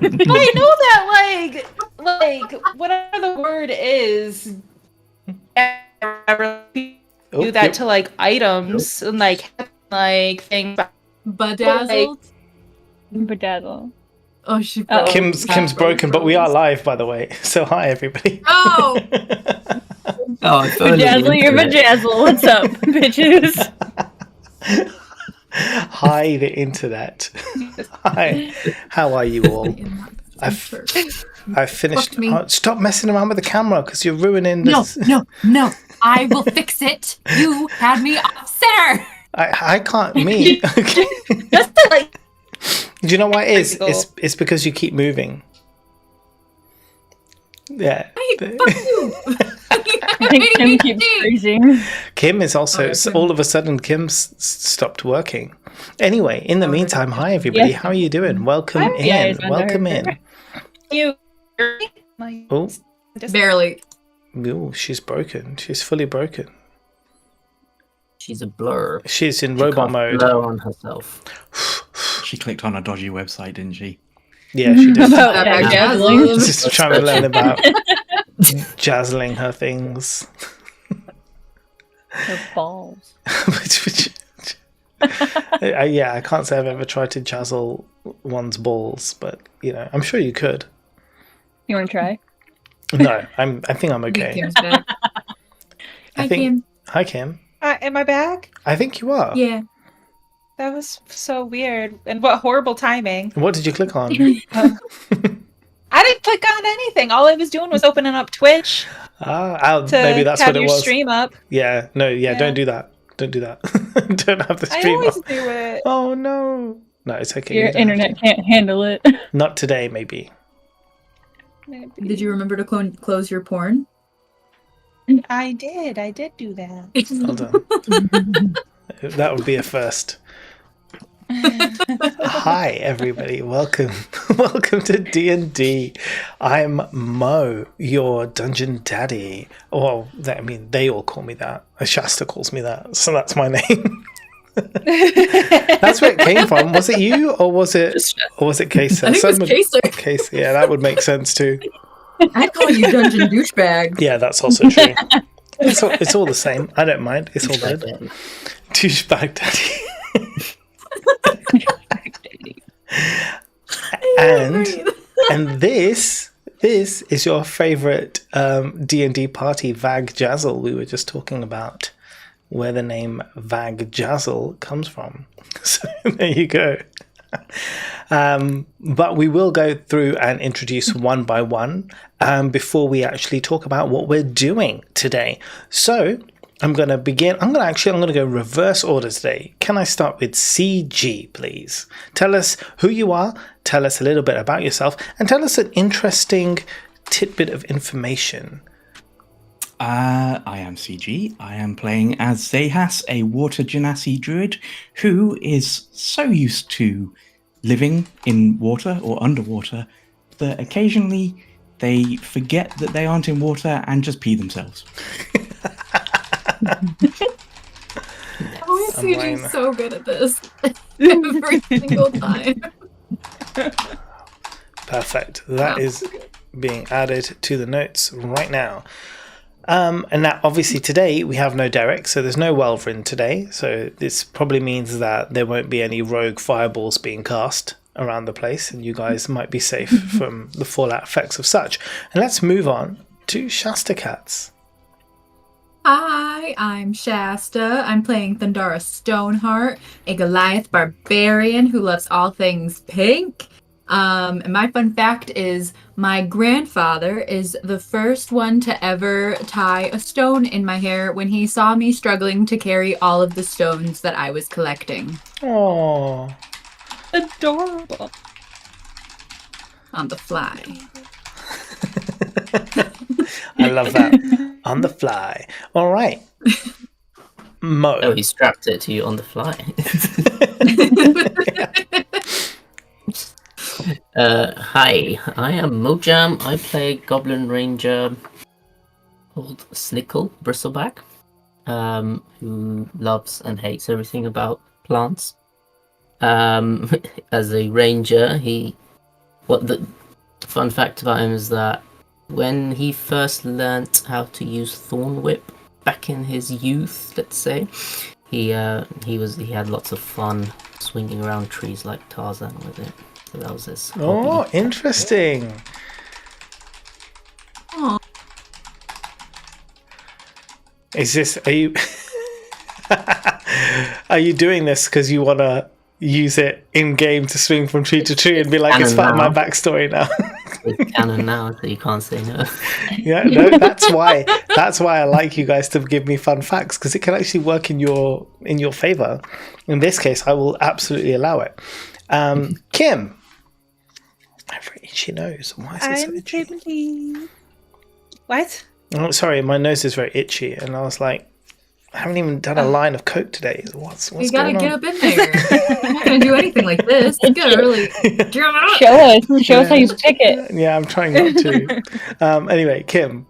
I know that, like whatever the word is, do that to like items and like things. Bedazzled. Bedazzle. Oh, she. Kim's broken, but we are live, by the way. So hi, everybody. Oh. Vagjazzle, you're Vagjazzle. What's up, bitches? Hi, the internet. Hi, how are you all? I've finished. Stop messing around with the camera because you're ruining this. No. I will fix it. You had me off center. I can't. Me. Just like. Do you know what it is? It's because you keep moving. Yeah. Hey, fuck you. I think Kim keeps freezing. Kim is also all of a sudden Kim's stopped working. Anyway, in the meantime, hi everybody. Yes. How are you doing? Welcome in. Welcome in. You. Oh, Barely. oh, she's broken. She's fully broken. She's a blur. She's in robot mode. Blur on herself. She clicked on a dodgy website, didn't she? Yeah, she did. Vagjazzling. Just trying to learn about jazzling her things. Her balls. Yeah, I can't say I've ever tried to jazzle one's balls, but you know, I'm sure you could. You want to try? No, I think I'm okay. Kim's back. Hi, Kim. Hi, Kim. Am I back? I think you are. Yeah. That was so weird, and what horrible timing. What did you click on? I didn't click on anything. All I was doing was opening up Twitch. Maybe that's what it your was. Stream up. Yeah, no, yeah, don't do that. Don't do that. Don't have the stream I always up. do it. Oh no. No, it's okay. Your internet can't handle it. Not today, maybe. Did you remember to close your porn? I did do that. Hold on. That would be a first. Hi everybody, welcome to D&D. I'm Mo, your dungeon daddy. Well, they all call me that. Shasta calls me that, so that's my name. That's where it came from. Was it you or was it Kesa? I think it was Kesa. Kesa, yeah, that would make sense too. I call you dungeon douchebag. Yeah, that's also true. It's all the same. I don't mind. It's all good. Douchebag daddy. and this is your favorite D&D party, Vagjazzle. We were just talking about where the name Vagjazzle comes from. So there you go. But we will go through and introduce one by one before we actually talk about what we're doing today. So I'm going to begin. I'm going to go reverse order today. Can I start with CG, please? Tell us who you are, tell us a little bit about yourself, and tell us an interesting tidbit of information. I am CG. I am playing as Zahas, a water genasi druid who is so used to living in water or underwater that occasionally they forget that they aren't in water and just pee themselves. Oh, CG's so good at this. Every single time. Perfect. That is being added to the notes right now. And now, obviously, today we have no Derek, so there's no Welvrin today. So this probably means that there won't be any rogue fireballs being cast around the place, and you guys might be safe from the fallout effects of such. And let's move on to Shasta Cats. Hi, I'm Shasta. I'm playing Thundara Stoneheart, a Goliath barbarian who loves all things pink. And my fun fact is my grandfather is the first one to ever tie a stone in my hair when he saw me struggling to carry all of the stones that I was collecting. Oh, adorable. On the fly. I love that. On the fly. All right. Mo. Oh, he strapped it to you on the fly. Hi, I am Mojam. I play Goblin Ranger called Snickle Bristleback, who loves and hates everything about plants. As a ranger, fun fact about him is that when he first learnt how to use Thorn Whip back in his youth, let's say, he had lots of fun swinging around trees like Tarzan with it. So that was his hobby. Oh, interesting. Aw. Is this, are you doing this because you want to use it in game to swing from tree to tree and be like, it's part of my backstory now? It's canon now, so you can't say no. Yeah, no, that's why I like you guys to give me fun facts, because it can actually work in your favor. In this case, I will absolutely allow it. Kim, I have very itchy nose. Why is it so itchy? Kimberly. What? Oh, sorry, my nose is very itchy, and I was like, I haven't even done a line of coke today. What's You gotta going get on? up in there. You're not gonna do anything like this. You gotta really drum it up. Show us how you pick it. Yeah, I'm trying not to. Anyway, Kim.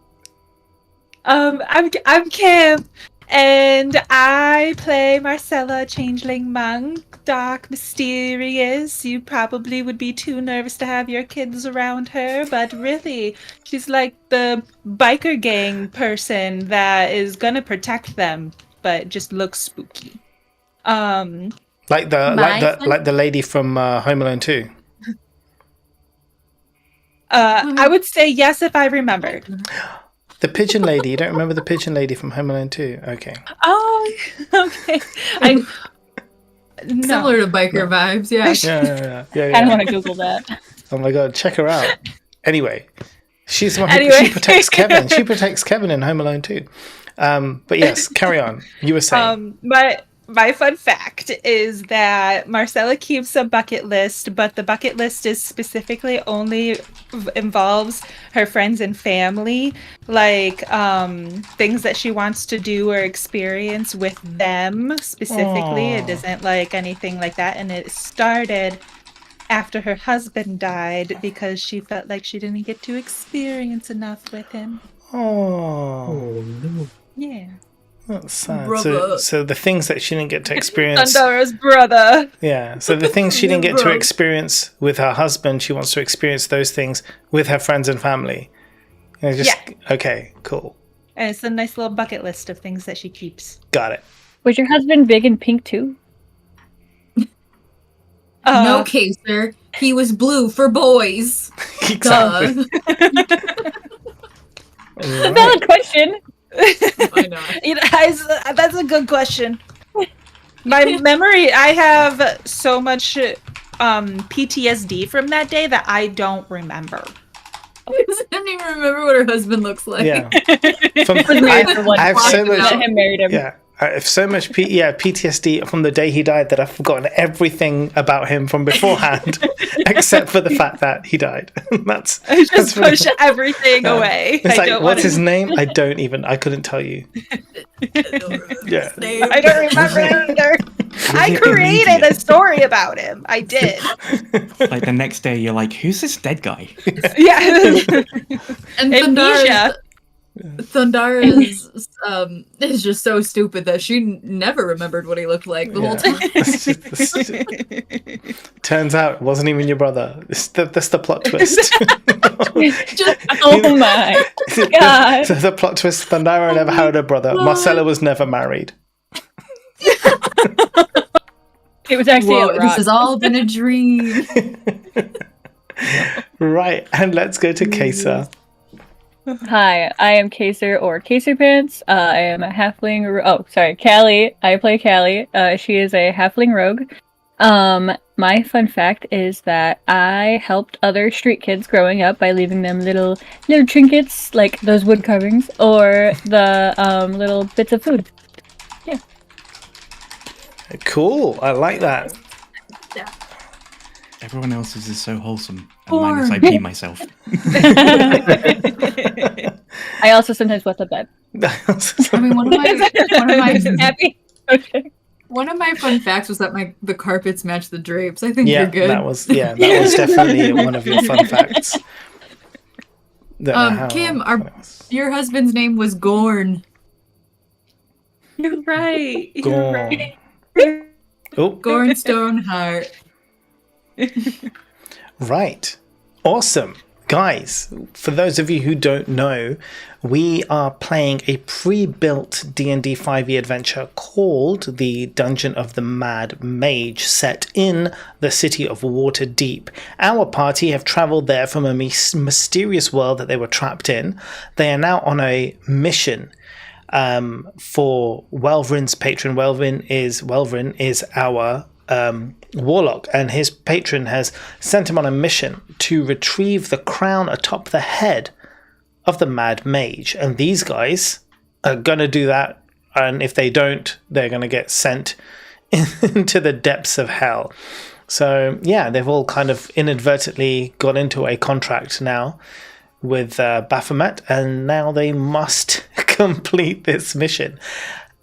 I'm Kim, and I play Marcella, changeling monk, dark, mysterious. You probably would be too nervous to have your kids around her, but really, she's like the biker gang person that is gonna protect them, but just looks spooky. Like the lady from Home Alone 2. I would say yes if I remembered. The pigeon lady. You don't remember the pigeon lady from Home Alone 2? Okay. Oh, okay. No. Similar to biker vibes, yeah. Yeah. I don't want to Google that. Oh my god, check her out. Anyway, she's the one who Anyway. she protects Kevin. She protects Kevin in Home Alone 2. But yes, carry on. You were saying. My fun fact is that Marcella keeps a bucket list, but the bucket list is specifically only involves her friends and family, like things that she wants to do or experience with them specifically. Aww. It isn't like anything like that, and it started after her husband died because she felt like she didn't get to experience enough with him. Oh, no. Yeah. that's sad. Brother. So the things that she didn't get to experience. Thundar's brother. Yeah. So the things she didn't get to Bro. experience with her husband, she wants to experience those things with her friends and family. And just okay, cool. And it's a nice little bucket list of things that she keeps. Got it. Was your husband big in pink too? No caser. He was blue for boys. Exactly. Right. Valid question. I know. That's a good question. My memory, I have so much PTSD from that day that I don't remember. I didn't even remember what her husband looks like. Yeah. Was married for one I have month, so much. let him married him. Yeah. I have so much PTSD from the day he died that I've forgotten everything about him from beforehand, except for the fact that he died. That's I just really- push everything away. It's I like, don't what's want his name? I couldn't tell you. Yeah. I don't remember either. I it created immediate? a story about him. I did. Like the next day, you're like, who's this dead guy? Yeah. And Amnesia. Thundara is just so stupid that she never remembered what he looked like the whole time. Turns out it wasn't even your brother. That's the plot twist. Oh my god. So the plot twist: Thundara never had a brother. Marcella was never married. It was actually Whoa, a this rock. has all been a dream. Right, and let's go to Kesa. Hi, I am Kaser or Kaser Pants. I am a halfling. Callie. I play Callie. She is a halfling rogue. My fun fact is that I helped other street kids growing up by leaving them little trinkets like those wood carvings or the little bits of food. Yeah. Cool, I like that. Everyone else's is so wholesome, and mine is I pee myself. I also sometimes wet the bed. I mean, one of my Happy. Okay. one of my fun facts was that the carpets match the drapes. I think Yeah, you're good. that was definitely one of your fun facts. Don't know how- Kim, your husband's name was Gorn. You're right. You're Gorn. right. Oh, Gorn Stoneheart. right. Awesome. guys, for those of you who don't know, we are playing a pre-built D&D 5e adventure called The Dungeon of the Mad Mage, set in the city of Waterdeep. Our party have travelled there from a mysterious world that they were trapped in. They are now on a mission for Welvrin's patron. Welvrin is our warlock, and his patron has sent him on a mission to retrieve the crown atop the head of the Mad Mage, and these guys are gonna do that, and if they don't, they're gonna get sent into the depths of hell. So yeah, they've all kind of inadvertently got into a contract now with Baphomet, and now they must complete this mission.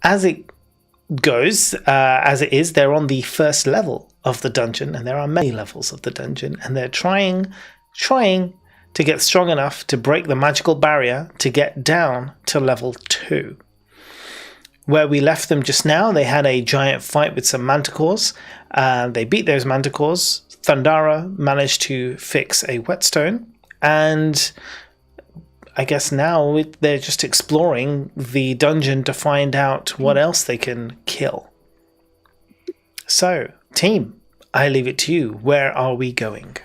As it goes, as it is, they're on the first level of the dungeon, and there are many levels of the dungeon, and they're trying to get strong enough to break the magical barrier to get down to level 2. Where we left them just now, they had a giant fight with some manticores. They beat those manticores. Thundara managed to fix a whetstone, and I guess now they're just exploring the dungeon to find out what else they can kill. So, team, I leave it to you. Where are we going?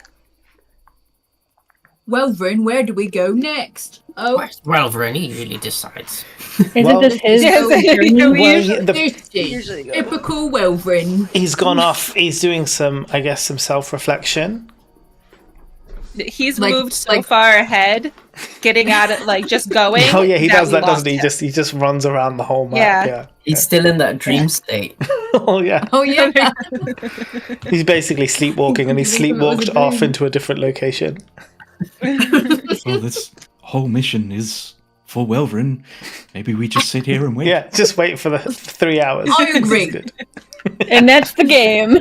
Welvrin, where do we go next? Oh, Welvrin, he really decides. Isn't this his journey? usually typical Welvrin. He's gone off. He's doing some self-reflection. He's moved so far ahead, getting at it, just going. Oh yeah, he does that, doesn't he? He just runs around the whole map. Yeah. He's still in that dream state. Oh yeah. He's basically sleepwalking, and he sleepwalked off into a different location. Well, this whole mission is for Welvrin. Maybe we just sit here and wait. Yeah, just wait for the 3 hours. I agree. And that's the game.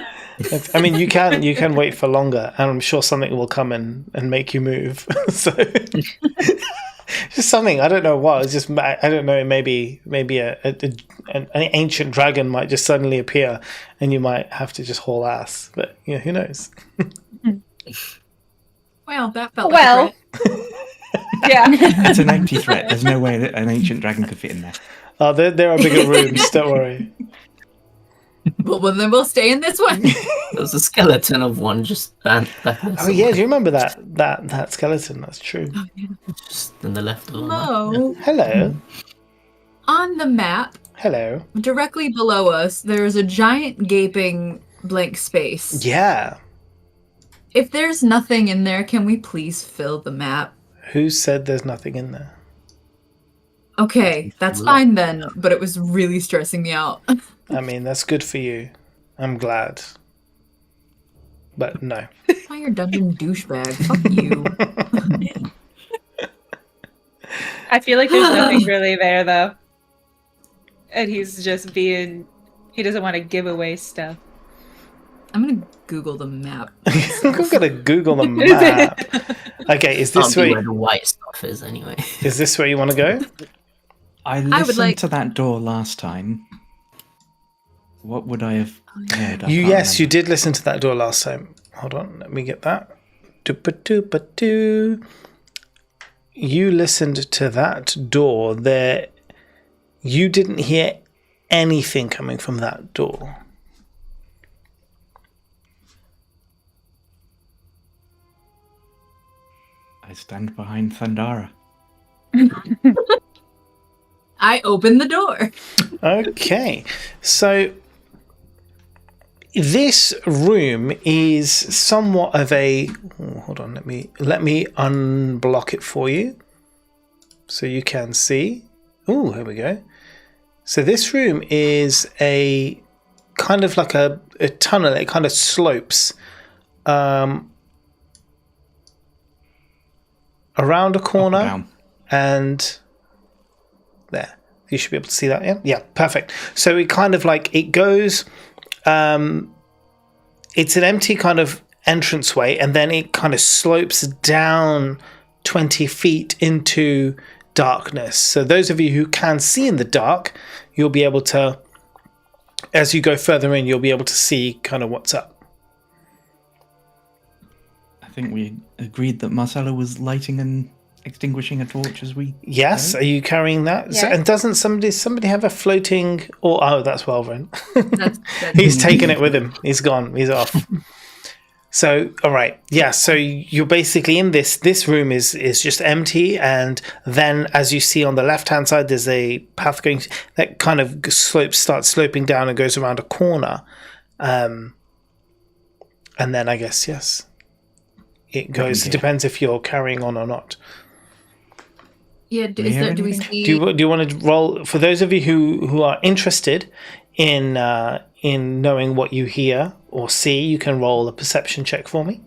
I mean, you can wait for longer, and I'm sure something will come and make you move. So, just something, I don't know what. It's just, I don't know. Maybe an ancient dragon might just suddenly appear, and you might have to just haul ass. But who knows? Well, that felt like a threat. Yeah. It's an empty threat. There's no way that an ancient dragon could fit in there. Oh, there are bigger rooms. Don't worry. Well, then we'll stay in this one. There's a skeleton of one just back there. Oh yeah, do you remember that skeleton? That's true. Oh, yeah. Just in the left of the Hello. Hello. On the map, Hello. directly below us, there's a giant gaping blank space. Yeah. If there's nothing in there, can we please fill the map? Who said there's nothing in there? Okay, that's fine then, but it was really stressing me out. I mean, that's good for you. I'm glad. But no. Why your dungeon douchebag? Fuck you. I feel like there's nothing really there, though. And he's just he doesn't want to give away stuff. I'm gonna Google the map. I'm gonna Google the map. Okay, is this where the white stuff is anyway? Is this where you want to go? I listened to that door last time. What would I have heard? Yes, you did listen to that door last time. Hold on, let me get that. Doo-ba-doo-ba-doo. You listened to that door. There, you didn't hear anything coming from that door. I stand behind Thundara. I open the door. Okay, so this room is somewhat of a. Hold on, let me unblock it for you, so you can see. Oh, here we go. So this room is a kind of like a tunnel. It kind of slopes around a corner and there. You should be able to see that, yeah? Yeah, perfect. So it kind of it goes, it's an empty kind of entranceway, and then it kind of slopes down 20 feet into darkness. So those of you who can see in the dark, you'll be able to, as you go further in, you'll be able to see kind of what's up. think we agreed that Marcella was lighting and extinguishing a torch as we. Yes, go. are you carrying that? Yes. So, and doesn't somebody have a floating? Or that's Welvin. That's He's taken it with him. He's gone. He's off. So, all right, yeah. So you're basically in this. This room is just empty, and then as you see on the left hand side, there's a path going that kind of starts sloping down and goes around a corner, and then I guess yes, it goes. It depends if you're carrying on or not. Yeah, do we see... Do you want to roll for those of you who are interested in knowing what you hear or see? You can roll a perception check for me.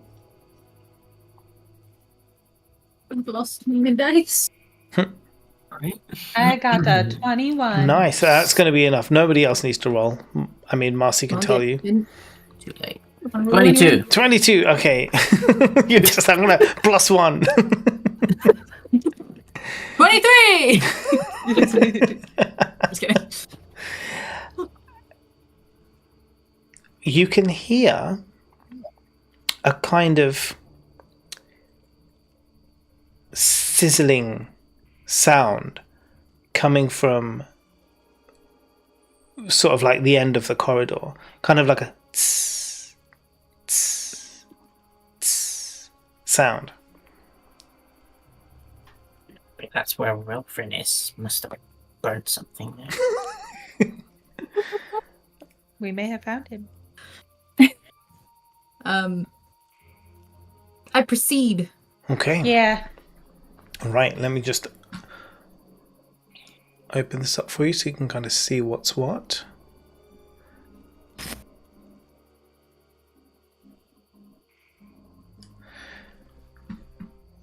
I've lost my dice. Right. I got a 21. Nice. That's going to be enough. Nobody else needs to roll. I mean, Marcy can tell you. Too late. 22. 22. Okay. You're just I'm going to plus 1. 23! Just kidding. You can hear a kind of sizzling sound coming from sort of like the end of the corridor, kind of like a tss, tss, tss sound. That's where Welfrin is. Must have burnt something there. We may have found him. I proceed. Okay. Yeah. All right. Let me just open this up for you so you can kind of see what's what.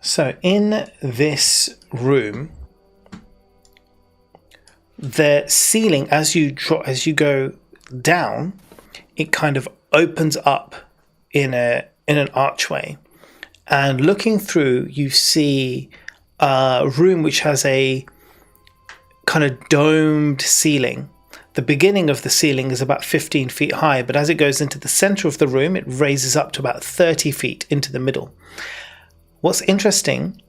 So in this room, the ceiling, as you go down, it kind of opens up in an archway, and looking through, you see a room which has a kind of domed ceiling. The beginning of the ceiling is about 15 feet high, but as it goes into the center of the room, it raises up to about 30 feet into the middle. What's interesting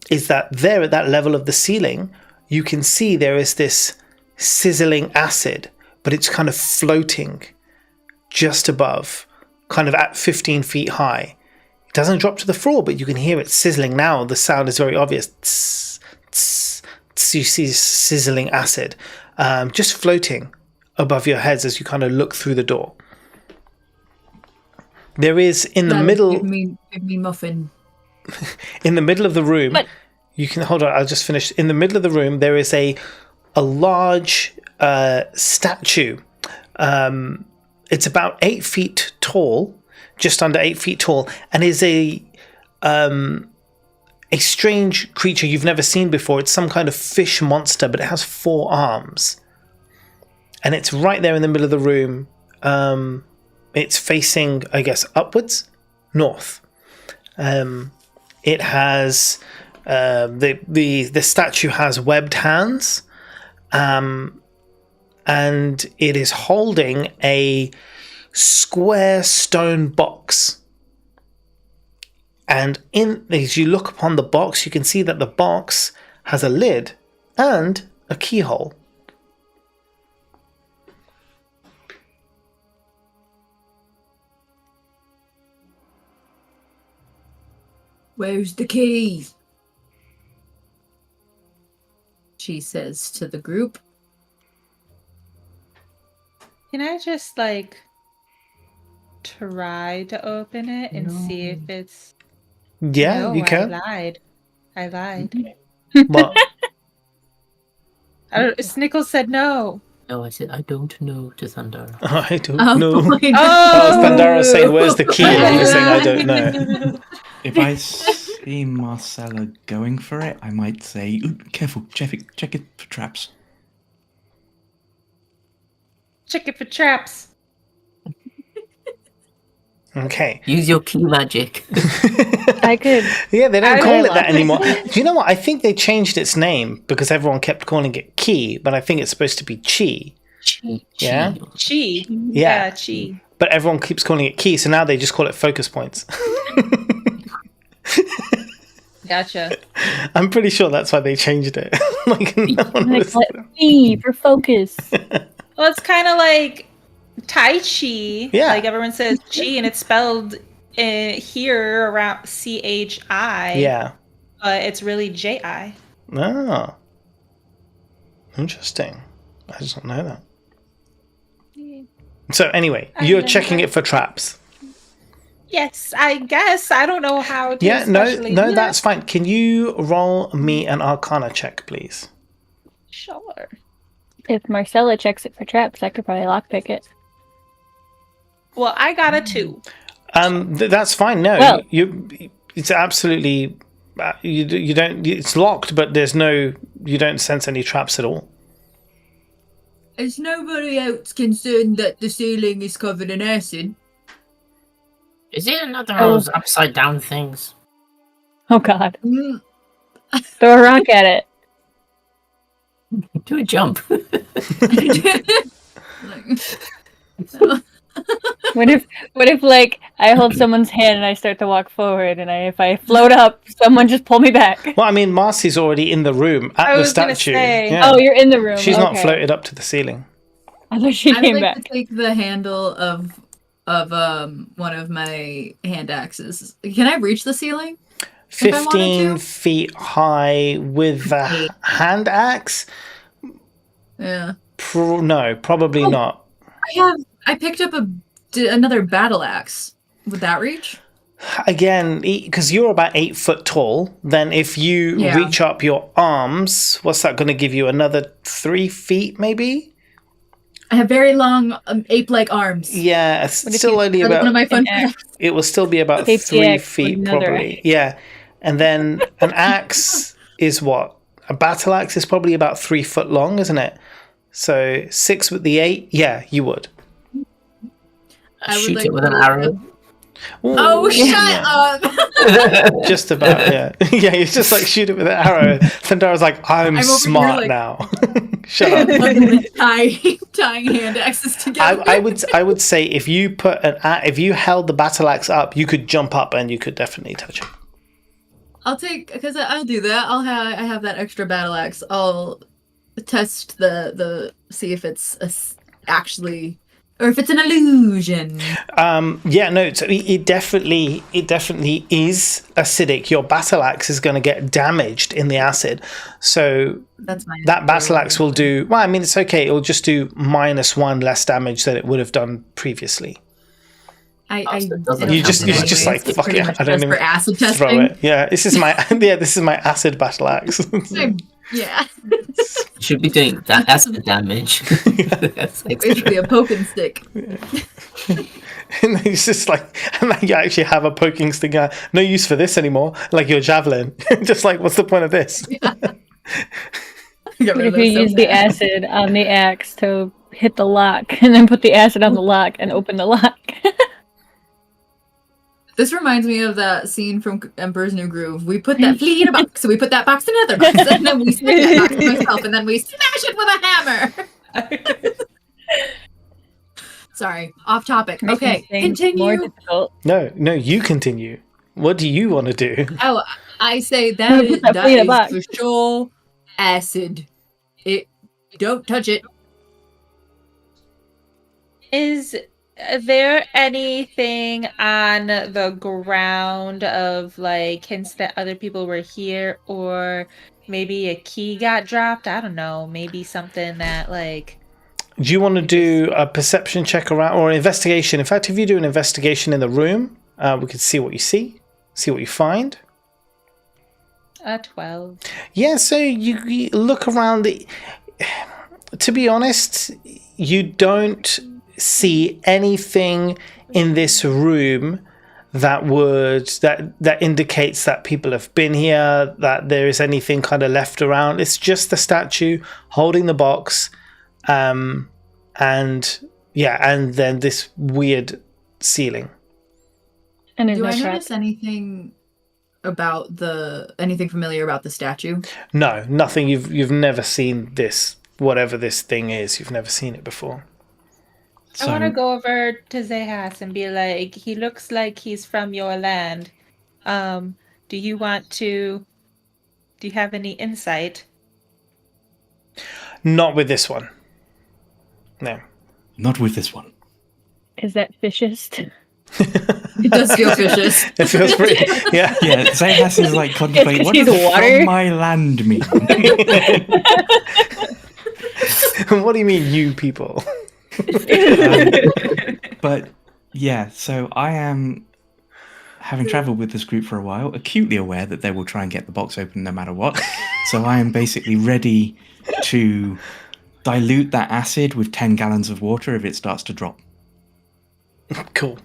is that there at that level of the ceiling, you can see there is this sizzling acid, but it's kind of floating just above, kind of at 15 feet high. It doesn't drop to the floor, but you can hear it sizzling now. The sound is very obvious. Tss, tss, tss. You see sizzling acid just floating above your heads as you kind of look through the door. There is in the middle... Give me muffin. In the middle of the room, you can hold on. I'll just finish. In the middle of the room, there is a large statue. It's about 8 feet tall, just under 8 feet tall, and is a strange creature you've never seen before. It's some kind of fish monster, but it has 4 arms, and it's right there in the middle of the room. It's facing, I guess, upwards, north. It has the statue has webbed hands, and it is holding a square stone box. And as you look upon the box, you can see that the box has a lid and a keyhole. Where's the key? She says to the group. Can I just try to open it and see if it's... Yeah, No, you can. I lied. What? Snickles said no. No, I said I don't know to Thundara. I don't know. my God. Oh, Thundara saying, "Where's the key?" And you're saying, "I don't know." If I see Marcella going for it, I might say, "Ooh, careful, check it for traps." Check it for traps. Okay. Use your key magic. I could. Yeah, they don't I call it love that it. anymore. Do you know what? I think they changed its name because everyone kept calling it Key, but I think it's supposed to be Chi. Yeah? Chi. Yeah. Chi. But everyone keeps calling it Key, so now they just call it focus points. Gotcha. I'm pretty sure that's why they changed it. Like, no one Like, was... let me for focus. Well, it's kind of like Tai Chi. Yeah. Like everyone says chi, and it's spelled here around CHI. Yeah. But it's really JI. Oh. Interesting. I just don't know that. So anyway, you're checking it for traps. Yes, I guess. I don't know how to Yeah, especially no, do that's that. fine. Can you roll me an Arcana check, please? Sure. If Marcella checks it for traps, I could probably lockpick it. Well, I got a 2. That's fine. No, Well- it's absolutely you don't. It's locked, but you don't sense any traps at all. Is nobody else concerned that the ceiling is covered in acid? Is it another of those upside down things? Oh god. Mm. Throw a rock at it. Do a jump. What if like I hold someone's hand and I start to walk forward and if I float up, someone just pull me back? Well, I mean, Marcy's already in the room at I the was gonna statue. say. Yeah. Oh, you're in the room. She's not okay. floated up to the ceiling. I thought she I would came like back. to take the handle of one of my hand axes. Can I reach the ceiling? If I wanted 15 to? feet high with the hand axe? Yeah. No, probably Oh. not. I picked up another battle axe. Would that reach? Again, because you're about 8 foot tall, then if you Yeah. reach up your arms, what's that going to give you? Another 3 feet, maybe? I have very long ape-like arms. Yeah, it's What if still you- only That's one of about. my fun An axe. facts. It will still be about Take the 3 axe with feet, another probably. axe. Yeah, and then an axe is what? A battle axe is probably about 3 foot long, isn't it? So 6 with the 8. Yeah, you would. I would Shoot like it with an to- arrow. Oh, Ooh, shut yeah. up! Just about, yeah. Yeah, it's just like shoot it with an arrow. Thhandara's like, I'm over here, smart like- now. Shut up. tying hand axes together. I would say if you if you held the battle axe up, you could jump up and you could definitely touch it. I'll take because I'll do that. I have that extra battle axe. I'll test the see if it's actually or if it's an illusion. Yeah, no. So it definitely is acidic. Your battle axe is going to get damaged in the acid. So That's my that battle axe will do. Well, I mean, it's okay. It will just do -1 less damage than it would have done previously. You just like, fuck it, I don't even for acid Throw testing. it. Yeah, this is my acid battle axe. Yeah, Should be doing that. That's the damage. That's extra. basically a poking stick. And then it's just like, and then you actually have a poking stick. No use for this anymore. Like your javelin. Just like, what's the point of this? Get What rid if of you those so use the bad. acid on the axe to hit the lock and then put the acid on the lock and open the lock? This reminds me of that scene from Emperor's New Groove. We put that flea in a box, so we put that box in another box, and then we stick that box to myself, and then we smash it with a hammer. Sorry, off topic. Making Okay, things more continue. difficult. No, you continue. What do you want to do? Oh, I say Put that is, that that flea in a is box. for sure acid. It don't touch it. Is there anything on the ground of like hints that other people were here, or maybe a key got dropped? I don't know. Maybe something that like. Do you want to do a perception check around or an investigation? In fact, if you do an investigation in the room, we could see what you see what you find. A 12. Yeah, so you look around. To be honest, you don't see anything in this room that indicates that people have been here, that there is anything kind of left around. It's just the statue holding the box, and then this weird ceiling. And there's Do no I trap. notice anything familiar about the statue? No, nothing. You've never seen this, whatever this thing is. You've never seen it before. I want to go over to Zehas and be like, he looks like he's from your land. Do you have any insight? Not with this one. No. Not with this one. Is that fishist? It does feel vicious. It feels pretty. Yeah. Yeah, Zayas is like contemplating, what does water. from my land mean? What do you mean, you people? But yeah, so I am, having travelled with this group for a while, acutely aware that they will try and get the box open no matter what. So I am basically ready to dilute that acid with 10 gallons of water if it starts to drop. Cool.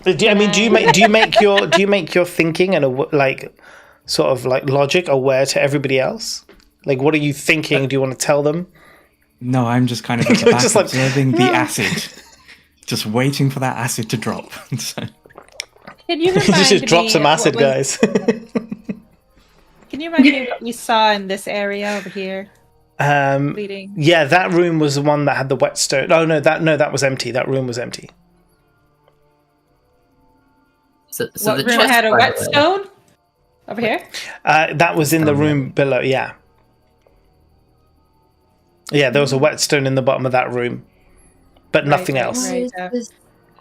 Do you make your thinking and like sort of like logic aware to everybody else? Like, what are you thinking? Do you want to tell them? No, I'm just kind of at the back Just like, observing the acid, just waiting for that acid to drop. So, Can you remind just drop me some acid, what guys. Can you remind me what you saw in this area over here? Bleeding. Yeah, that room was the one that had the whetstone. Oh no, that was empty. That room was empty. So What the room chest, had a by the way- whetstone? Over here? That was in the room below. Yeah. Yeah, there was a whetstone in the bottom of that room, but nothing else. Right.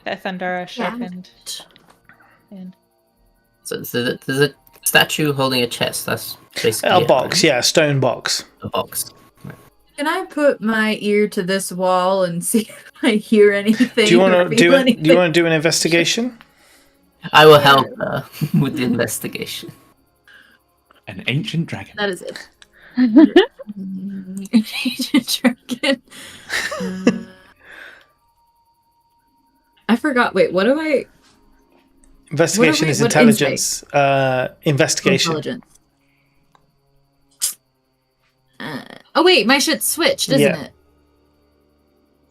That Thundara sharpened. And So there's a statue holding a chest. That's basically A it, box, right? yeah, a stone box. A box. Can I put my ear to this wall and see if I hear anything? Do you want or to feel do anything? Do you want to do an investigation? I will help with the investigation. an ancient dragon. That is it. Dragon. I forgot. Wait, what do I? Investigation is what intelligence. Investigation. Intelligence. Oh wait, my shit switched, isn't Yeah. it?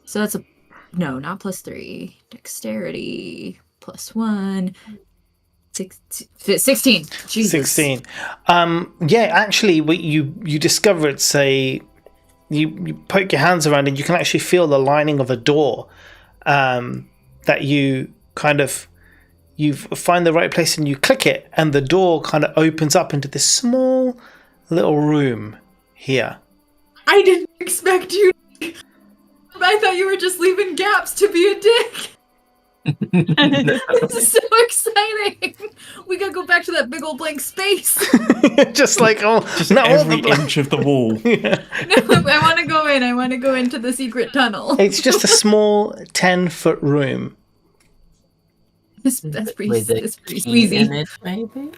So that's no, not +3. Dexterity +1. 16. Jesus. 16. Yeah, actually, what you discover it's you poke your hands around and you can actually feel the lining of a door that you find the right place and you click it and the door kind of opens up into this small little room here. I didn't expect you. I thought you were just leaving gaps to be a dick. This is so exciting. We gotta go back to that big old blank space. Just like Just not all every the inch of the wall. No, I want to go in. I want to go into the secret tunnel. It's just a small 10-foot room. That's pretty With a key in squeezy. it, maybe?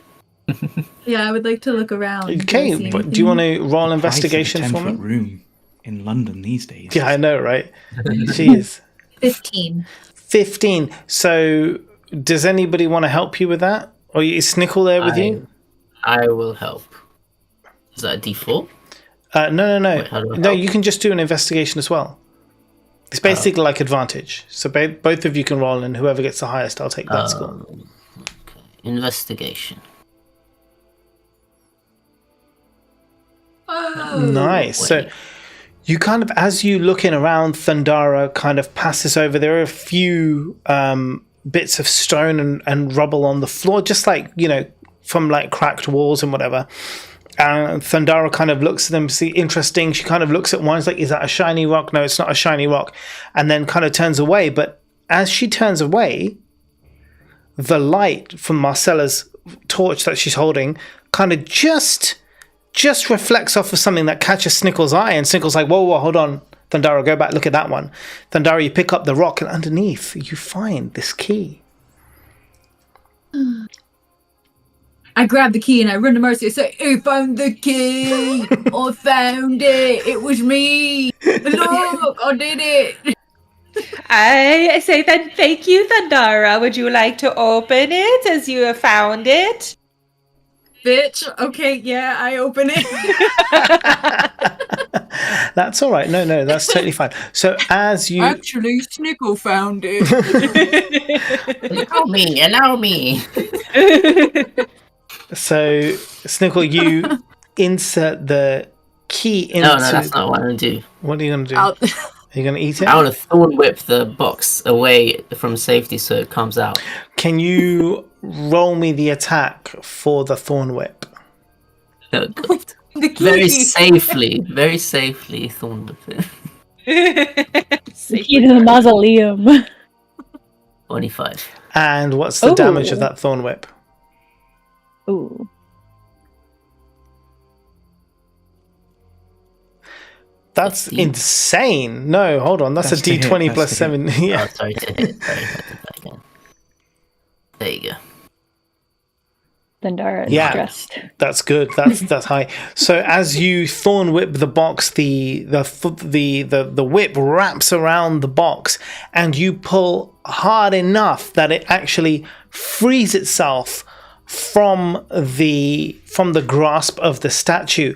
Yeah, I would like to look around. Okay, but do you want to roll investigation Price of a for 10-foot me? room in London these days. Yeah, I know, right? Jeez. 15. 15. So, does anybody want to help you with that? Or is Snickle there with you? I will help. Is that a D4? No. Wait, how do I No, help? you can just do an investigation as well. It's basically like advantage. So both of you can roll, and whoever gets the highest, I'll take that score. Okay. Investigation. Oh. Nice. So, Wait. you kind of, as you looking around, Thundara kind of passes over. There are a few bits of stone and rubble on the floor, just like, from like cracked walls and whatever. And Thundara kind of looks at them, see, interesting. She kind of looks at one, is like, is that a shiny rock? No, it's not a shiny rock. And then kind of turns away. But as she turns away, the light from Marcella's torch that she's holding kind of just reflects off of something that catches Snickle's eye, and Snickle's like, whoa, hold on, Thundara, go back, look at that one. Thundara, you pick up the rock, and underneath you find this key. I grab the key and I run to Marcy and say, I found the key! I found it! It was me! Look, I did it! I say then, thank you, Thundara. Would you like to open it as you have found it? Bitch, okay, yeah, I open it. That's all right. No, that's totally fine. So as you... Actually, Snickle found it. Allow me. So, Snickle, you insert the key into... No, that's not what I'm going to do. What are you going to do? you going to eat it? I want to thorn whip the box away from safety so it comes out. Can you roll me the attack for the thorn whip? Oh, God. The key. Very safely thorn whip it. The key to the mausoleum. 25. And what's the damage of that thorn whip? Ooh. That's 16. insane. No, hold on. That's a to hit, d20 that's plus to 7. Yeah. Oh, sorry to hit. Sorry, I did that again. There you go. Thundara is Yeah. stressed. That's good. That's high. So as you thorn whip the box, the whip wraps around the box, and you pull hard enough that it actually frees itself from the grasp of the statue.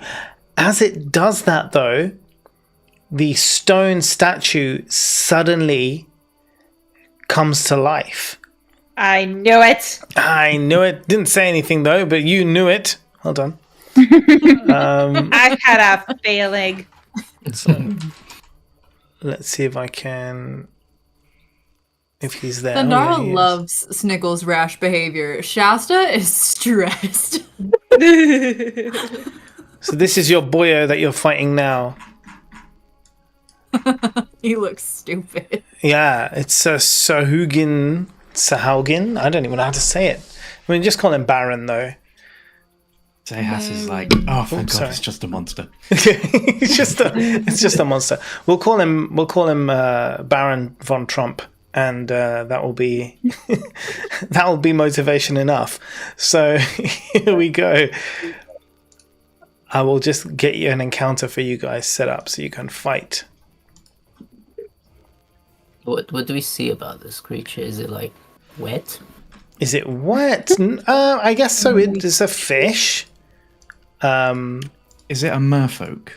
As it does that, though, the stone statue suddenly comes to life. I knew it. I knew it. Didn't say anything though, but you knew it. Hold on. I had a feeling. So, let's see if I can. If he's there. Thundara Oh, yeah, he is. loves Snickle's rash behavior. Shasta is stressed. So this is your boyo that you're fighting now. He looks stupid. Yeah, it's a Sahugin. I don't even know how to say it. I mean, just call him Baron though. Zehas is like, oh, thank God, sorry. it's just a monster. it's just a monster. We'll call him Baron von Trump, and that will be motivation enough. So here we go. I will just get you an encounter for you guys set up so you can fight. What do we see about this creature? Is it like wet? Is it wet? I guess so. It is a fish. Is it a merfolk?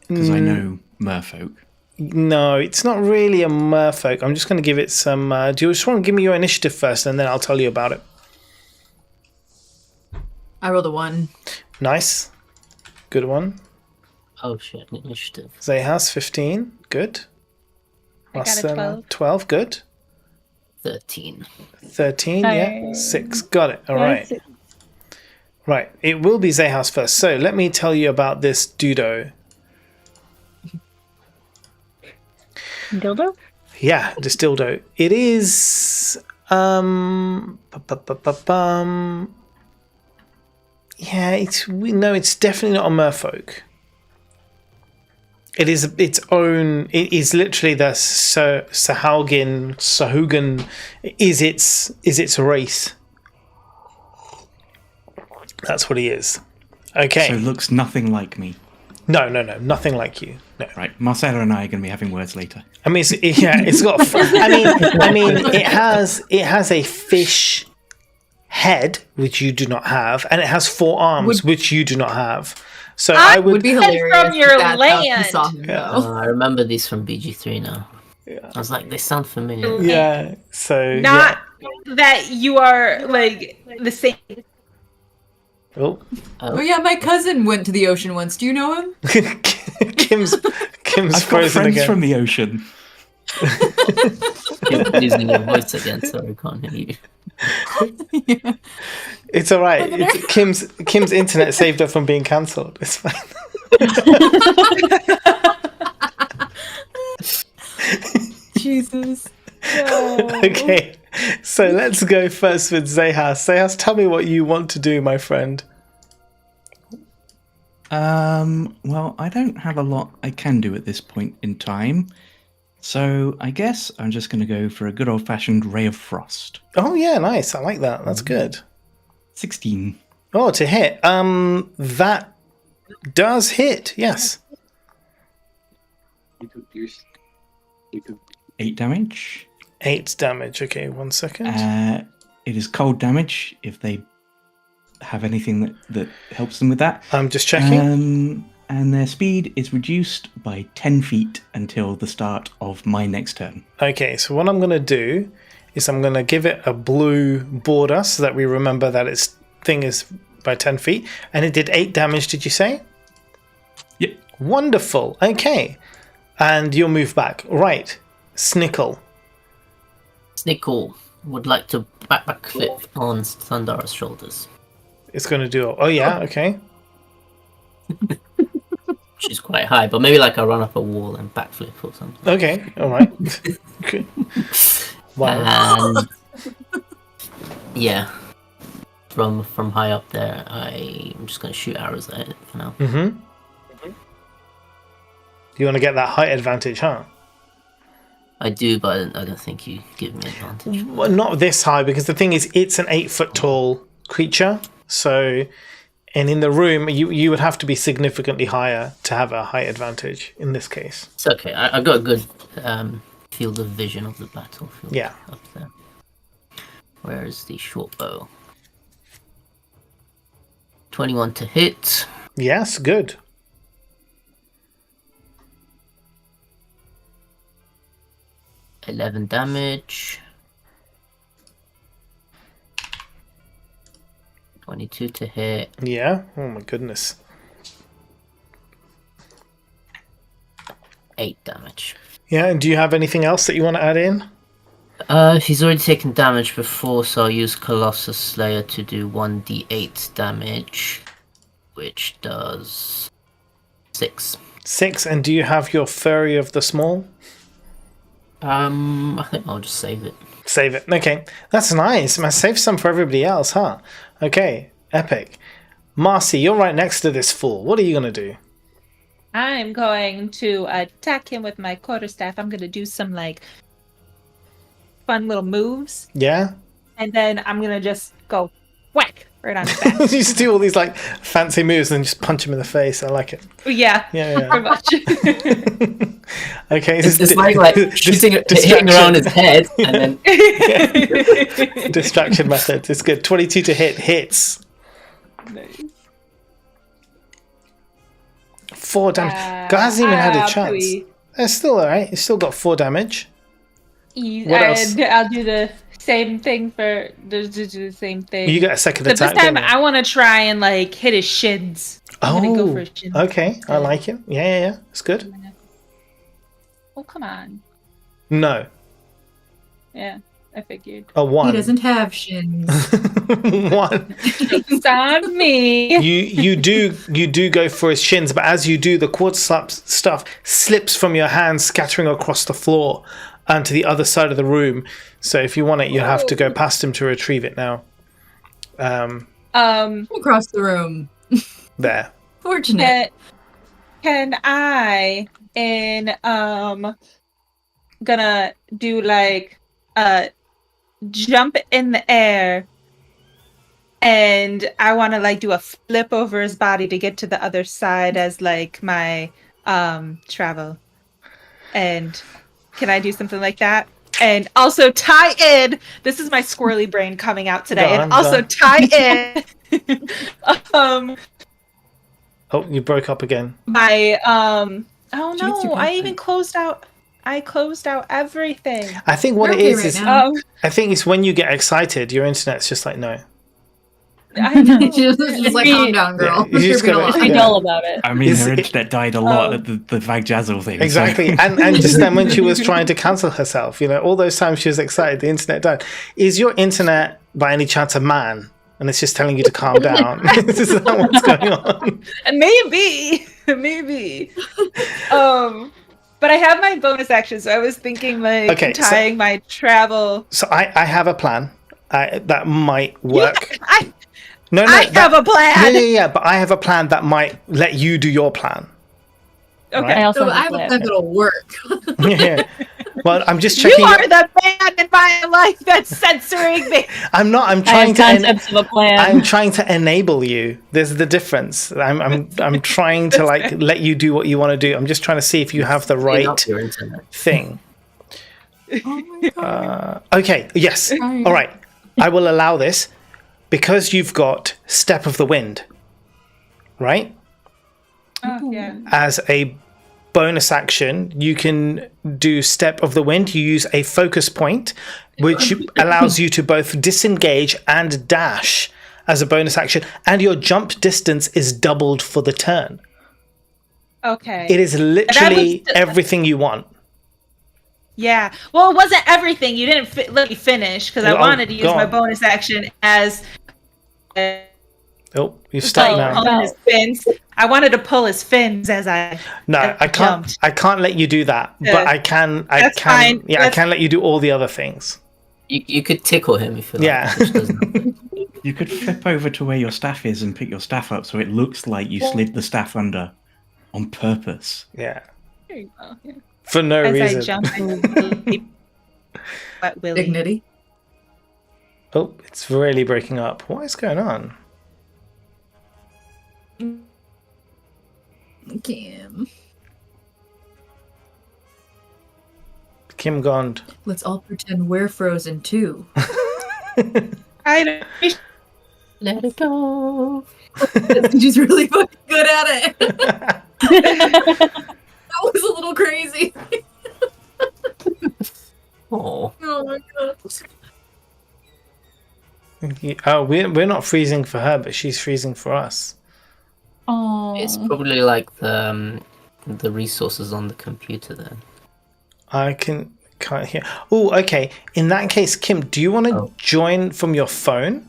Because I know merfolk. No, it's not really a merfolk. I'm just going to give it some... do you just want to give me your initiative first, and then I'll tell you about it? I rolled a 1. Nice. Good one. Oh shit, initiative. Zehas, 15. Good. I got a 12. 12, good. 13. 13, yeah. 6, got it. All right. Right, it will be Zehas first. So let me tell you about this Dudo. Dildo? Yeah, this dildo. It is yeah, it's definitely not a merfolk. It is its own. It is literally the Sahugan is its race. That's what he is. Okay. So it looks nothing like me. No, nothing like you. No. Right, Marcella and I are going to be having words later. I mean, it's got. I mean, it has a fish head, which you do not have, and it has 4 arms, which you do not have. So I would be hilarious from your if that's how you land. saw him go. I remember these from BG3 now. Yeah. I was like, they sound familiar. Yeah. So Not that you are like the same. Oh. Oh yeah, my cousin went to the ocean once. Do you know him? Kim's I've got frozen friends again. from the ocean. Keep using your voice again, so I can't hear you. Yeah. It's all right. Kim's internet saved her from being cancelled. It's fine. Jesus. Okay, so let's go first with Zehas. Zehas, tell me what you want to do, my friend. Well, I don't have a lot I can do at this point in time. So I guess I'm just going to go for a good old-fashioned Ray of Frost. Oh yeah, nice. I like that. That's good. 16. Oh, to hit. That does hit. Yes. 8 damage. 8 damage. Okay, 1 second. It is cold damage if they have anything that helps them with that. I'm just checking. And their speed is reduced by 10 feet until the start of my next turn. Okay, so what I'm going to do is I'm going to give it a blue border so that we remember that its thing is by 10 feet. And it did 8 damage, did you say? Yep. Wonderful. Okay. And you'll move back. Right. Snickle. Snickle would like to backflip on Thundara's shoulders. It's going to do... Oh, yeah, okay. She's quite high, but maybe like I run up a wall and backflip or something. Okay, all right. Okay. Wow. And yeah, from high up there, I'm just going to shoot arrows at it for now. Mm-hmm. You want to get that height advantage, huh? I do, but I don't think you give me advantage. Well, not this high, because the thing is, it's an 8-foot tall creature. So, and in the room, you would have to be significantly higher to have a height advantage in this case. It's okay. I've got a good field of vision of the battlefield. Yeah. Up there. Where is the short bow? 21 to hit. Yes, good. 11 damage. 22 to hit. Yeah. Oh my goodness. 8 damage. Yeah, and do you have anything else that you want to add in? He's already taken damage before, so I'll use Colossus Slayer to do 1d8 damage, which does 6. 6, and do you have your Furry of the Small? I think I'll just save it. Save it. Okay, that's nice. Man, save some for everybody else, huh? Okay, epic. Marcy, you're right next to this fool. What are you going to do? I'm going to attack him with my quarterstaff. I'm going to do some, like, fun little moves. Yeah? And then I'm going to just go whack right on his back. You just do all these, like, fancy moves and just punch him in the face. I like it. Yeah, Yeah. pretty much. Okay. It's like hitting around his head and then... Distraction method. It's good. 22 to hit. Hits. Nice. 4 damage. Guy hasn't even had a chance. Please. It's still alright. He's still got 4 damage. What else? I'll do the same thing for... Do the same thing. You get a second But attack. this time don't you? I want to try and, like, hit his shins. I'm going to go for his shins. Okay. I like it. Yeah. It's good. Oh, come on. No. Yeah, I figured. A 1. He doesn't have shins. 1. It's on me. You do go for his shins, but as you do, the quarter slap stuff slips from your hand, scattering across the floor and to the other side of the room. So if you want it, you have to go past him to retrieve it now. Across the room. There. Fortunate. Can I gonna do like jump in the air, and I want to like do a flip over his body to get to the other side as like my travel. And can I do something like that? And also tie in. This is my squirrely brain coming out today. Go on, and also go on. tie in. Oh, you broke up again. My oh Jeez, no, you're I fine. even closed out everything. I think what We're it okay is right is now. I think it's when you get excited, your internet's just like no. I know. She's just like, calm down, girl. Yeah, you just You're being gotta- a Be lot. Yeah. dull about it. I mean, Is her it- internet died a lot at the Vagjazzle thing. so- Exactly. and just then when she was trying to cancel herself, all those times she was excited, the internet died. Is your internet by any chance a man? And it's just telling you to calm down. Is that what's going on? Maybe. But I have my bonus action, so I was thinking like Okay, so- tying my travel. So I have a plan that might work. I No, have a plan. Yeah, but I have a plan that might let you do your plan. Okay. I also So I have have a a plan. plan that'll work. Yeah. Well, I'm just You checking. are the man in my life that's censoring me. I'm not. I'm I trying have to. concepts of a plan. I'm trying to enable you. There's the difference. I'm trying to like let you do what you want to do. I'm just trying to see if you have the Clean up right your internet. thing. Oh my god. Okay. Yes. Sorry. All right. I will allow this because you've got Step of the Wind, right? Oh, yeah. As a bonus action, you can do Step of the Wind. You use a focus point, which allows you to both disengage and dash as a bonus action, and your jump distance is doubled for the turn. Okay. It is literally That was- everything you want. Yeah. Well, it wasn't everything. You didn't let me finish because I Oh, wanted to use go my on. bonus action as Oh, you've stopped Oh, now. pulling his fins. I wanted to pull his fins as I No, as I can't. jumped. I can't let you do that. Yeah. But I can. I That's can. fine. Yeah, I That's- can let you do all the other things. You could tickle him if you like. Yeah. Which doesn't. You could flip over to where your staff is and pick your staff up so it looks like you slid the staff under on purpose. Yeah. There you go. Yeah. For no as reason. I jump. Wet Willy. Dignity. Oh, it's really breaking up. What is going on? Kim. Kim Gond. Let's all pretend we're frozen too. I don't. Let it go. She's really fucking good at it. That was a little crazy. Oh, Oh my god. Oh, we're not freezing for her, but she's freezing for us. Oh, it's probably like the resources on the computer then. I can't hear. Oh, okay. In that case, Kim, do you want to Oh. join from your phone?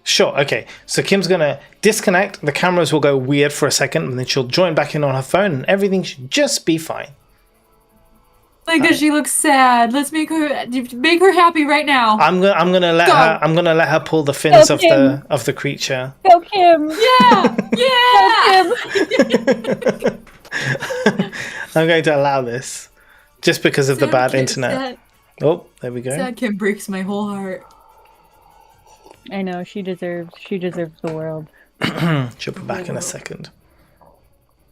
Sure, okay. So Kim's gonna disconnect, the cameras will go weird for a second, and then she'll join back in on her phone, and everything should just be fine. Because she looks sad. Let's make her happy right now. I'm gonna let Go. her. I'm gonna let her pull the fins of Kim. the creature. go Kim. Yeah, yeah. I'm going to allow this, just because of the Sad bad Kim- internet. Sad, Oh, there we go. sad Kim breaks my whole heart. I know she deserves the world. She'll be back in a second.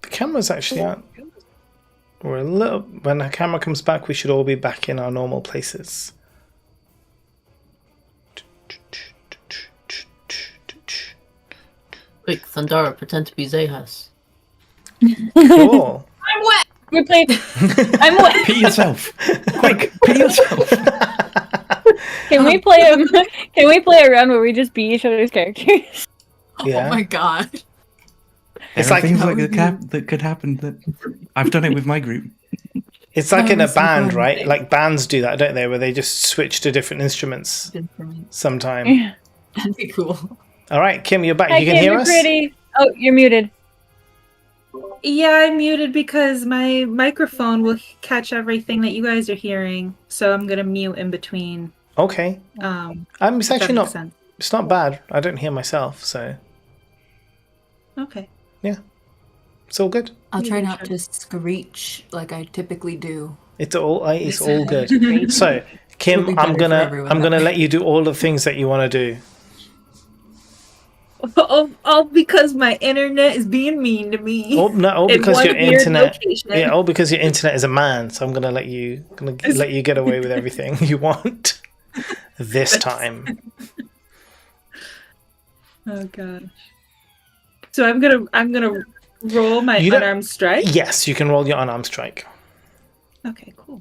The camera's actually out. We're a little. When the camera comes back, we should all be back in our normal places. Quick, Thundara, pretend to be Zehas. Cool. I'm wet. We played. I'm wet. Pee yourself. Quick, pee yourself. Can we play a Can we play a round where we just beat each other's characters? Yeah. Oh my god. It's There are like- things like that could happen. That I've done it with my group. It's like Oh, in a that's so band, fun. right? Like bands do that, don't they? Where they just switch to different instruments sometime. That'd be cool. All right, Kim, you're back. Hi, You can Kim, hear you're us? pretty. Oh, you're muted. Yeah, I'm muted because my microphone will catch everything that you guys are hearing. So I'm gonna mute in between. Okay. If It's that actually makes not. sense. It's not bad. I don't hear myself, so Okay. it's all good. I'll try not to screech like I typically do. It's all good. So, Kim, It'll be I'm better for gonna everyone that way. let you do all the things that you want to do. All because my internet is being mean to me. Oh no! All In because one your weird internet. location. Yeah, all because your internet is a man. So I'm gonna let you get away with everything you want this time. Oh gosh. So I'm gonna roll my You don't- unarmed strike. Yes, you can roll your unarmed strike. Okay, cool.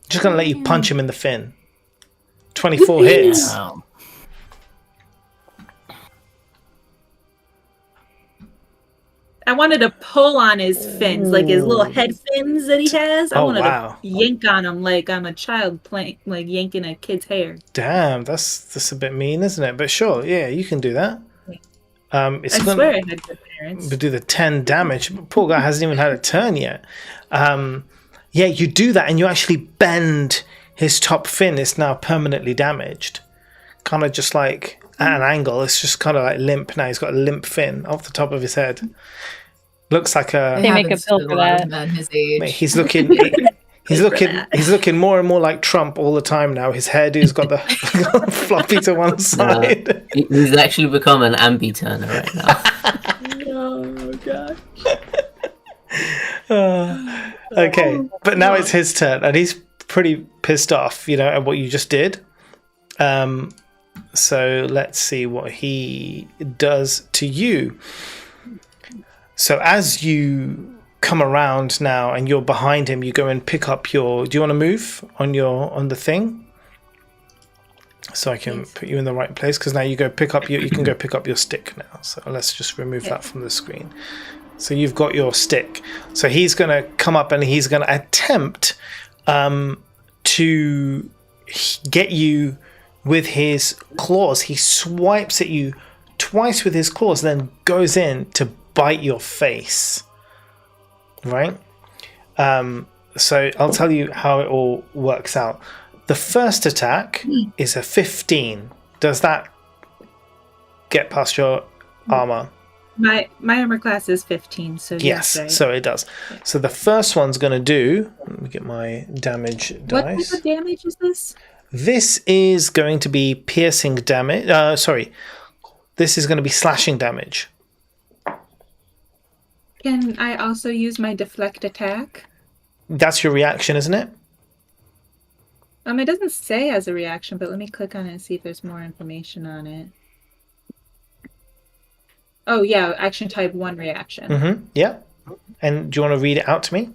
Just gonna let you punch him in the fin. 24 hits. Wow. I wanted to pull on his fins, like his little head fins that he has. I Oh, wanted wow. to yank on him like I'm a child playing, like yanking a kid's hair. Damn, that's a bit mean, isn't it? But sure, yeah, you can do that. It's I gonna swear I had good parents. do the 10 damage. Poor guy hasn't even had a turn yet. Yeah, you do that and you actually bend his top fin. It's now permanently damaged. Kind of just like at an angle. It's just kind of like limp now. He's got a limp fin off the top of his head. Looks like a. They make a Happens pill to for a lot of that. men his age. Mate, he's looking. He's looking more and more like Trump all the time now. His hairdo's got the floppy to one side. He's actually become an ambi-turner right now. Oh god. Okay, but now it's his turn, and he's pretty pissed off, at what you just did. So let's see what he does to you. So as you come around now, and you're behind him, you go and pick up your. Do you want to move on the thing? So I can put you in the right place, because now you can go pick up your stick now. So let's just remove that from the screen. So you've got your stick. So he's going to come up and he's going to attempt to get you with his claws. He swipes at you twice with his claws, then goes in to bite your face. Right? So I'll tell you how it all works out. The first attack is a 15. Does that get past your armor? My armor class is 15, so yes, right? so it does. So the first one's going to do... Let me get my damage dice. What type of damage is this? This is going to be piercing damage. This is going to be slashing damage. Can I also use my deflect attack? That's your reaction, isn't it? It doesn't say as a reaction, but let me click on it and see if there's more information on it. Oh, yeah, action type 1 reaction. Mm-hmm, yeah. And do you want to read it out to me?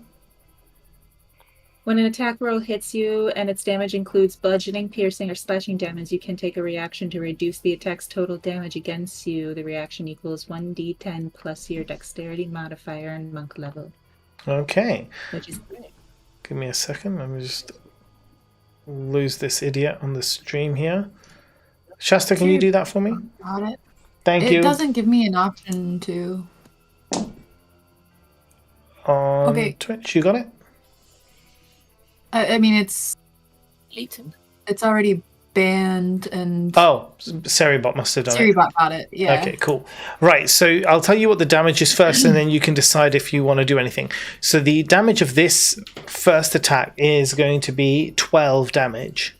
When an attack roll hits you and its damage includes bludgeoning, piercing, or slashing damage, you can take a reaction to reduce the attack's total damage against you. The reaction equals 1d10 plus your dexterity modifier and monk level. Okay. Which is great. Give me a second. Let me just lose this idiot on the stream here. Shasta, can you do that for me? Got it. Thank you. It doesn't give me an option to. On Twitch, you got it? I mean, it's already banned, and Oh, Seribot must have done it. Seribot got it. Yeah. Okay, cool. Right, so I'll tell you what the damage is first, and then you can decide if you want to do anything. So the damage of this first attack is going to be 12 damage.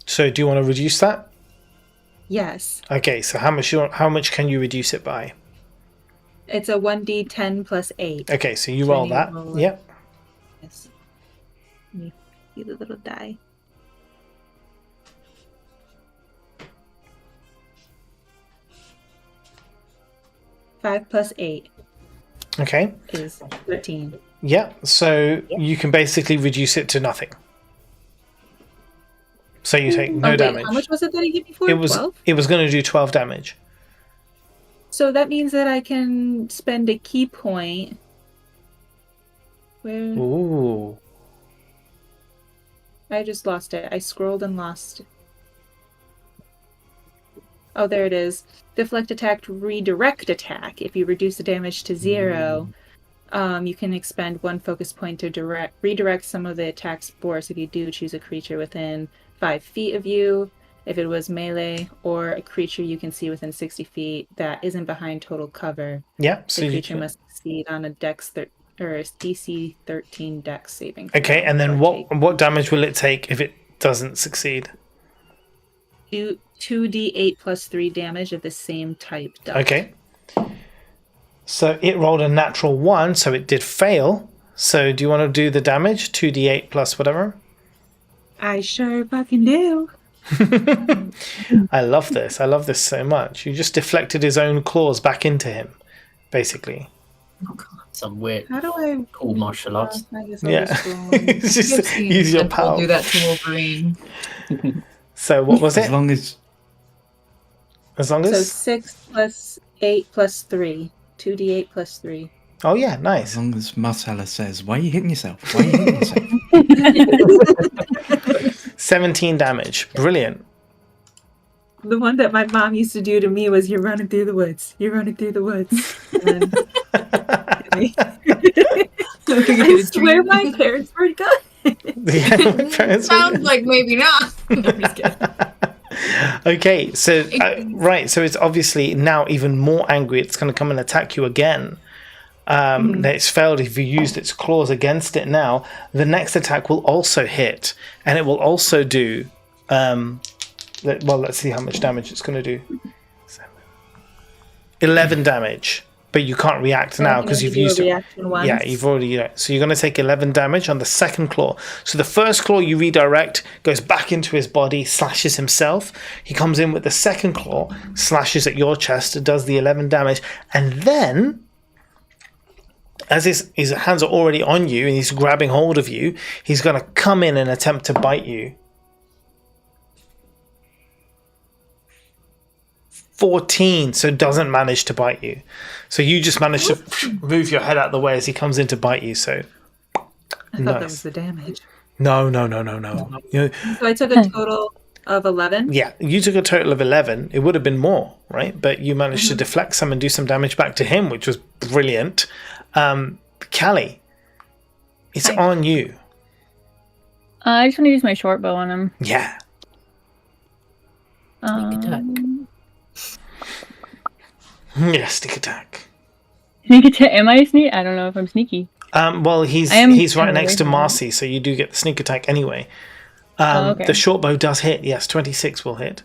So do you want to reduce that? Yes. Okay, so how much can you reduce it by? It's a 1d10 plus 8. Okay, so you roll that. Yep. Yes. Let me see the little die. Five plus 8 Okay. is 13. Yeah, so you can basically reduce it to nothing. So you take no damage. How much was it that he gave me for? It was 12? It was going to do 12 damage. So that means that I can spend a key point. Where? Ooh. I just lost it. I scrolled and lost. Oh, there it is. Deflect attack, redirect attack. If you reduce the damage to 0, you can expend 1 focus point to redirect some of the attack's force. If you do, choose a creature within 5 feet of you. If it was melee, or a creature you can see within 60 feet that isn't behind total cover. Yeah, so the creature must succeed on a or a DC 13 Dex saving throw. Okay, and then what damage will it take if it doesn't succeed? 2d8 plus 3 damage of the same type die. Okay. So it rolled a natural 1, so it did fail. So do you want to do the damage? 2d8 plus whatever? I sure fucking do. I love this. I love this so much. You just deflected his own claws back into him, basically. Oh, God. Some weird, How do I cool martial arts. I guess I'll Yeah. just roll. It's just use your power. Do that to Wolverine. So what was As it? long as As long So as? 6 plus 8 plus 3. 2d8 plus 3. Oh yeah, as nice. long as Marcella says, "Why are you hitting yourself? Why are you hitting yourself?" 17 damage. Brilliant. The one that my mom used to do to me was, "You're running through the woods. You're running through the woods." And I swear my parents were good. Yeah, my parents were Sounds good. like maybe not. No, I'm just kidding. Okay, so right, so it's obviously now even more angry. It's going to come and attack you again. It's failed. If you used its claws against it now, the next attack will also hit, and it will also do. Let's see how much damage it's going to do. 11 damage, but you can't react now because you've used it. Reaction once. Yeah, you've already. So you're going to take 11 damage on the second claw. So the first claw you redirect goes back into his body, slashes himself. He comes in with the second claw, slashes at your chest, does the 11 damage, and then, as his hands are already on you and he's grabbing hold of you, he's going to come in and attempt to bite you. 14, so doesn't manage to bite you. So you just manage to move your head out of the way as he comes in to bite you. So I thought that was the damage. No. You- So I took a total of 11. yeah, you took a total of 11. It would have been more, right? But you managed to deflect some and do some damage back to him, which was brilliant. Callie, it's on you. I just want to use my short bow on him. Yeah. Sneak attack. Yeah, sneak attack. Sneak attack. Am I sneaky? I don't know if I'm sneaky. Well, he's I am right kinda next to away from Marcy, so you do get the sneak attack anyway. Okay. The short bow does hit. Yes, 26 will hit.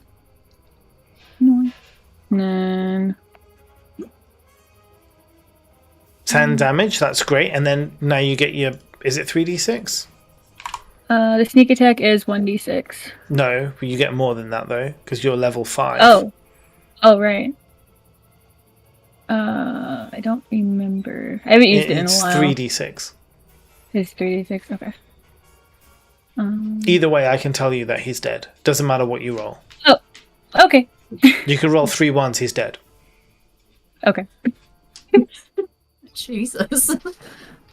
And then 10 damage. That's great. And then now you get your. Is it 3d6? the sneak attack is 1d6. No, you get more than that though, because you're level 5. Oh, right. I don't remember. I haven't used it in a It's while. 3d6. It's 3d6. Okay. Either way, I can tell you that he's dead. Doesn't matter what you roll. Okay. You can roll 3 ones. He's dead. Okay. Jesus.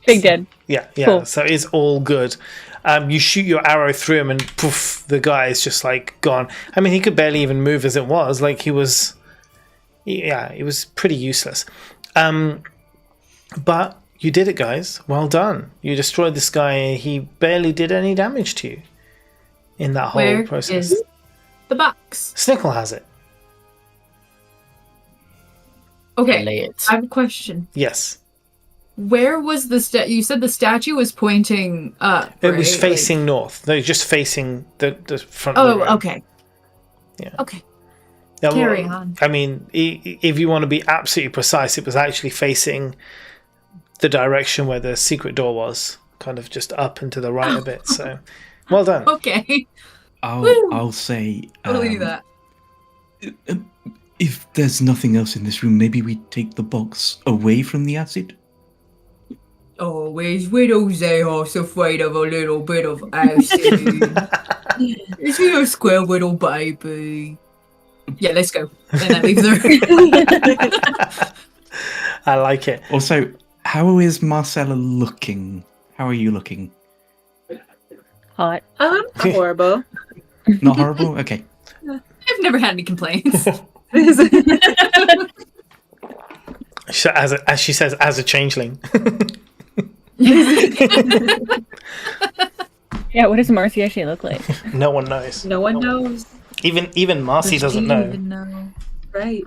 Big dead. Yeah. Cool. So it's all good. You shoot your arrow through him, and poof, the guy is just like gone. I mean, he could barely even move as it was. Like he was. Yeah, it was pretty useless. But you did it, guys. Well done. You destroyed this guy. He barely did any damage to you in that whole Where process. is the box? Snickle has it. Okay, Lay it. I have a question. Yes. Where was the you said the statue was pointing up, It right? was facing north. No, just facing the front of the room. Oh, okay. Yeah. Okay. Yeah, Carry on. I mean, if you want to be absolutely precise, it was actually facing the direction where the secret door was, kind of just up and to the right a bit. So, well done. Okay. I'll say. I'll do that. If there's nothing else in this room, maybe we take the box away from the acid. Always widow Zahos afraid of a little bit of acid. Is he a square little baby? Yeah, let's go. And that leaves her. I like it. Also, how is Marcella looking? How are you looking? Hot. Horrible. Not horrible? Okay. I've never had any complaints. As she says, as a changeling. Yeah, what does Marcy actually look like? No one knows. No one knows. Even Marcy doesn't know. Right.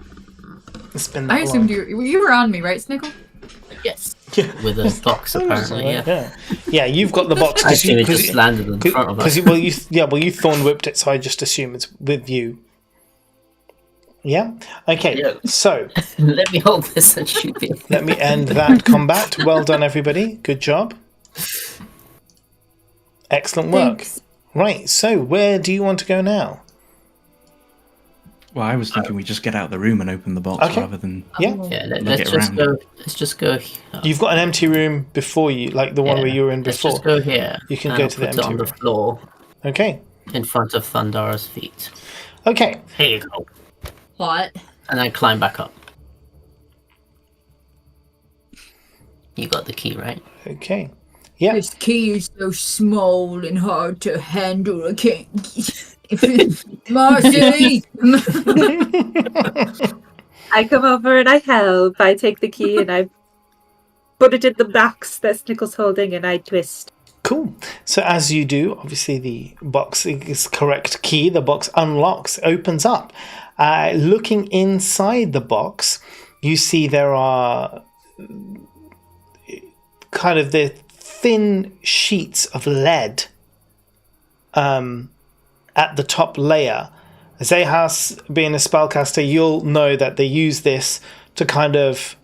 It's been that I assumed long. you were on me, right, Snickle? Yes. Yeah. With a box, apparently, yeah. Yeah, you've got the box I because assume it just landed in front of us. you thorn whipped it, so I just assume it's with you. Yeah. Okay. Yeah. So Let me hold this and shoot it. let me end that combat. Well done, everybody. Good job. Excellent work. Thanks. Right. So where do you want to go now? Well, I was thinking we just get out of the room and open the box Okay. rather than. Yeah. Yeah, Look let's it just around. go. Let's just go. You've got an empty room before you, like the one where you were in Let's before. just go here. You can and go I'll to the put it empty on the room. floor Okay. in front of Thundara's feet. Okay. Here you go. What? And then climb back up. You got the key, right? Okay. Yeah. This key is so small and hard to handle. I can't. Marcy! I come over and I help. I take the key and I put it in the box that Snickle's holding and I twist. Cool. So as you do, obviously the box is correct key. The box unlocks, opens up. Looking inside the box, you see there are kind of the thin sheets of lead at the top layer. Zahas, being a spellcaster, you'll know that they use this to kind of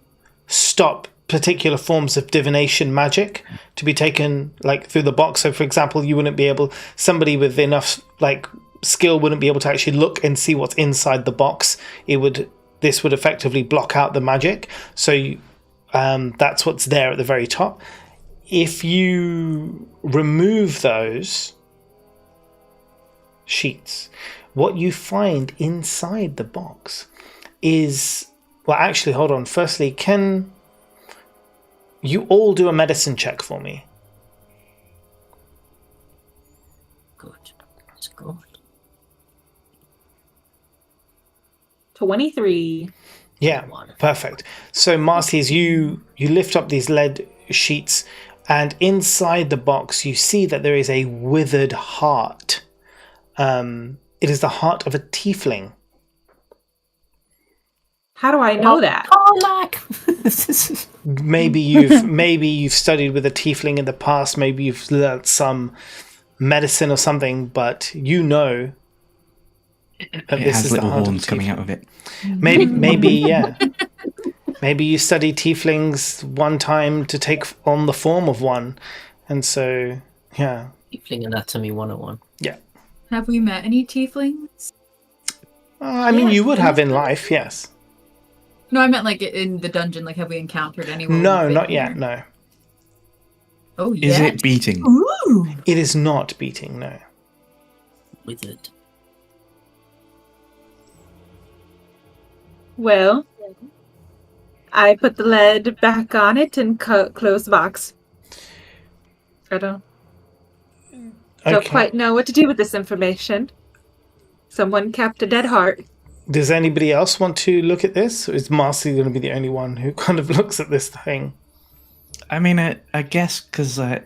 stop particular forms of divination magic to be taken like through the box. So for example, you wouldn't be able, somebody with enough like skill wouldn't be able to actually look and see what's inside the box. This would effectively block out the magic. So that's what's there at the very top. If you remove those sheets, what you find inside the box is... Well, actually, hold on. Firstly, can you all do a medicine check for me? Good. That's good. 23. Yeah, perfect. So, Marcy, as you lift up these lead sheets, and inside the box, you see that there is a withered heart. It is the heart of a tiefling. How do I know that? Maybe you've studied with a tiefling in the past. Maybe you've learnt some medicine or something, but you know that It this has is the little heart of a horns coming tiefling. out of it. Maybe, yeah. Maybe you studied tieflings one time to take on the form of one, and so yeah. Tiefling Anatomy 101. Yeah. Have we met any tieflings? I mean, you would have in life, yes. No, I meant like in the dungeon. Like, have we encountered anyone? No, not yet. No, Oh, yeah. Is it beating? Ooh. it is not beating. No. Wizard. Well, I put the lead back on it and close the box. I don't quite know what to do with this information. Someone kept a dead heart. Does anybody else want to look at this? Or is Marcy going to be the only one who kind of looks at this thing? I mean, I guess because I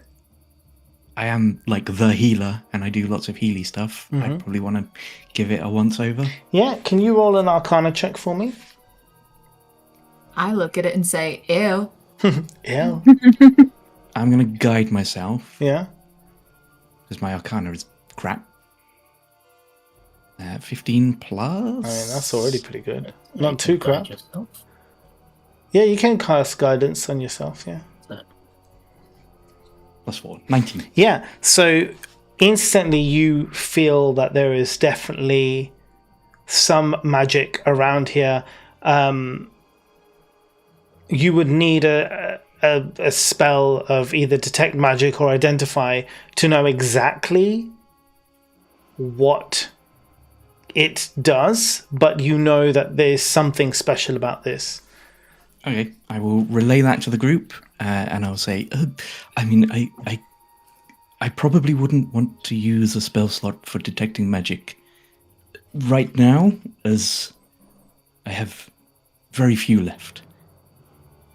am like the healer and I do lots of healy stuff, I probably want to give it a once over. Yeah, can you roll an Arcana check for me? I look at it and say, ew. Yeah. I'm going to guide myself Yeah. because my Arcana is crap. 15 plus? I mean, that's already pretty good. You Not can too guide crap. yourself. Yeah, you can cast guidance on yourself, yeah. Plus 4. 19. Yeah, so instantly you feel that there is definitely some magic around here. You would need a spell of either detect magic or identify to know exactly what it does, but you know that there's something special about this. Okay, I will relay that to the group, and I'll say, I mean, I probably wouldn't want to use a spell slot for detecting magic right now, as I have very few left.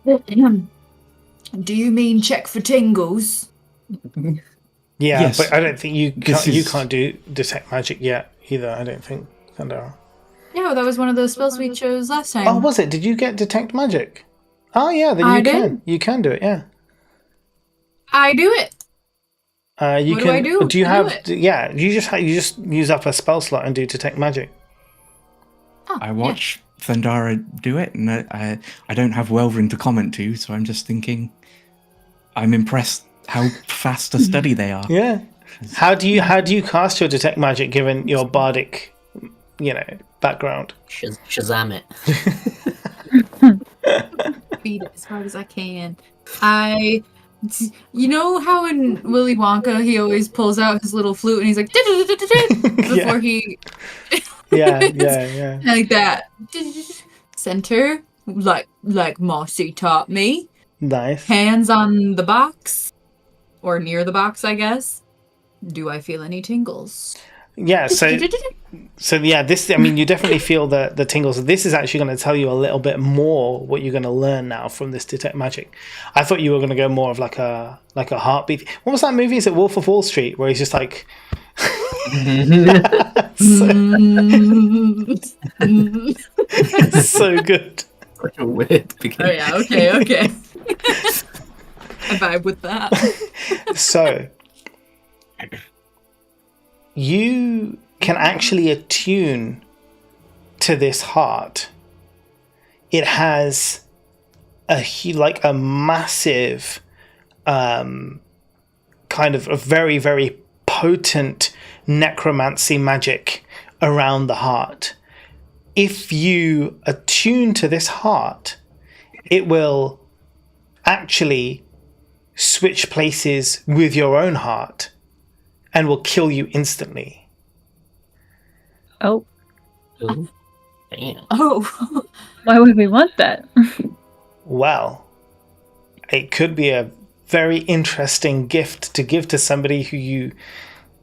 Do you mean check for tingles? Yeah, Yes. but I don't think you This you is- can't do detect magic yet either. I don't think. Thundera. No, that was one of those spells we chose last time. Oh, was it? Did you get detect magic? Oh yeah, then I you did. can. You can do it. Yeah. I do it. You What can. do I do Do you to have? do it? Yeah, you just use up a spell slot and do detect magic. Oh, I watch Thundara do it, and I don't have Welvrin to comment to, so I'm just thinking, I'm impressed how fast a study they are. Yeah. How do you cast your detect magic given your bardic, background? Shazam it. Beat it as hard as I can. You know how in Willy Wonka he always pulls out his little flute and he's like before he Yeah. like that center like Mossy taught me. Nice. Hands on the box or near the box, I guess. Do I feel any tingles? Yeah. So yeah, this. I mean, you definitely feel the tingles. This is actually going to tell you a little bit more what you're going to learn now from this detect magic. I thought you were going to go more of like a heartbeat. What was that movie? Is it Wolf of Wall Street, where he's just like. So good. Such a weird Oh beginning. yeah, okay. I vibe with that. So you can actually attune to this heart. It has a massive kind of a very, very potent necromancy magic around the heart. If you attune to this heart, it will actually switch places with your own heart and will kill you instantly. Oh, Ooh. Damn. Oh. Why would we want that? Well, it could be a very interesting gift to give to somebody who you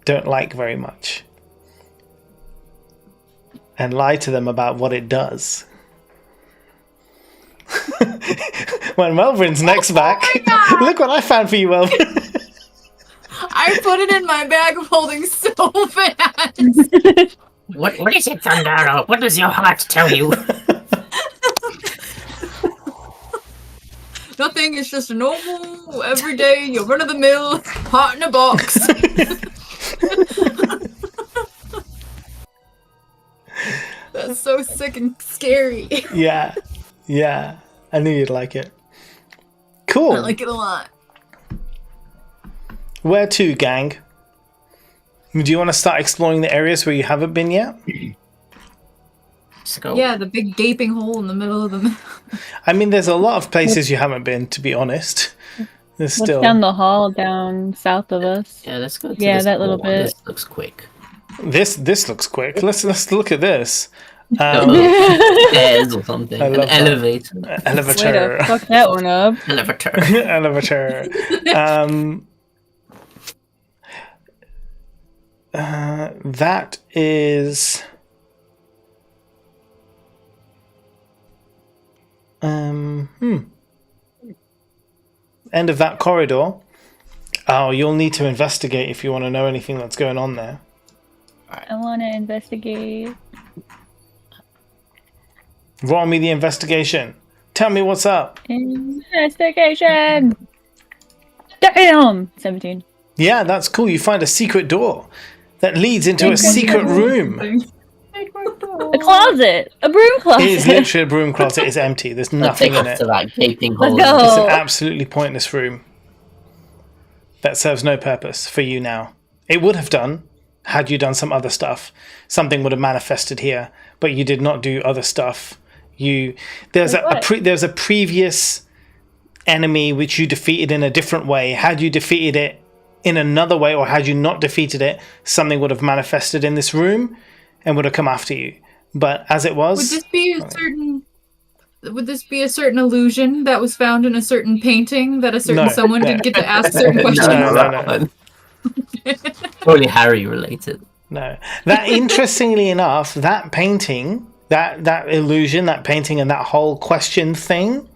don't like very much. And lie to them about what it does. When Melvin's next back, look what I found for you, Melvin. I put it in my bag of holding so fast. What is it, Thundara? What does your heart tell you? Nothing, it's just a normal, everyday, your run-of-the-mill, heart in a box. That's so sick and scary. Yeah. I knew you'd like it. Cool. I like it a lot. Where to, gang? Do you want to start exploring the areas where you haven't been yet? Let's go. Yeah, the big gaping hole in the middle of the... I mean, there's a lot of places you haven't been, to be honest. There's What's still down the hall down south of us? Yeah, let's go to Yeah, this that little one. bit. This looks quick. this looks quick. Let's look at this. Stairs or something. I An love that. elevator. Way Elevator. to fuck that one up. Elevator. Elevator. That is. End of that corridor. Oh, you'll need to investigate if you want to know anything that's going on there. I want to investigate. Roll me the investigation. Tell me what's up. Investigation! Damn! 17. Yeah, that's cool. You find a secret door that leads into a secret room. A closet! A broom closet! It is literally a broom closet. It's empty. There's nothing in it. To that gaping hole. Let's go! It's an absolutely pointless room that serves no purpose for you now. It would have done had you done some other stuff. Something would have manifested here, but you did not do other stuff. There's a previous enemy which you defeated in a different way. Had you defeated it in another way, or had you not defeated it, something would have manifested in this room and would have come after you. But as it was, Would this be a certain illusion that was found in a certain painting that a certain someone did get to ask certain questions? No. Probably Harry related. No. That, interestingly enough, that painting, that illusion, that painting, and that whole question thing,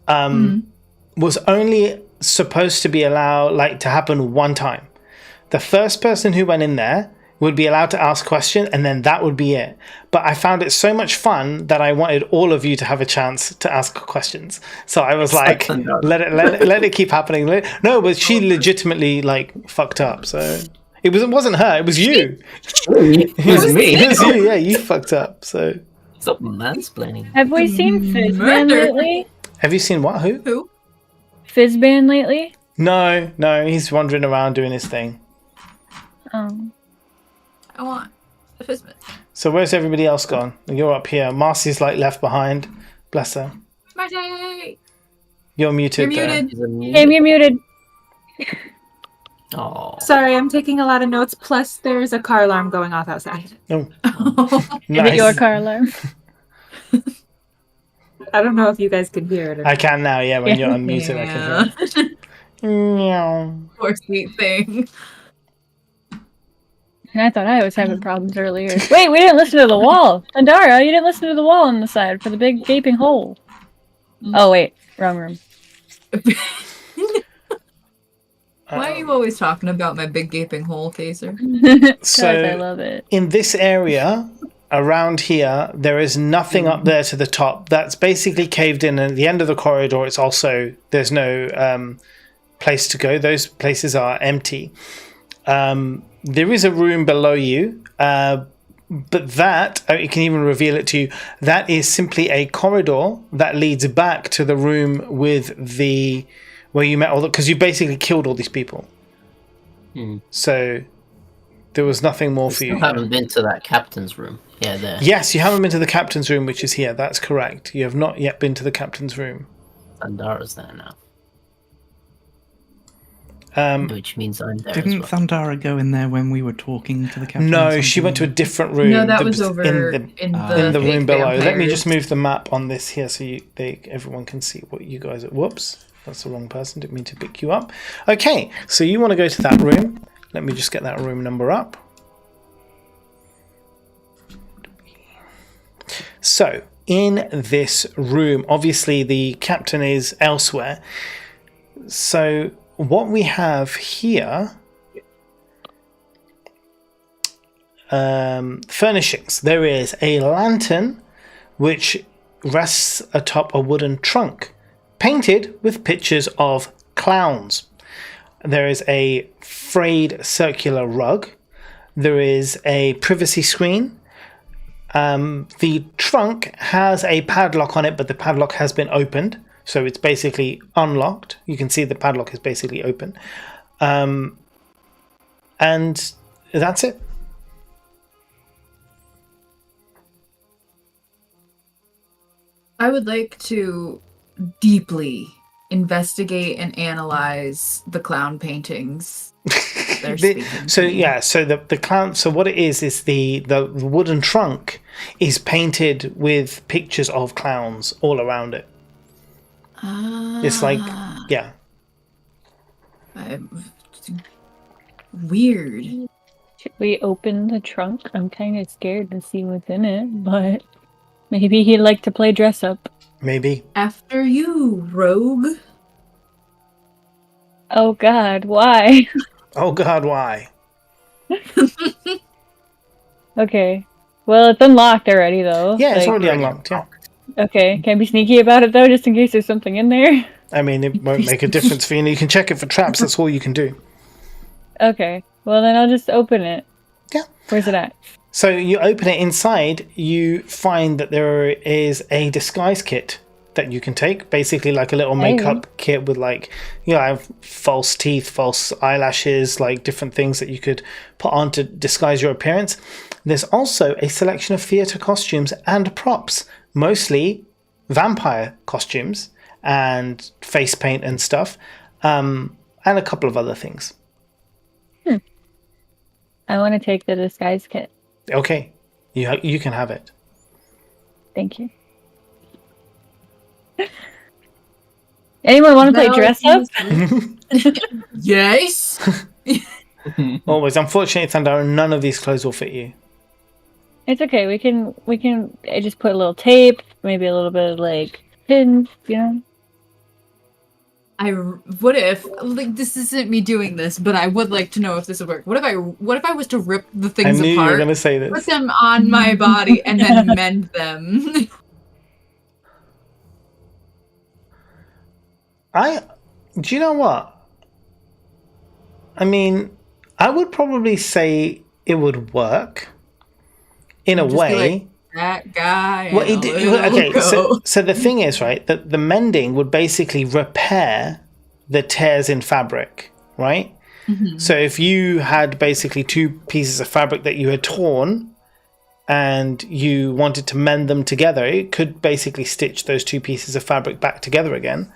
was only supposed to be allowed, to happen one time. The first person who went in there would be allowed to ask questions, and then that would be it. But I found it so much fun that I wanted all of you to have a chance to ask questions. So I was like, let it keep happening. No, but she legitimately fucked up. So it wasn't her. It was you. It was me. It was you. Yeah, you fucked up. So Stop mansplaining. Have we seen Fizzban lately? have you seen what? Who? Fizzban lately? No, he's wandering around doing his thing. I want a fistman. So where's everybody else gone? You're up here. Marcy's left behind. Bless her. Marty! You're muted. You're there. muted. Game, you're muted. Oh. Sorry, I'm taking a lot of notes. Plus, there's a car alarm going off outside. Oh, Is it your car alarm? I don't know if you guys can hear it. Or I can now. Yeah, when you're unmuted, I can hear. Meow. Poor sweet thing. And I thought I was having problems earlier. Wait, we didn't listen to the wall. Andara, you didn't listen to the wall on the side for the big gaping hole. Oh, wait. Wrong room. Why are you always talking about my big gaping hole, Taser? Because So I love it. in this area around here, there is nothing up there to the top. That's basically caved in. And at the end of the corridor, it's also there's no place to go. Those places are empty. There is a room below you, but that, I can even reveal it to you, that is simply a corridor that leads back to the room with where you met all because you basically killed all these people. So there was nothing more for you. You haven't been to that captain's room. Yeah, there. Yes, you haven't been to the captain's room, which is here. That's correct. You have not yet been to the captain's room. Thundara's there now. which means I'm there Didn't as well. Thundara go in there when we were talking to the captain? No, she went to a different room. No, that was over in the fake room below. Let me vampires. just move the map on this here so everyone can see what you guys are. Whoops, that's the wrong person. Didn't mean to pick you up. Okay, so you want to go to that room. Let me just get that room number up. So, in this room, obviously the captain is elsewhere. So, what we have here, furnishings. There is a lantern which rests atop a wooden trunk, painted with pictures of clowns. There is a frayed circular rug. There is a privacy screen. The trunk has a padlock on it, but the padlock has been opened. So it's basically unlocked. You can see the padlock is basically open. And that's it. I would like to deeply investigate and analyze the clown paintings. The clown. So what it is the wooden trunk is painted with pictures of clowns all around it. It's like, yeah. Weird. Should we open the trunk? I'm kind of scared to see what's in it, but maybe he'd like to play dress up. Maybe. After you, rogue. Oh God, why? Oh God, why? Okay. Well, it's unlocked already, though. Yeah, it's already unlocked, yeah. Okay, can I be sneaky about it, though, just in case there's something in there? I mean, it won't make a difference for you. You can check it for traps. That's all you can do. Okay. Well, then I'll just open it. Yeah. Where's it at? So you open it. Inside, you find that there is a disguise kit that you can take. Basically, like a little makeup kit with, like, you know, I have false teeth, false eyelashes, like different things that you could put on to disguise your appearance. There's also a selection of theatre costumes and props, mostly vampire costumes and face paint and stuff, and a couple of other things. I want to take the disguise kit. Okay, you can have it. Thank you. Anyone want to play dress up? Yes. Always. Unfortunately, Thundara, none of these clothes will fit you. It's okay. We can just put a little tape, maybe a little bit of like pins, you know. What if, like, this isn't me doing this, but I would like to know if this would work. What if I was to rip the things I knew apart, you were going to say this. put them on my body, and then mend them? Do you know what? I mean, I would probably say it would work in a Just be way. like, that guy. Well, okay, so the thing is, right, that the mending would basically repair the tears in fabric, right? Mm-hmm. So if you had basically two pieces of fabric that you had torn and you wanted to mend them together, it could basically stitch those two pieces of fabric back together again.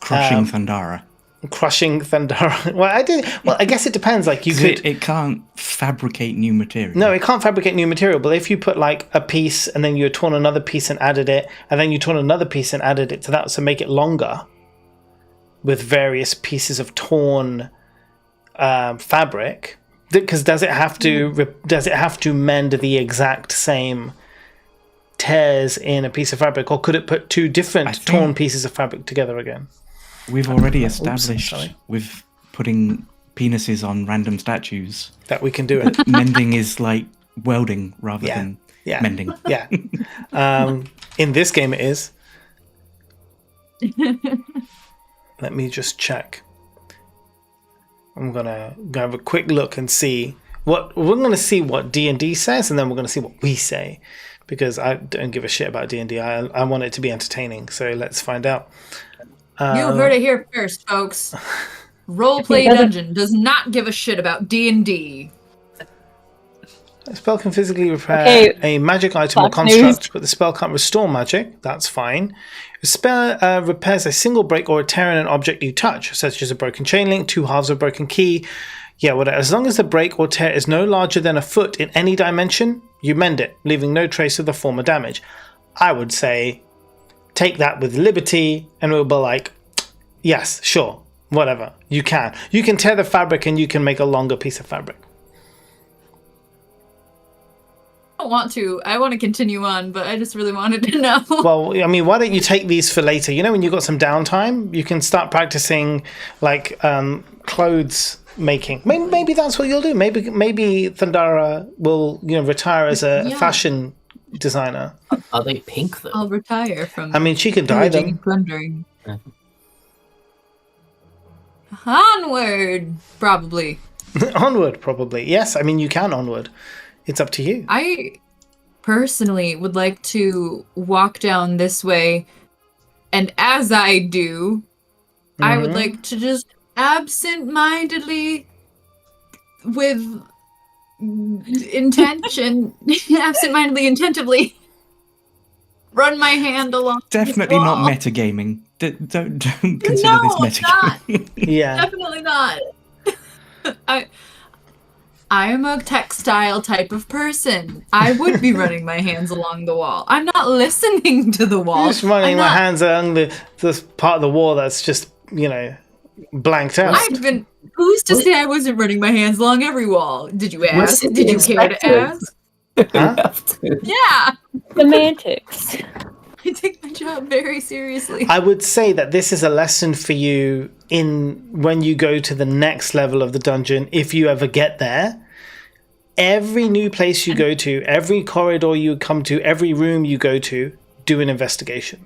Crushing Thundara. Crushing Thundara. Well, I guess it depends. Like you could. It can't fabricate new material. No, it can't fabricate new material. But if you put like a piece and then you had torn another piece and added it, and then you torn another piece and added it to that, so make it longer with various pieces of torn fabric. Because does it have to mend the exact same tears in a piece of fabric, or could it put two different torn pieces of fabric together again? We've already established with putting penises on random statues that we can do it. Mending is like welding rather than mending. Yeah. In this game, it is. Let me just check. I'm gonna have a quick look and see what we're gonna see what D&D says, and then we're gonna see what we say, because I don't give a shit about D&D. I want it to be entertaining. So let's find out. You heard it here first, folks. Roleplay Dungeon does not give a shit about D&D. A spell can physically repair Okay. a magic item or Fox construct, News. but the spell can't restore magic. That's fine. A spell repairs a single break or a tear in an object you touch, such as a broken chain link, 2 halves of a broken key. Yeah, whatever. As long as the break or tear is no larger than a foot in any dimension, you mend it, leaving no trace of the former damage. I would say take that with liberty, and we'll be like, yes, sure, whatever. You can. You can tear the fabric and you can make a longer piece of fabric. I don't want to. I want to continue on, but I just really wanted to know. Well, I mean, why don't you take these for later? You know, when you've got some downtime, you can start practicing, like, clothes making. Maybe that's what you'll do. Maybe Thundara will, retire as a fashion designer. Are they pink though? I'll retire from. I mean, she could dye pillaging them. and plundering. Onward, probably. Onward, probably. Yes, I mean, you can onward. It's up to you. I personally would like to walk down this way, and as I do, I would like to just absent-mindedly, with intention, absent-mindedly, intentively, run my hand along. Definitely this not wall. metagaming. Don't consider this No, metagaming. Yeah. Definitely not. I am a textile type of person. I would be running my hands along the wall. I'm not listening to the wall. Just running I'm my not- hands along this part of the wall that's just, blanked out. Who's to say I wasn't running my hands along every wall? Did you ask? sitting Did you care to inspectors. ask? Huh? Have to. Yeah. Semantics. I take my job very seriously. I would say that this is a lesson for you in when you go to the next level of the dungeon, if you ever get there. Every new place you go to, every corridor you come to, every room you go to, do an investigation.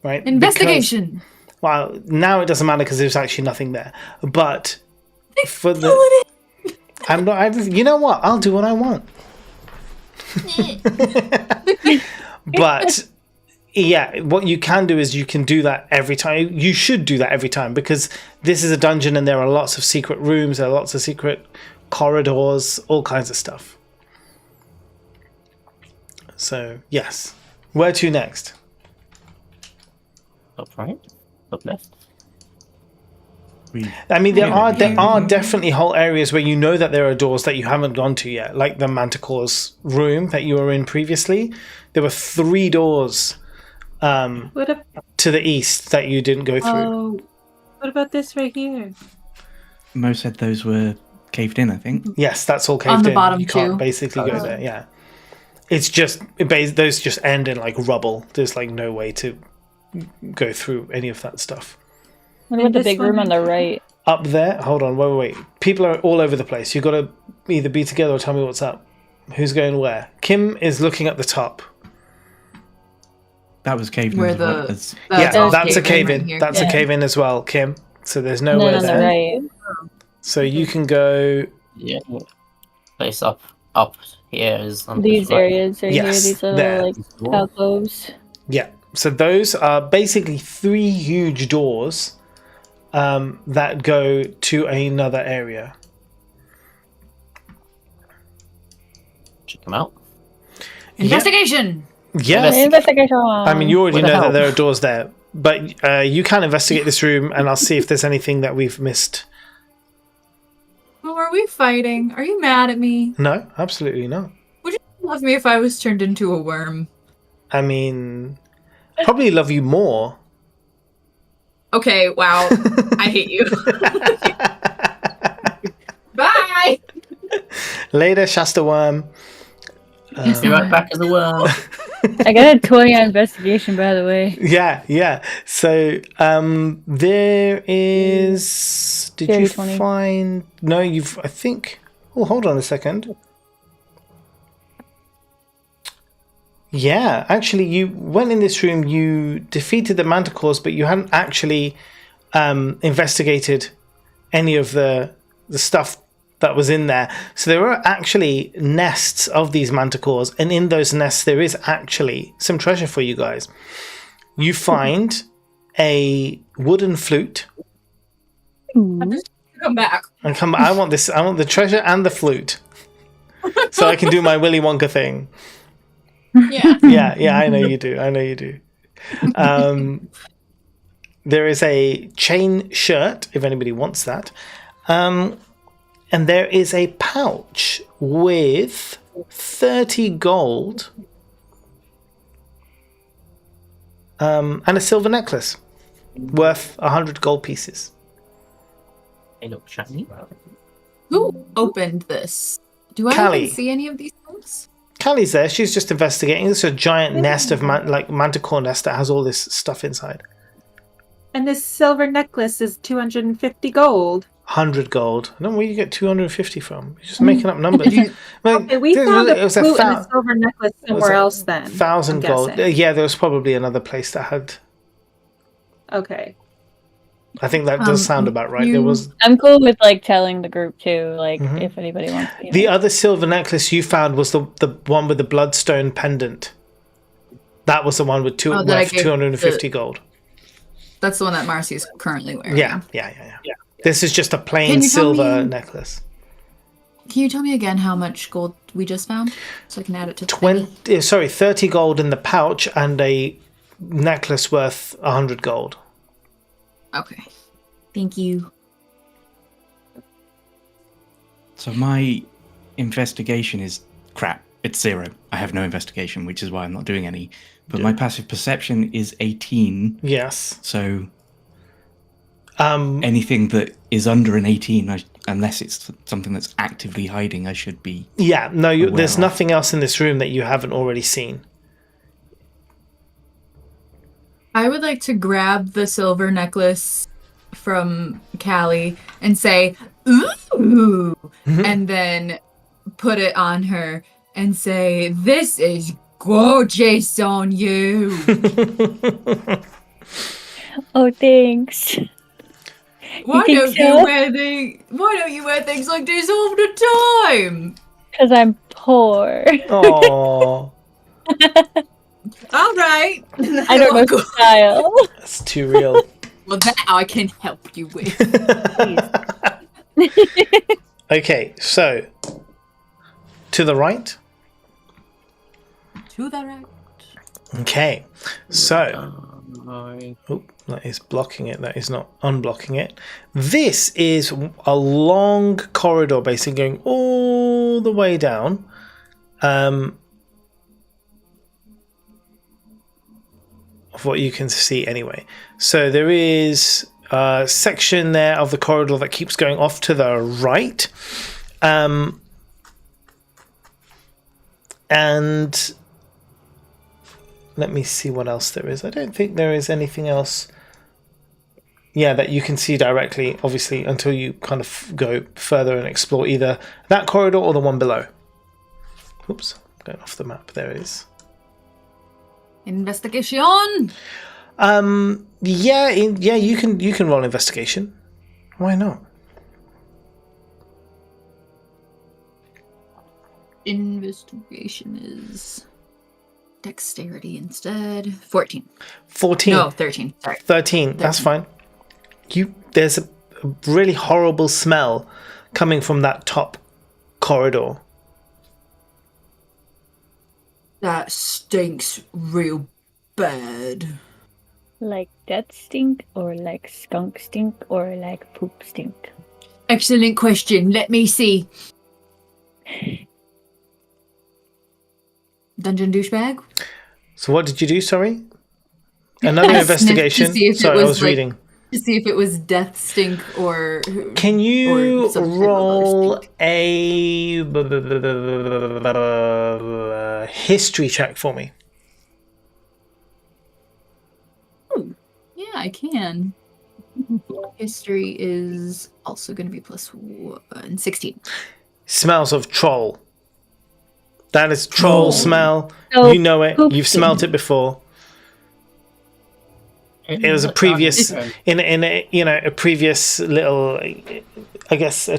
Right? Investigation. Well, now it doesn't matter because there's actually nothing there. But for the, I'm not. You know what? I'll do what I want. But yeah, what you can do is you can do that every time. You should do that every time because this is a dungeon and there are lots of secret rooms, there are lots of secret corridors, all kinds of stuff. So yes, where to next? Top right, top left. I mean, there are definitely whole areas where you know that there are doors that you haven't gone to yet, like the Manticore's room that you were in previously. There were 3 doors to the east that you didn't go through. Oh, what about this right here? Mo said those were caved in, I think. Yes, that's all caved On the in. bottom You can't too. basically go there. Yeah, it's just those just end in like rubble. There's like no way to go through any of that stuff. What about the this big room one? on the right? Up there, hold on, wait. People are all over the place. You've got to either be together or tell me what's up. Who's going where? Kim is looking at the top. That was caved in. Where as well the- as- Yeah, all that's a cave-in cave right in. here. That's a Yeah. cave in as well, Kim. So there's No, nowhere on the there. right. So you can go. Yeah. Place up here is on These this right. areas right Yes, here, these little there. like alcoves. Yeah. So those are basically 3 huge doors that go to another area. Check them out. Investigation. Yeah. Investigation. I mean, you already What the know that hell? there are doors there, but you can investigate this room, and I'll see if there's anything that we've missed. Who are we fighting? Are you mad at me? No, absolutely not. Would you love me if I was turned into a worm? I mean, probably love you more. Okay, wow. I hate you. Bye. Later, Shasta Worm. Be right back as a worm. I got a 20 on investigation, by the way. Yeah. So there is. Did you 20. find? No, you've. I think. Oh, hold on a second. Yeah, actually, you went in this room. You defeated the manticores, but you hadn't actually investigated any of the stuff that was in there. So there were actually nests of these manticores, and in those nests there is actually some treasure for you guys. You find a wooden flute. Come back. And I want this. I want the treasure and the flute. so I can do my Willy Wonka thing. Yeah. Yeah, I know you do. There is a chain shirt, if anybody wants that. And there is a pouch with 30 gold and a silver necklace worth 100 gold pieces. They look shiny. Who opened this? Do I Callie. even see any of these things? Callie's there. She's just investigating. It's a giant nest of manticore nest that has all this stuff inside. And this silver necklace is 250 gold. 100 gold. I don't know where you get 250 from. You're just making up numbers. Okay, we found a flute and a silver necklace somewhere else then. 1,000 I'm gold. guessing. Yeah, there was probably another place that had. Okay. I think that does sound about right. There was I'm cool with like telling the group too, like if anybody wants to. the other silver necklace you found was the one with the bloodstone pendant. That was the one with worth 250 gold. That's the one that Marcy is currently wearing. Yeah. This is just a plain silver necklace. Can you tell me again how much gold we just found, so I can add it to 30 gold in the pouch and a necklace worth 100 gold. Okay. Thank you. So my investigation is crap. It's 0. I have no investigation, which is why I'm not doing any. But my passive perception is 18. Yes. So anything that is under an 18, unless it's something that's actively hiding, I should be. Yeah, no, there's nothing else in this room that you haven't already seen. I would like to grab the silver necklace from Callie and say, ooh, and then put it on her and say, this is gorgeous on you. Oh, thanks. Why don't you wear things like this all the time? Because I'm poor. Oh, All right. I don't know style. that's too real. Well, that I can help you with. Okay, so to the right. To the right. Okay, so that is blocking it. That is not unblocking it. This is a long corridor, basically going all the way down. Of what you can see anyway. So there is a section there of the corridor that keeps going off to the right. And let me see what else there is. I don't think there is anything else. Yeah, that you can see directly, obviously, until you kind of go further and explore either that corridor or the one below. Oops, going off the map. There it is. Investigation. Yeah, you can roll investigation. Why not? Investigation is dexterity instead. 14. 14. No, 13. Sorry. 13. That's fine. There's a really horrible smell coming from that top corridor. That stinks real bad. Like death stink, or like skunk stink, or like poop stink? Excellent question. Let me see. Dungeon douchebag? So what did you do, sorry? Another investigation? Sorry, I was reading. To see if it was death stink or... Can you roll stink. a history check for me? Yeah, I can. History is also going to be +1. 16. Smells of troll. That is troll smell. Oh, You know it. You've smelt it before. It was a previous in a previous little, I guess, a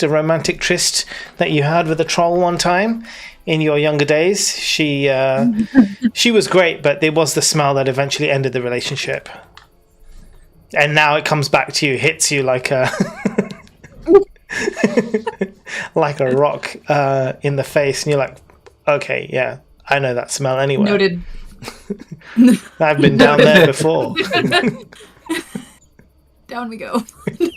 romantic tryst that you had with a troll one time in your younger days. She was great, but it was the smell that eventually ended the relationship. And now it comes back to you, hits you like a like a rock in the face, and you're like, okay, yeah, I know that smell anywhere. Noted. I've been down there before. Down we go. You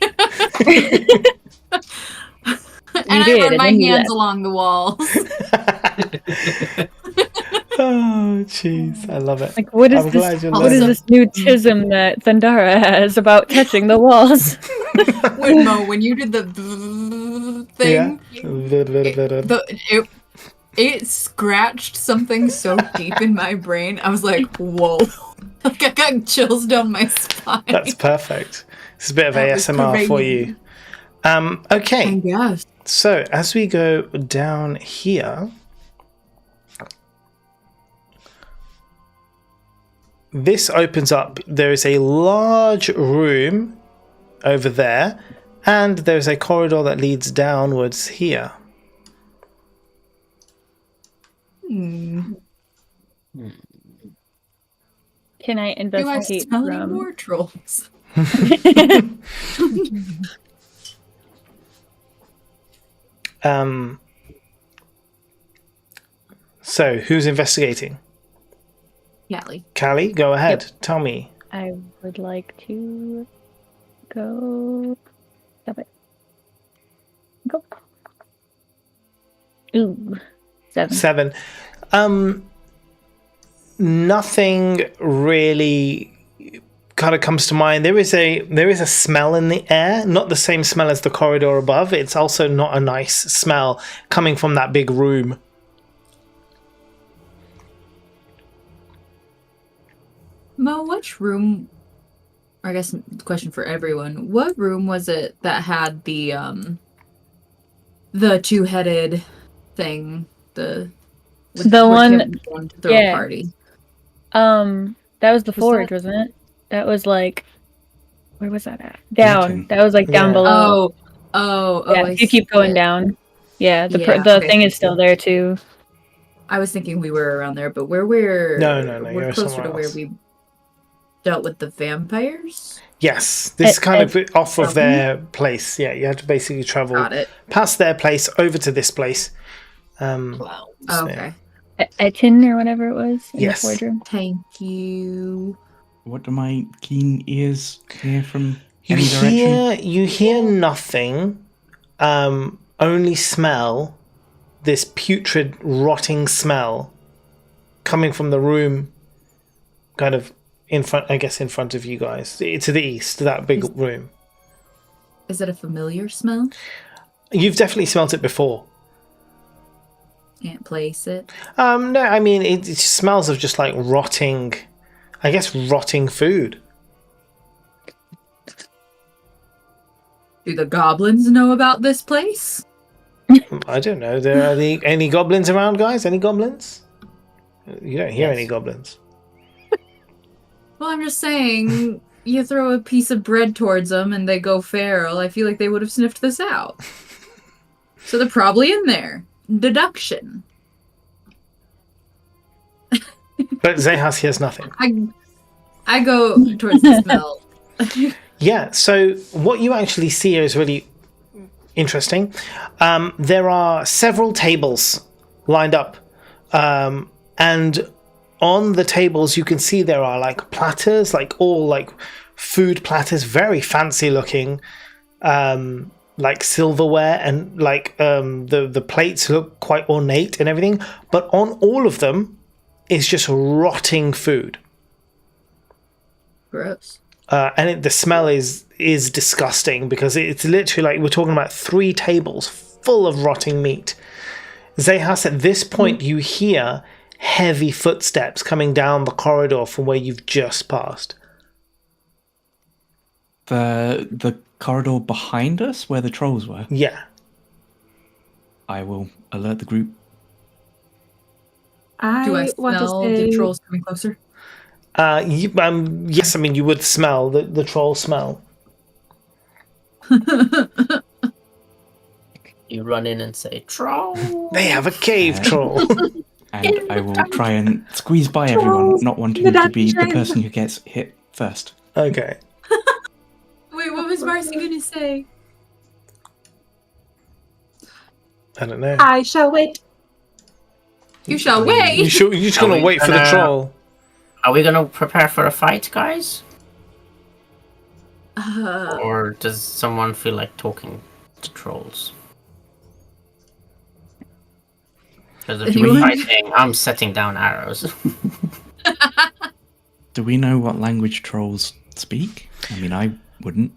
And did, I run and my then you hands left. along the walls. Oh, jeez, I love it. Like, what is I'm glad you're what is learning. this new tism that Thundara has about touching the walls? When you did the thing, it scratched something so deep in my brain. I was like, whoa. Like, I got chills down my spine. That's perfect. It's a bit of That was ASMR for crazy. you. Okay, Yes. so as we go down here, this opens up. There is a large room over there, and there's a corridor that leads downwards here. Can I Do I investigate smell any from? more trolls? So who's investigating? Callie. Callie, go ahead. Tell me. I would like to go. Stop it. Go. Ooh, 7. 7. Nothing really kind of comes to mind. There is a smell in the air, not the same smell as the corridor above. It's also not a nice smell coming from that big room. Mo, which room? I guess the question for everyone: what room was it that had the two-headed thing? The one- to throw yeah. a party. That was the Was forge, that- wasn't it? That was like, where was that at? Down. Meeting. That was like down Yeah. below. Oh! Yeah, I if you keep see going it. down. Yeah, the Yeah, the okay. thing is still there too. I was thinking we were around there, but we're No, we're you're closer somewhere to where else. we dealt with the vampires. Yes, this is kind of off of Okay. their place. Yeah, you have to basically travel Got it. past their place over to this place. Wow. So, Okay. Etin or whatever it was in Yes. the forge room. Thank you. What do my keen ears hear from You any direction? hear nothing. Only smell this putrid, rotting smell coming from the room, kind of in front. I guess in front of you guys, to the east, that big room. Is it a familiar smell? You've definitely smelt it before. Can't place it. No, I mean it just smells of just like rotting. I guess rotting food. Do the goblins know about this place? I don't know. There are any goblins around, guys? Any goblins? You don't hear Yes. any goblins. Well, I'm just saying, you throw a piece of bread towards them and they go feral. I feel like they would have sniffed this out. So they're probably in there. Deduction. But Zehas hears nothing. I go towards the smell. Yeah, so what you actually see here is really interesting. There are several tables lined up, and on the tables you can see there are like platters, like all like food platters, very fancy looking, like silverware, and like the plates look quite ornate and everything. But on all of them is just rotting food. Gross. And the smell is disgusting because it's literally like we're talking about 3 tables full of rotting meat. Zehas, at this point, you hear heavy footsteps coming down the corridor from where you've just passed. The corridor behind us, where the trolls were. Yeah. I will alert the group. Do I want to smell say the trolls coming closer? Yes, I mean, you would smell the troll smell. You run in and say, "Troll." They have a cave troll. And I will try and squeeze by everyone, not wanting to be the person who gets hit first. Okay. Wait, what was Marcy gonna say? I don't know. I shall wait. You shall wait. You're just Are gonna we wait for the gonna- troll. Are we gonna prepare for a fight, guys? Uh, Or does someone feel like talking to trolls? Because if we're Anyone? fighting, I'm setting down arrows. Do we know what language trolls speak? I mean, I wouldn't.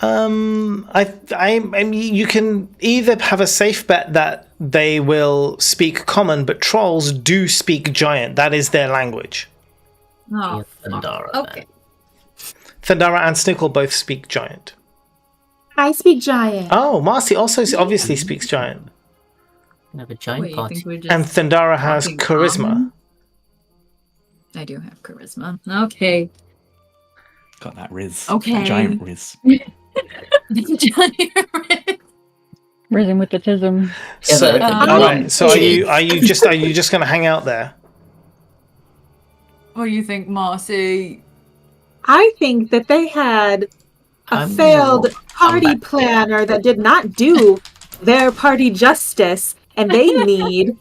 I mean, you can either have a safe bet that they will speak common, but trolls do speak giant. That is their language. oh, Thundara, okay. Thundara and Snickle both speak giant. I speak giant. Oh, Marcy also obviously speaks giant. We have a giant Wait, you party. think we're just And Thundara has talking charisma. common? I do have charisma. Okay. Got that riz. Okay. That giant riz. Risen with the tism. Yeah, So, but- right, so are you just gonna hang out there? What do you think, Marcy? I think that they had a I'm failed gonna party come back here. planner that did not do their party justice, and they need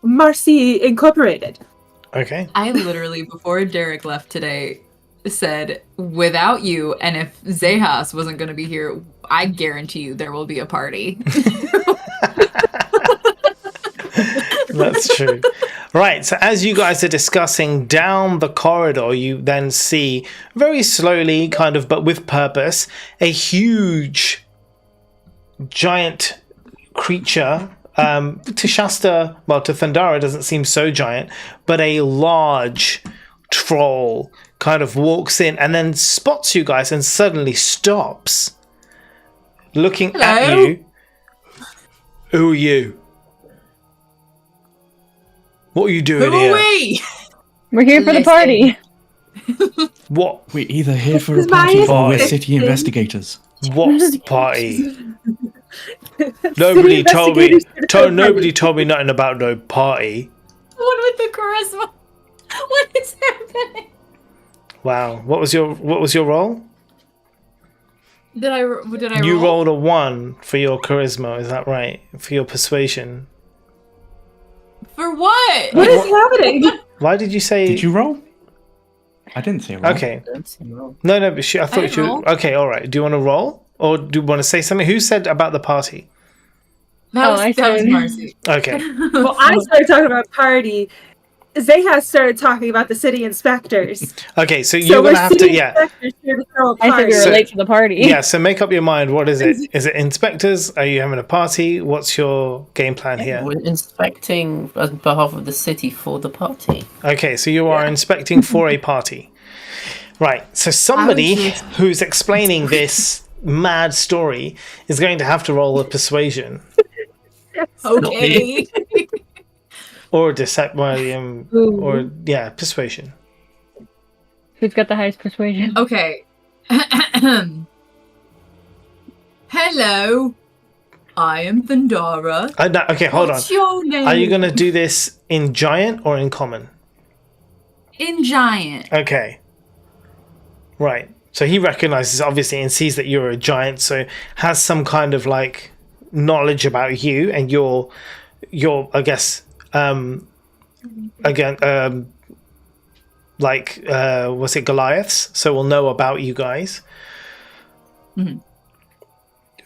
Marcy Incorporated. Okay. I literally, before Derek left today, said, without you, and if Zehas wasn't going to be here, I guarantee you there will be a party. That's true. Right, so as you guys are discussing down the corridor, you then see very slowly, kind of, but with purpose, a huge giant creature. To Shasta, well, to Thundara, it doesn't seem so giant, but a large troll kind of walks in and then spots you guys and suddenly stops, looking at Hello? you. Who are you? What are you doing Who here? are we? We're here for the Listen. party. What? We're either here for a This is my party or we're assistant. city investigators. What's the party? Nobody told me. Nobody told me nothing about no party. What with the charisma? What is happening? Wow. What was your roll? Did I You roll? rolled a 1 for your charisma. Is that right? For your persuasion. For what? What is happening? Why did you say? Did you roll? I didn't say a roll. Okay. Don't seem wrong. No, but I thought didn't you. roll. Okay, all right. Do you want to roll, or do you want to say something? Who said about the party? That Oh, was, I that was said- Marcy. Okay. Well, I started talking about party. Zehas started talking about the city inspectors. Okay. So So you're we're gonna have to. city Yeah. inspectors here to throw a I said party. we were So- late to the party. Yeah. So make up your mind. What is it? Is it inspectors? Are you having a party? What's your game plan here? We're inspecting on behalf of the city for the party. Okay, so you are inspecting for a party. Right, so somebody just- who's explaining this mad story is going to have to roll a persuasion Okay. or deception, or yeah, persuasion. Who's got the highest persuasion? Okay. Hello. I am Thundara. No, okay, hold on. What's your name? Are you going to do this in giant or in common? In giant. Okay. Right. So he recognizes obviously and sees that you're a giant, so has some kind of like knowledge about you and your I guess again like was it Goliaths? So we'll know about you guys. Mhm.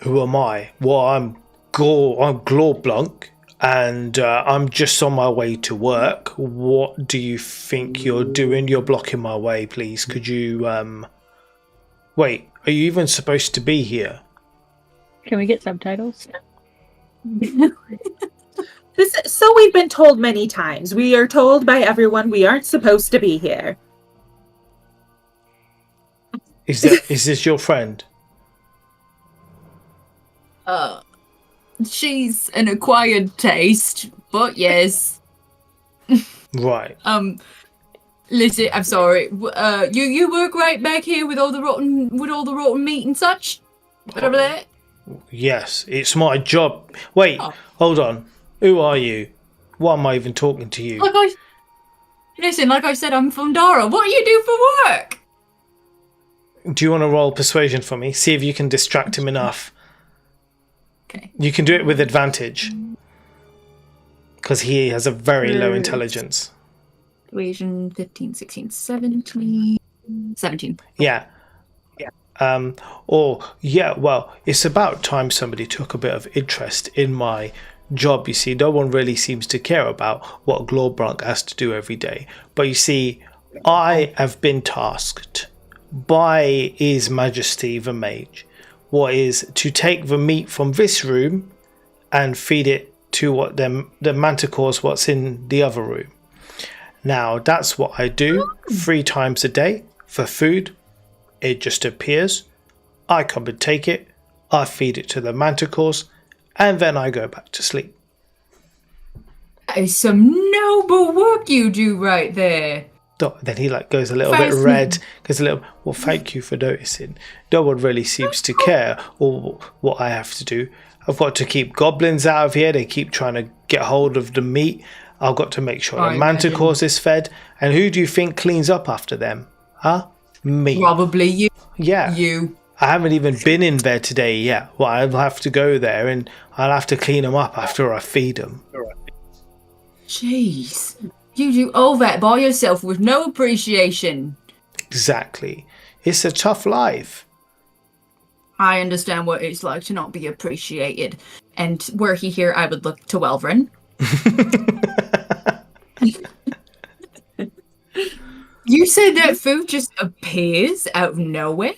Who am I? Well, I'm Glorblanc, and I'm just on my way to work. What do you think you're doing? You're blocking my way, please. Could you wait, are you even supposed to be here? Can we get subtitles? So we've been told many times. We are told by everyone we aren't supposed to be here. Is this your friend? She's an acquired taste, but yes. Right. Listen, I'm sorry. You work right back here with all the rotten meat and such. Whatever that. Yes, it's my job. Wait, Oh. hold on. Who are you? Why am I even talking to you? Like I said, I'm from Dara. What do you do for work? Do you want to roll persuasion for me? See if you can distract him enough. Okay. You can do it with advantage. Because he has a very low intelligence. Persuasion, 15, 16, 17. 17. Yeah. Well, it's about time somebody took a bit of interest in my job. You see, no one really seems to care about what Glorbrunk has to do every day. But you see, I have been tasked by His Majesty the Mage, what is to take the meat from this room and feed it to what the manticores what's in the other room. Now, that's what I do 3 times a day for food. It just appears. I come and take it. I feed it to the manticores. And then I go back to sleep. That is some noble work you do right there. Then he goes a little bit red. Goes a little. Well, thank you for noticing. No one really seems to care or what I have to do. I've got to keep goblins out of here. They keep trying to get hold of the meat. I've got to make sure the manticores is fed. And who do you think cleans up after them? Huh? Me. Probably you. Yeah. You. I haven't even been in there today yet. Well, I'll have to go there and I'll have to clean them up after I feed them. Jeez. You do all that by yourself with no appreciation. Exactly. It's a tough life. I understand what it's like to not be appreciated. And were he here, I would look to Welvrin. You said that food just appears out of nowhere?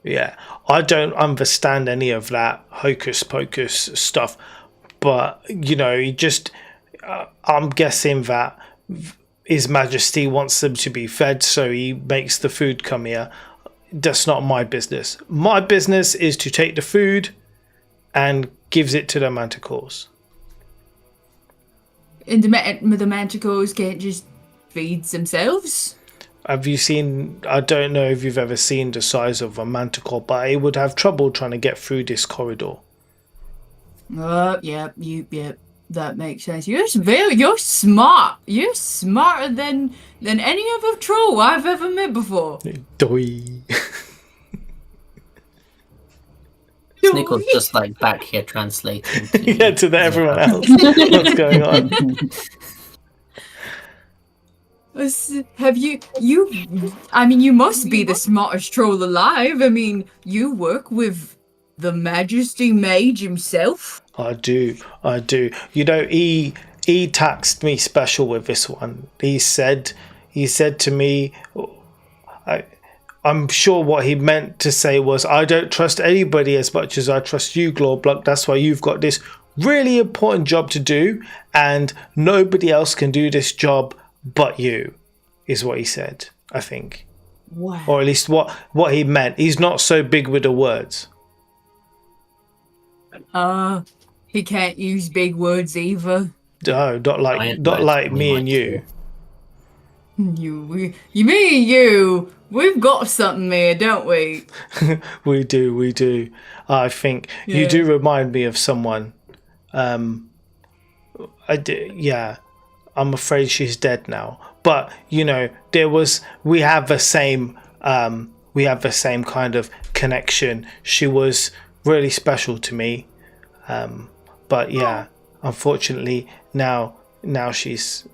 Yeah, I don't understand any of that hocus pocus stuff. But, he just... I'm guessing that His Majesty wants them to be fed, so he makes the food come here. That's not my business. My business is to take the food and gives it to the manticores. And the manticores can't just feed themselves? Have you seen... I don't know if you've ever seen the size of a manticore, but it would have trouble trying to get through this corridor. Yeah, that makes sense. You're smart. You're smarter than any other troll I've ever met before. Doi. Snickle's just back here translating. To everyone else. What's going on? Have you must be the smartest troll alive. I mean, you work with the Majesty Mage himself. I do. He taxed me special with this one. He said to me, I'm sure what he meant to say was, I don't trust anybody as much as I trust you, Glorblunk. That's why you've got this really important job to do, and nobody else can do this job but you, is what he said, I think. Wow. Or at least what he meant. He's not so big with the words. He can't use big words either. No, not like me and you. Me and you, we've got something here, don't we? We do. I think you do remind me of someone. I do, yeah. I'm afraid she's dead now. But we have the same kind of connection. She was really special to me. But yeah, unfortunately now she's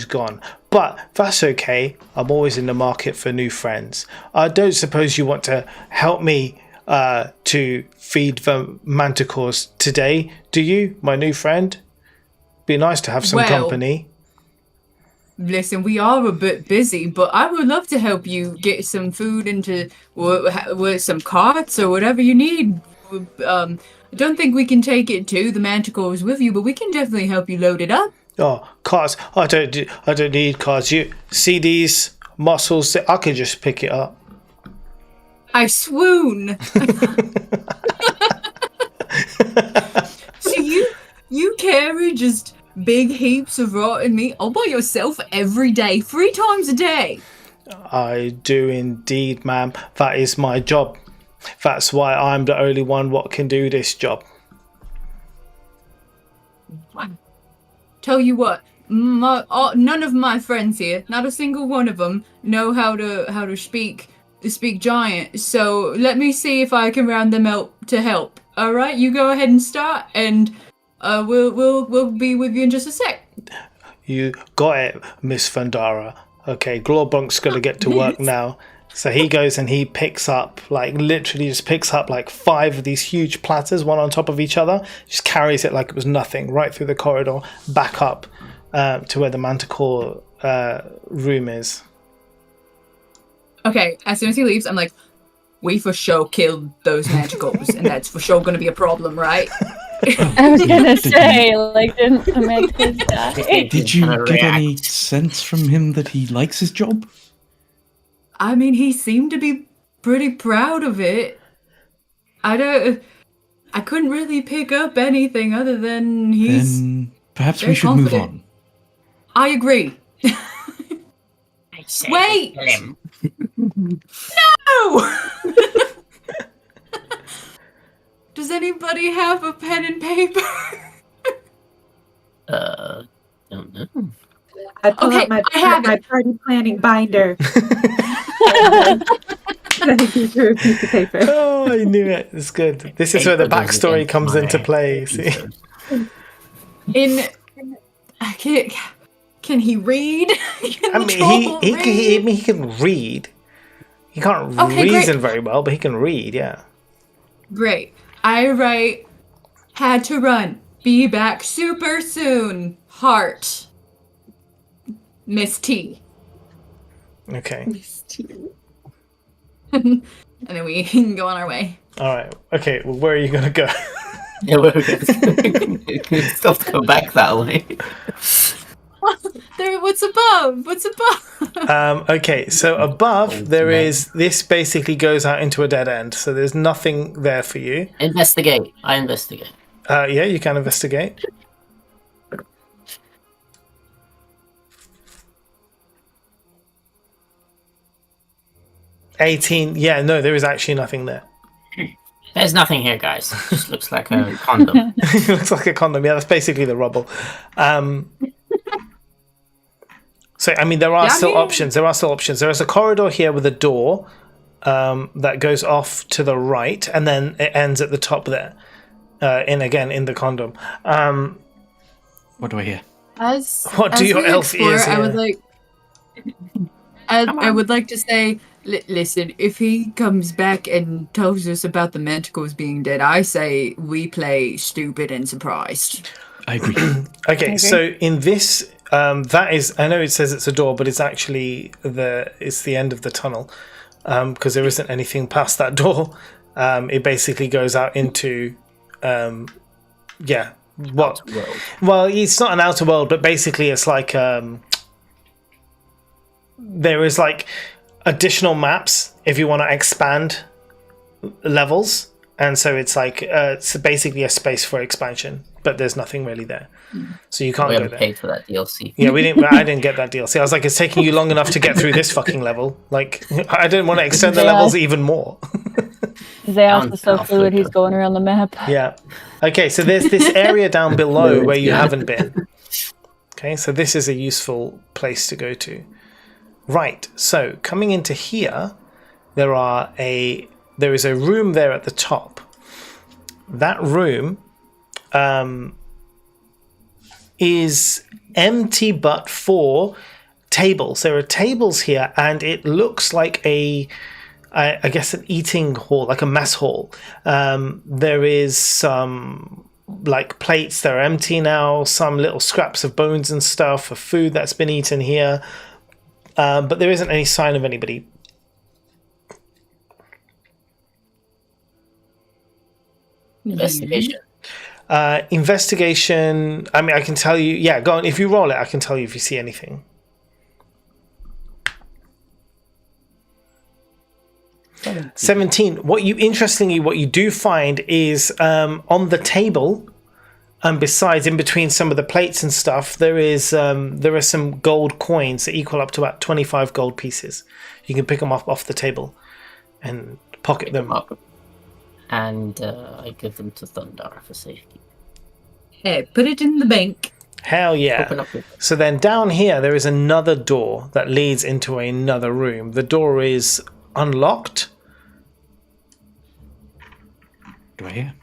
gone. But that's okay. I'm always in the market for new friends. I don't suppose you want to help me to feed the manticores today, do you, my new friend? Be nice to have some company. Listen, we are a bit busy, but I would love to help you get some food into with some carts or whatever you need. I don't think we can take it to the manticores with you, but we can definitely help you load it up. Oh, carts! I don't need carts. You see these mussels? I could just pick it up. I swoon. So you carry just big heaps of rotten meat all by yourself every day, 3 times a day? I do indeed, ma'am. That is my job. That's why I'm the only one what can do this job. Tell you what, none of my friends here, not a single one of them, know how to speak giant. So let me see if I can round them out to help. All right, you go ahead and start, and we'll be with you in just a sec. You got it, Miss Vandara. Okay, Glorbunk's gonna get to work now. So he goes and he picks up, like, literally just picks up like 5 of these huge platters, one on top of each other, just carries it like it was nothing, right through the corridor, back up to where the Manticore room is. Okay, as soon as he leaves, I'm like, we for sure killed those Manticores, and that's for sure gonna be a problem, right? I was gonna say, like, didn't the Manticores die? Did you get any sense from him that he likes his job? I mean, he seemed to be pretty proud of it. I couldn't really pick up anything other than he's Then perhaps very we should confident. move on. I agree. Wait! No! Does anybody have a pen and paper? Don't know. I pull Okay, out my I have it. party planning binder. I give her a piece of paper. Oh, I knew it. It's good. This is where the backstory comes into play. See? Can he read? I mean, he can read. He can't reason very well, but he can read, yeah. Great. I write, had to run. Be back super soon. Heart. Miss T. Okay. And then we can go on our way. All right. Okay, well, where are you going to go? Yeah, we're still have to go back that way. What's above? What's above? Okay, so above there is, this basically goes out into a dead end, so there's nothing there for you. Investigate. I investigate. Yeah, you can investigate. $18. Yeah, no, there is actually nothing there. There's nothing here, guys. It just looks like a condom. It looks like a condom. Yeah, that's basically the rubble. So, I mean, there are still options. There are still options. There is a corridor here with a door that goes off to the right, and then it ends at the top there. In the condom. What do I hear? What do your elf ears hear? I would like to say, listen, if he comes back and tells us about the Manticores being dead, I say we play stupid and surprised. I agree. Okay, so in this, that is, I know it says it's a door, but it's actually it's the end of the tunnel, because there isn't anything past that door. It basically goes out into, Well, it's not an outer world, but basically it's like, there is like additional maps if you want to expand levels, and so it's like it's basically a space for expansion, but there's nothing really there, so you can't go there. Paid for that DLC. Yeah, we didn't. I didn't get that DLC. I was like, it's taking you long enough to get through this fucking level. Like, I didn't want to extend the levels even more. Zeus is so fluid, he's going around the map. Yeah. Okay, so there's this area down below where you haven't been. Okay, so this is a useful place to go to. Right, so coming into here, there is a room there at the top. That room is empty but for tables. There are tables here, and it looks like I guess an eating hall, like a mess hall. There is some like plates that are empty now, some little scraps of bones and stuff of food that's been eaten here. But there isn't any sign of anybody. Investigation. Investigation. I mean, I can tell you. Yeah, go on. If you roll it, I can tell you if you see anything. 17. What you do find is on the table, and besides, in between some of the plates and stuff, there are some gold coins that equal up to about 25 gold pieces. You can pick them up off the table and pocket them. And I give them to Thundar for safety. Hey, put it in the bank. Hell yeah. So then down here, there is another door that leads into another room. The door is unlocked. do I hear?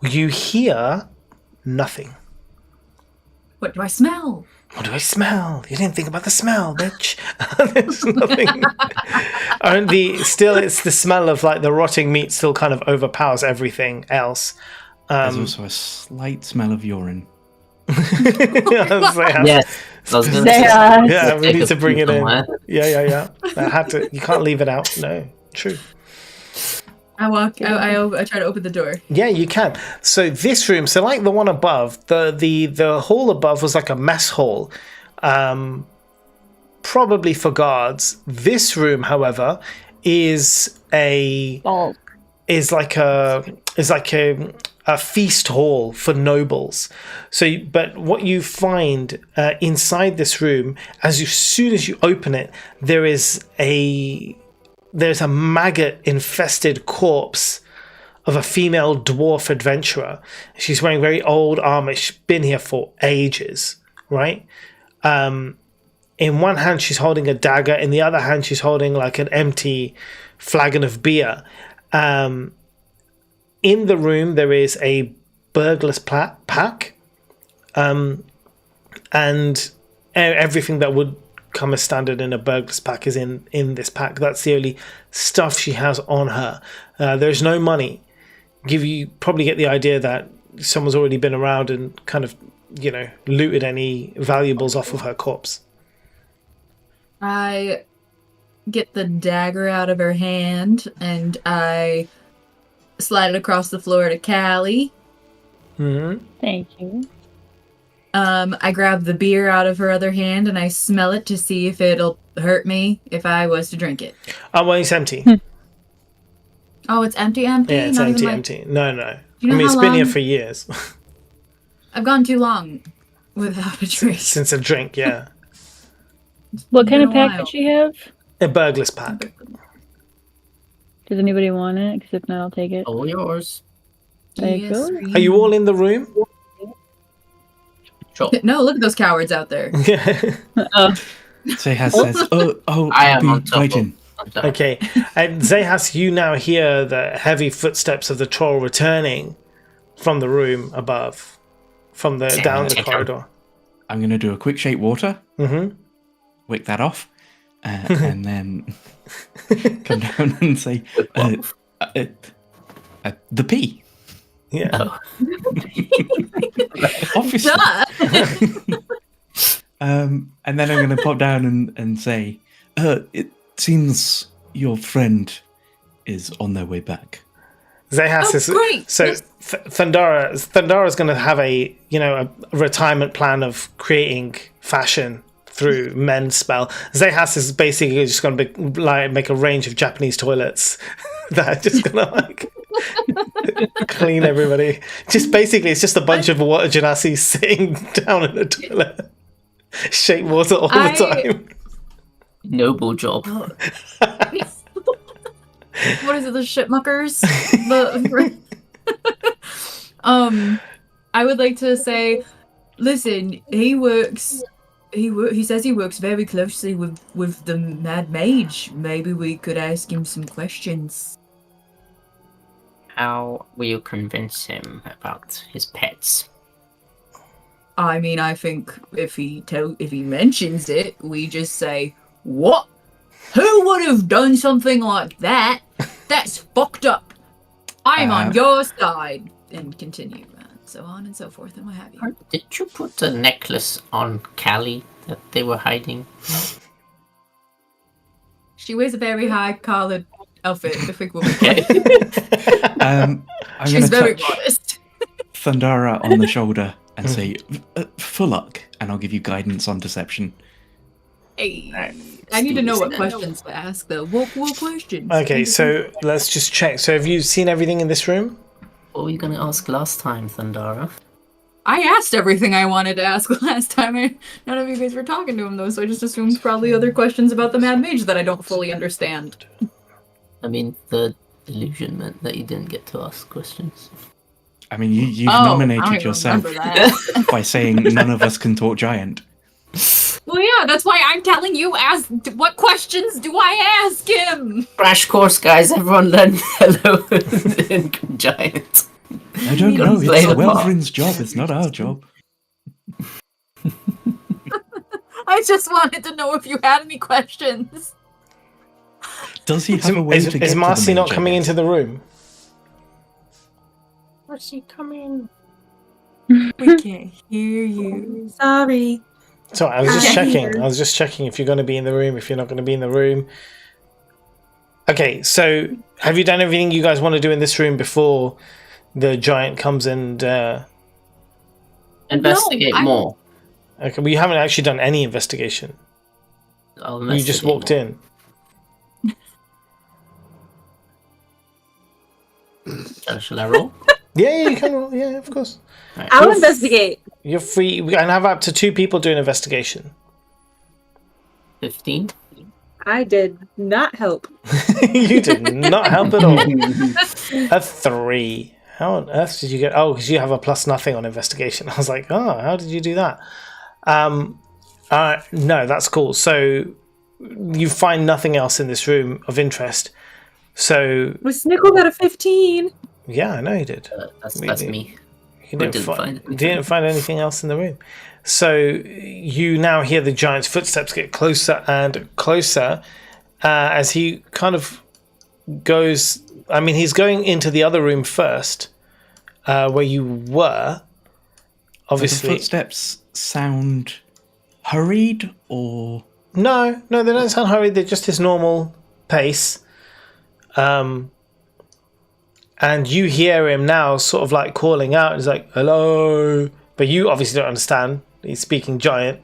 You hear nothing. What do I smell? What do I smell? You didn't think about the smell, bitch. There's nothing. It's the smell of like the rotting meat still kind of overpowers everything else. There's also a slight smell of urine. Yes. I was gonna Yeah. Yeah, we need to bring it in. somewhere. Yeah. I had to. You can't leave it out. No, true. I try to open the door. Yeah, you can. So this room, so like the one above, the hall above was like a mess hall, probably for guards. This room, however, is Bulk. like a feast hall for nobles. So, but what you find inside this room, soon as you open it, there's a maggot-infested corpse of a female dwarf adventurer. She's wearing very old armor. She's been here for ages, right? In one hand, she's holding a dagger. In the other hand, she's holding like an empty flagon of beer. In the room, there is a burglar's pack, and everything that would come as standard in a burglar's pack is in this pack. That's the only stuff she has on her. There's no money. Probably get the idea that someone's already been around and kind of, looted any valuables off of her corpse. I get the dagger out of her hand and I slide it across the floor to Callie. Mm-hmm. Thank you. I grab the beer out of her other hand and I smell it to see if it'll hurt me if I was to drink it. Oh, well, it's empty. Oh, it's empty? Yeah, it's Not empty, even empty. No. You know I mean, it's how been here long- for years. I've gone too long without a drink. Since a drink, yeah. What kind been of a pack while. did she have? A burglar's pack. Does anybody want it? Because if not, I'll take it. All yours. There you go. Are you all in the room? Sure. No, look at those cowards out there. Yeah. Zehas says, "Oh, I am be on top waiting." of that. Okay. And Zehas, you now hear the heavy footsteps of the troll returning from the room above, from the down the corridor. I'm going to do a quick shake water, Mm-hmm. wick that off, and then come down and say, "The pea." Yeah. Oh. Obviously. Duh! And then I'm going to pop down and say, "It seems your friend is on their way back." Zehas Oh, is great! so Yes. Thundara's going to have a retirement plan of creating fashion through men's spell. Zehas is basically just going to make a range of Japanese toilets that are just going to clean everybody. Just basically, it's just a bunch of water genasi sitting down in the toilet, shake water all the time. Noble job. What is it, the shitmuckers? I would like to say, listen, he says he works very closely with the Mad Mage. Maybe we could ask him some questions. How will you convince him about his pets? I mean, I think if he mentions it, we just say, "What? Who would have done something like that? That's fucked up. I'm on your side," and continue, so on and so forth, and what have you. Did you put the necklace on Callie that they were hiding? She wears a very high-collared outfit. I think we'll be Okay. fine. I'm She's going to very touch modest. Thundara on the shoulder and say, "For luck," and I'll give you guidance on deception. Hey, I need to know what questions to ask, though. What questions? Okay, so let's just check. So have you seen everything in this room? What were you going to ask last time, Thundara? I asked everything I wanted to ask last time. None of you guys were talking to him, though, so I just assumed probably other questions about the Mad Mage that I don't fully understand. I mean, the illusion meant that you didn't get to ask questions. I mean, you've I don't nominated even yourself remember that. by saying none of us can talk giant. Well, yeah, that's why I'm telling you. What questions do I ask him? Crash course, guys. Everyone learn hello in giant. I don't know. Play It's the part. Welvrin's job. It's not our job. I just wanted to know if you had any questions. Does he have a way to get Is to Marcy the not mage, I coming guess? into the room? Marcy, come in. We can't hear you. Sorry. So I was just Yeah. checking. I was just checking if you're going to be in the room, if you're not going to be in the room. Okay, so have you done everything you guys want to do in this room before the giant comes and... Investigate No, more. Okay, well, you haven't actually done any investigation. I'll You just investigate walked more. in. Shall I roll? Yeah, you can roll. Yeah, of course. Right. I'll You're investigate. You're free. We can have up to 2 people do an investigation. 15. I did not help. You did not help at all. A 3. How on earth did you get? Oh, because you have a plus nothing on investigation. I was like, oh, how did you do that? No, that's cool. So you find nothing else in this room of interest. So Was Snickle got a 15? yeah, I know you did. That's Maybe. me. You I didn't find anything. didn't find anything else in the room. So you now hear the giant's footsteps get closer and closer as he kind of goes. I mean, he's going into the other room first, where you were. Obviously, The footsteps sound hurried, or no, they don't sound hurried. They're just his normal pace. And you hear him now sort of like calling out. He's like, hello. But you obviously don't understand. He's speaking giant.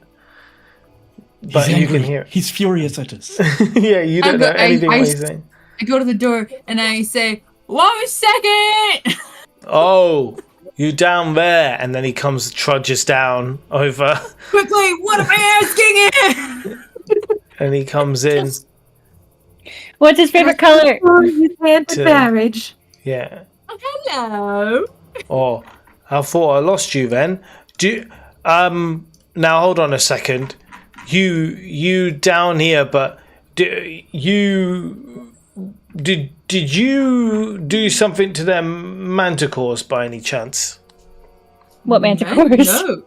But he's you can angry. hear it. He's furious at us. Yeah, you don't know anything what he's saying. I go to the door and I say, 1 second! Oh, you down there. And then he trudges down over. Quickly, what am I asking it? And he comes in. What's his favorite color? Oh, you had the To- marriage. Yeah. Hello. Oh, I thought I lost you then. Now hold on a second. You down here, but did you do something to them manticores by any chance? What manticores? No.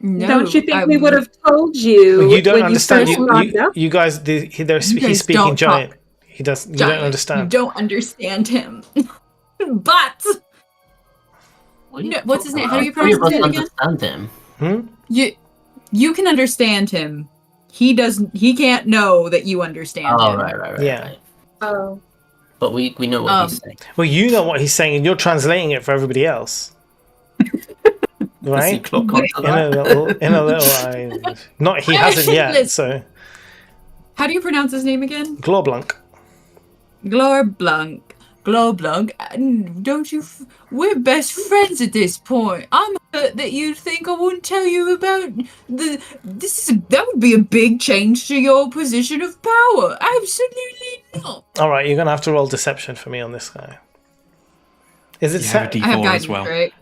No, Don't you think I we would would- have told you? You don't when understand. You, first logged up? You guys, he's guys speaking don't giant. talk. He does. You Giant. don't understand. You don't understand him. But No, what's his name? How do you pronounce his name again? Understand him. You can understand him. He can't know that you understand Oh, him. right. Yeah. Right. Oh. But we know what he's saying. Well, you know what he's saying, and you're translating it for everybody else, Does he right? clock onto In a that? little. Not he hasn't yet. So How do you pronounce his name again? Glorblunk. Glorblanc. Don't you? We're best friends at this point. I'm hurt that you'd think I wouldn't tell you about that would be a big change to your position of power. Absolutely not. All right, you're gonna have to roll deception for me on this guy. Is it? You have a I have D4 guidance, as well. right?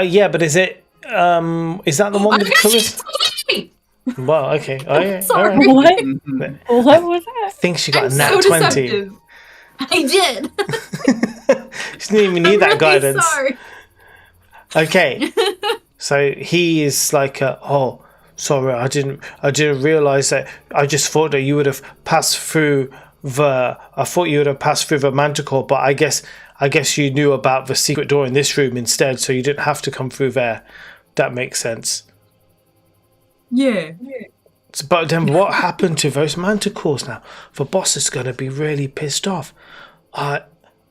Yeah, but is it? Is that the one with the charisma? Well, okay. Oh, yeah. Sorry. All right. What was that? I think she got I'm a nat so 20. deceptive. I did. She didn't even need I'm that really guidance. Sorry. Okay. So he is like, oh, sorry, I didn't realize that. I just thought that you would have passed through the manticore, but I guess you knew about the secret door in this room instead, so you didn't have to come through there. That makes sense. Yeah. But then what happened to those manticores now? The boss is going to be really pissed off.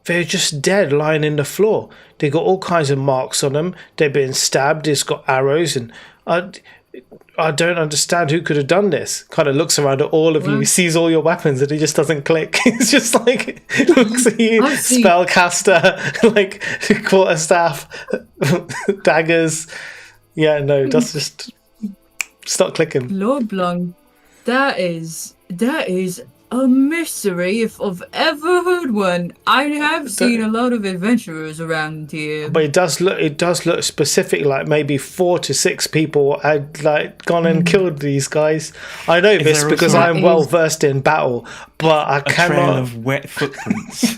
They're just dead lying in the floor. They got all kinds of marks on them. They've been stabbed. It's got arrows. And I don't understand who could have done this. Kind of looks around at all of you. He sees all your weapons and he just doesn't click. It's just like, looks at you, spellcaster, like quarterstaff, daggers. Yeah, no, that's just... Stop clicking. Lord Blanc, that is a mystery if I've ever heard one. I have seen a lot of adventurers around here. But it does look specific, like maybe 4 to 6 people had like gone and killed these guys. I know this there because also- I'm well versed in battle, but I A trail cannot. of wet footprints.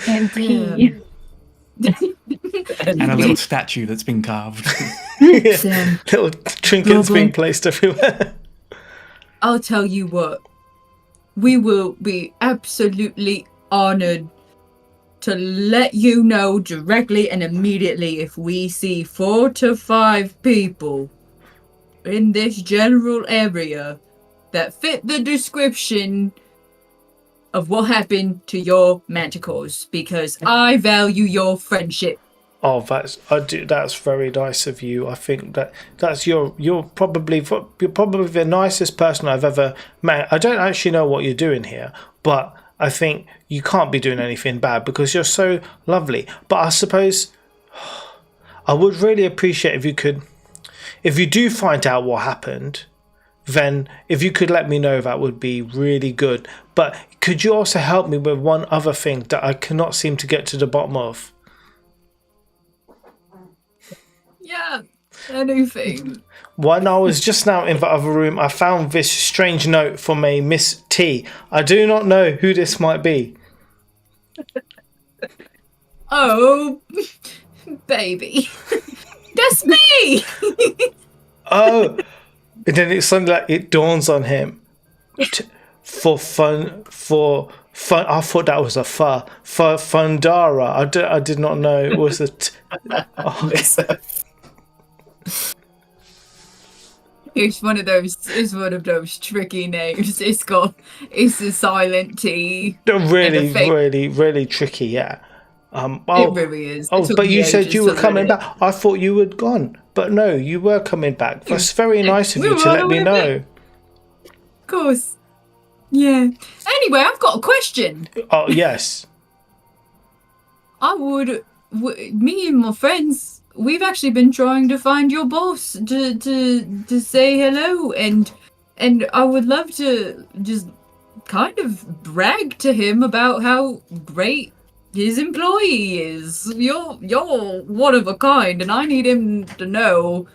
And pee. And a little statue that's been carved. Sam, Little trinkets Lovely. being placed everywhere. I'll tell you what. We will be absolutely honored to let you know directly and immediately if we see 4 to 5 people in this general area that fit the description of what happened to your manticores, because I value your friendship. Oh, that's very nice of you. I think that's you're probably the nicest person I've ever met. I don't actually know what you're doing here, but I think you can't be doing anything bad because you're so lovely. But I suppose I would really appreciate if you do find out what happened, then if you could let me know, that would be really good. But could you also help me with one other thing that I cannot seem to get to the bottom of? Yeah, anything. When I was just now in the other room, I found this strange note from a Miss T. I do not know who this might be. Oh, baby. That's me! Oh, and then it's something like it dawns on him. For fun. I thought that was a for Fundara. I did not know it was a. It's one of those tricky names. It's a silent T. Really, fake- really, really tricky. Yeah. It really is. Oh, It took but me you said ages you to were learn coming it. back. I thought you had gone, but no, you were coming back. That's very nice of We you were to on let our me way know. Of course. Yeah. Anyway, I've got a question. Oh yes. Me and my friends, we've actually been trying to find your boss to say hello, and I would love to just kind of brag to him about how great his employee is. You're one of a kind, and I need him to know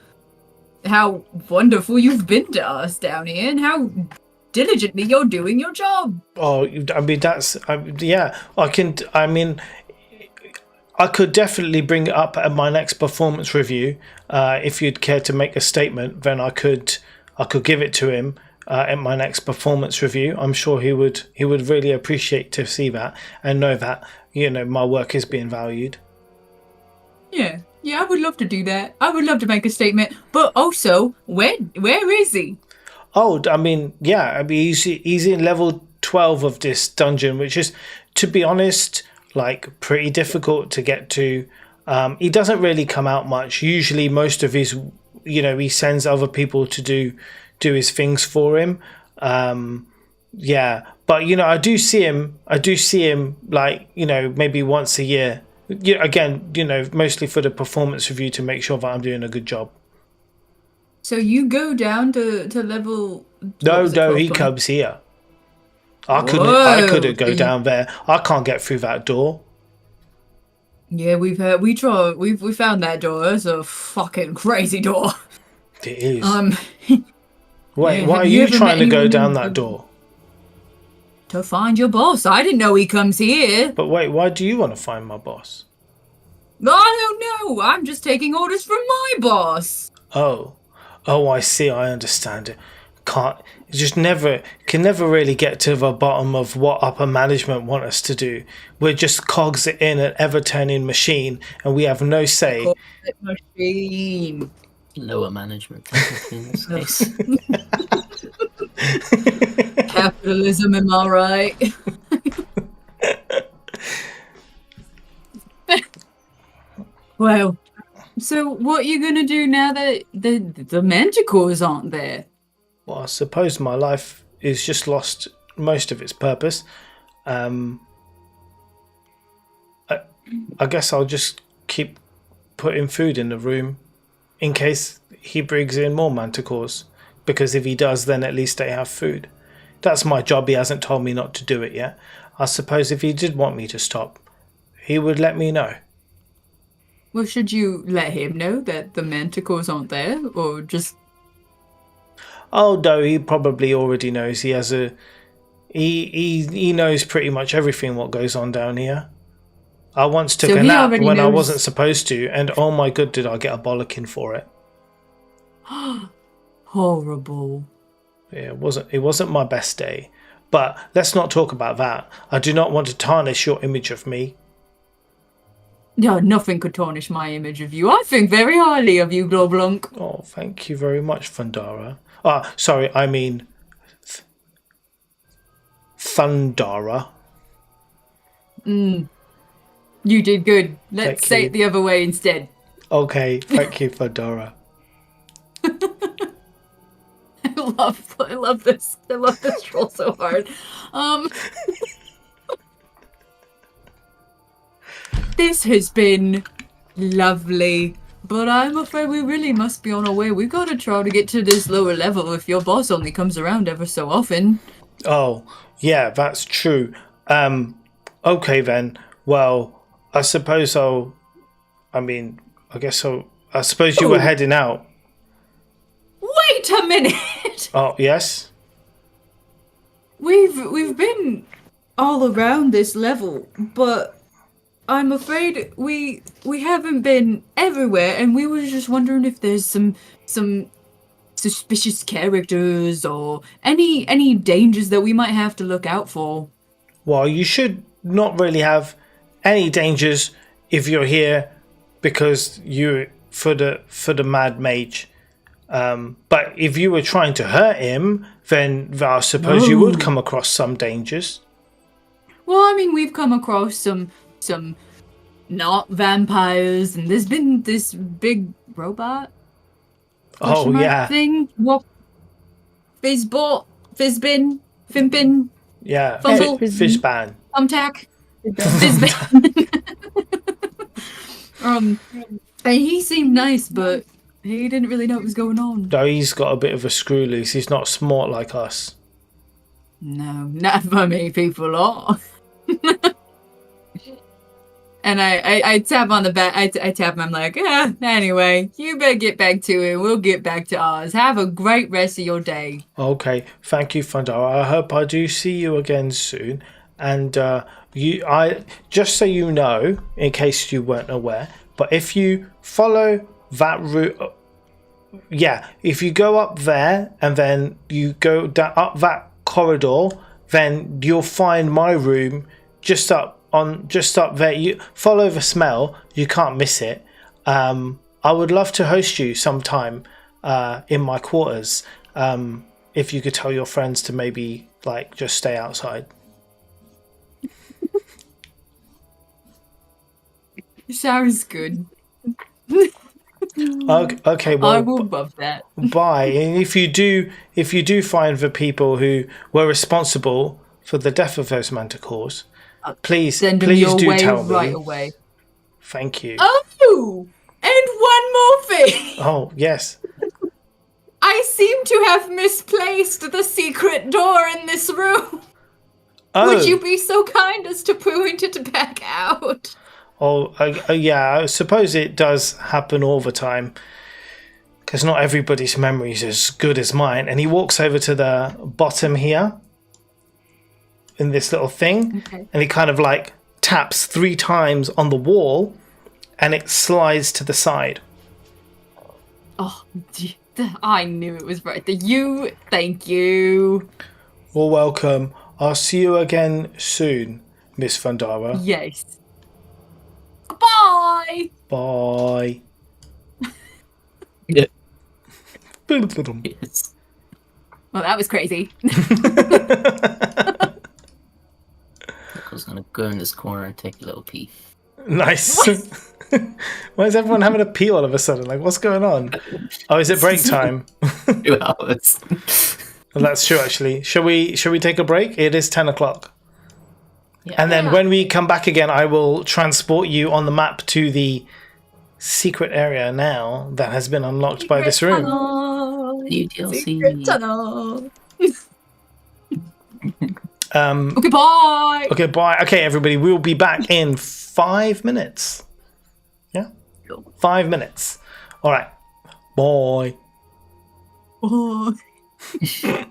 how wonderful you've been to us down here and how diligently you're doing your job. Oh, I mean yeah. I could definitely bring it up at my next performance review. If you'd care to make a statement, then I could give it to him at my next performance review. I'm sure he would really appreciate to see that and know that my work is being valued. Yeah, I would love to do that. I would love to make a statement, but also, where is he? Oh, I mean, yeah. I mean, he's in level 12 of this dungeon, which is, to be honest, like pretty difficult to get to. He doesn't really come out much. Usually, most of his, he sends other people to do his things for him. Yeah, but I do see him. Like maybe once a year. Again, mostly for the performance review to make sure that I'm doing a good job. So you go down to level... No, what was it, he 12? comes here. I Whoa. couldn't go down there. I can't get through that door. Yeah, we found that door. It's a fucking crazy door. It is. Wait, yeah, why have are you you ever trying met to go anyone down who- that door? To find your boss. I didn't know he comes here. But wait, why do you want to find my boss? I don't know. I'm just taking orders from my boss. Oh, I see. I understand it. Can never really get to the bottom of what upper management want us to do. We're just cogs in an ever-turning machine, and we have no say. Machine. Lower management in this case. Capitalism, am I right? Well, so what are you gonna do now that the manticores aren't there? Well, I suppose my life is just lost most of its purpose. I guess I'll just keep putting food in the room in case he brings in more manticores. because if he does, then at least they have food. That's my job. He hasn't told me not to do it yet. I suppose if he did want me to stop, he would let me know. Well, should you let him know that the manticores aren't there, or just... Oh, no, he probably already knows. He has a... He knows pretty much everything what goes on down here. I once took a nap when I wasn't supposed to, and oh my god, did I get a bollocking for it. Horrible. Yeah, it wasn't my best day. But let's not talk about that. I do not want to tarnish your image of me. No, nothing could tarnish my image of you. I think very highly of you, Globlunk. Oh, thank you very much, Thundara. Sorry, I mean... Thundara. You did good. Let's say it the other way instead. Okay, thank you, Thundara. I love this. I love this troll so hard. This has been lovely, but I'm afraid we really must be on our way. We've got to try to get to this lower level if your boss only comes around ever so often. Oh, yeah, that's true. Okay then. Well, I suppose I suppose you were heading out. Wait a minute! Oh, yes? We've been all around this level, but I'm afraid we haven't been everywhere, and we were just wondering if there's some suspicious characters or any dangers that we might have to look out for. Well, you should not really have any dangers if you're here because you for the Mad Mage. But if you were trying to hurt him, then I suppose you would come across some dangers. Well, I mean, we've come across some not vampires, and there's been this big robot. Oh yeah. Thing. What? Fizzbot, Fizzbin, Fimpin. Yeah. Fuzzle. Fishban. Thumbtack. Fizzbin. And he seemed nice, but he didn't really know what was going on. No, he's got a bit of a screw loose. He's not smart like us. No, not for me, people are. And I tap on the back. I tap him. I'm like, anyway, you better get back to it. We'll get back to ours. Have a great rest of your day. Okay, thank you, Thundara. I hope I do see you again soon. And I just so you know, in case you weren't aware, but if you follow that route, if you go up there and then you go down, up that corridor, then you'll find my room just up there. You follow the smell, you can't miss it. I would love to host you sometime in my quarters. If you could tell your friends to maybe just stay outside. Sounds good. Okay, well, I will love that. Bye. And if you do find the people who were responsible for the death of those manticores, please do tell me right away. Thank you. Oh, and one more thing. Oh yes. I seem to have misplaced the secret door in this room. Oh. Would you be so kind as to point it back out? Oh, yeah, I suppose it does happen all the time. Because not everybody's memory is as good as mine. And he walks over to the bottom here. In this little thing. Okay. And he kind of taps 3 times on the wall. And it slides to the side. Oh, I knew it was right. Thank you. Well, welcome. I'll see you again soon, Miss Thundara. Yes. Bye. Bye. Yeah. Yes. Well, that was crazy. I was gonna go in this corner and take a little pee. Nice. Why is everyone having a pee all of a sudden? What's going on? Oh, is it break time? 2 hours. Well, that's true, actually. Shall we take a break? It is 10 o'clock. Yeah. And then when we come back again, I will transport you on the map to the secret area now that has been unlocked by this room. New DLC. Secret tunnel. Um, Okay, bye. okay, bye. Okay, everybody, we'll be back in 5 minutes. Yeah? 5 minutes. All right. Bye. Bye.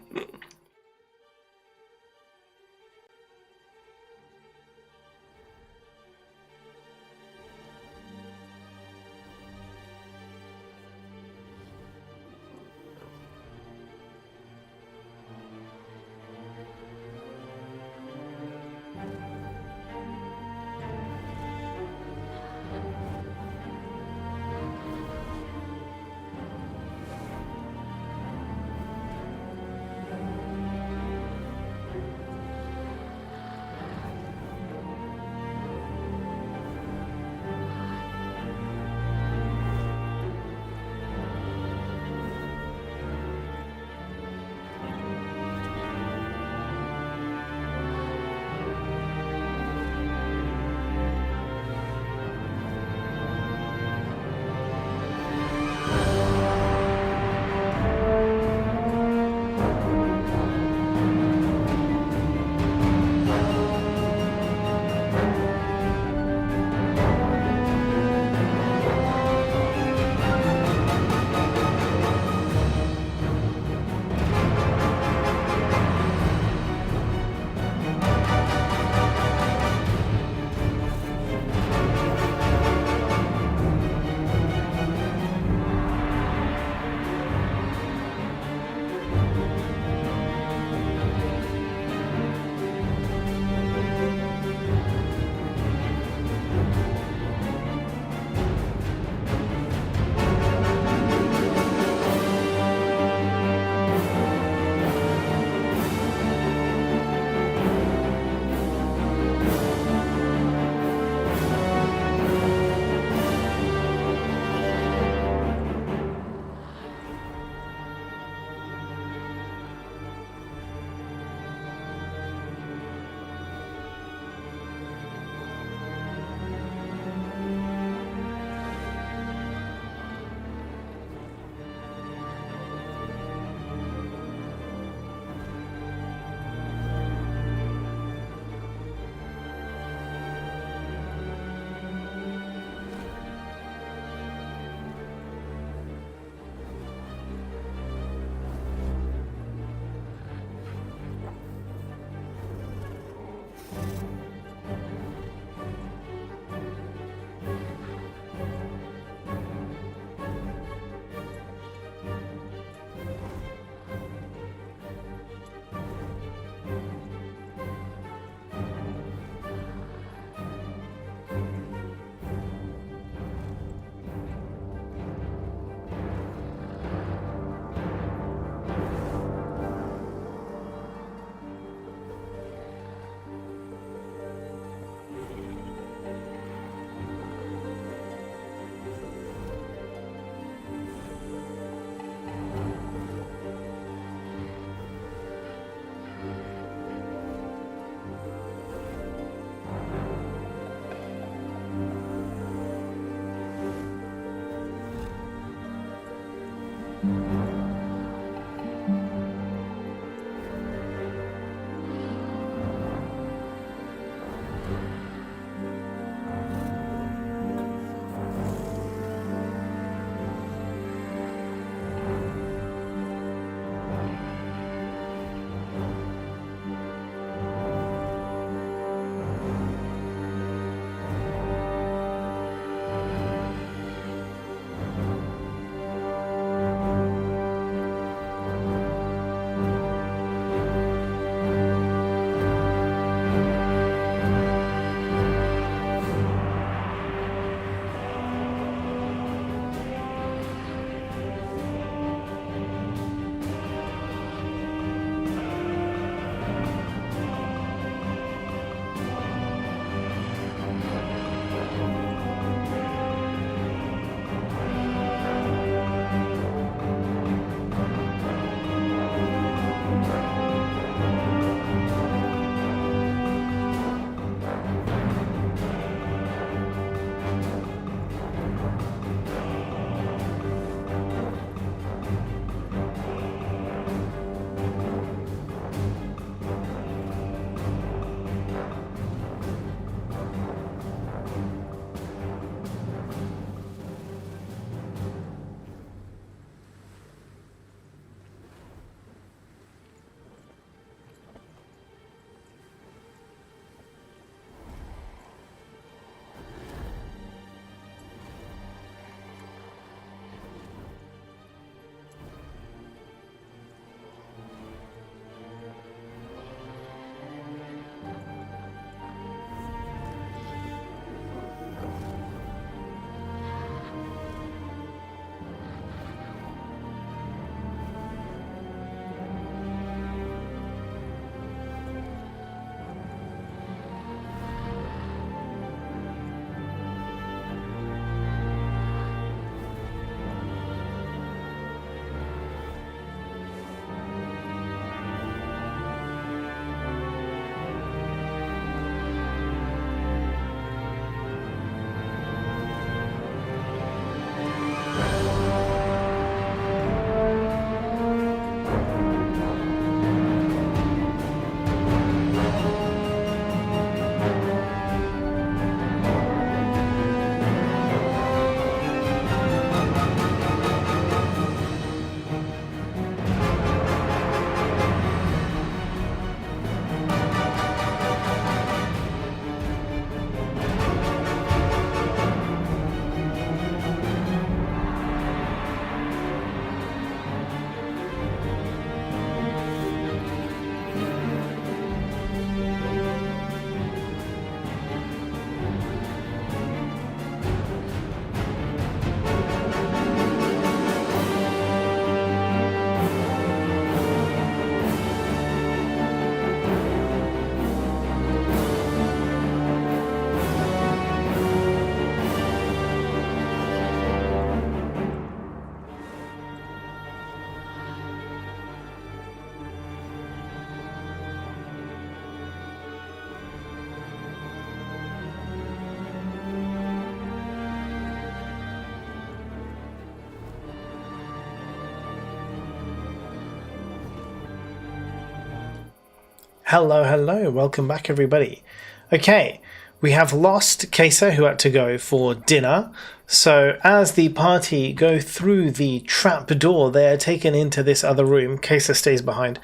Hello, hello. Welcome back, everybody. Okay, we have lost Kesa, who had to go for dinner. So as the party go through the trap door, they are taken into this other room. Kesa stays behind.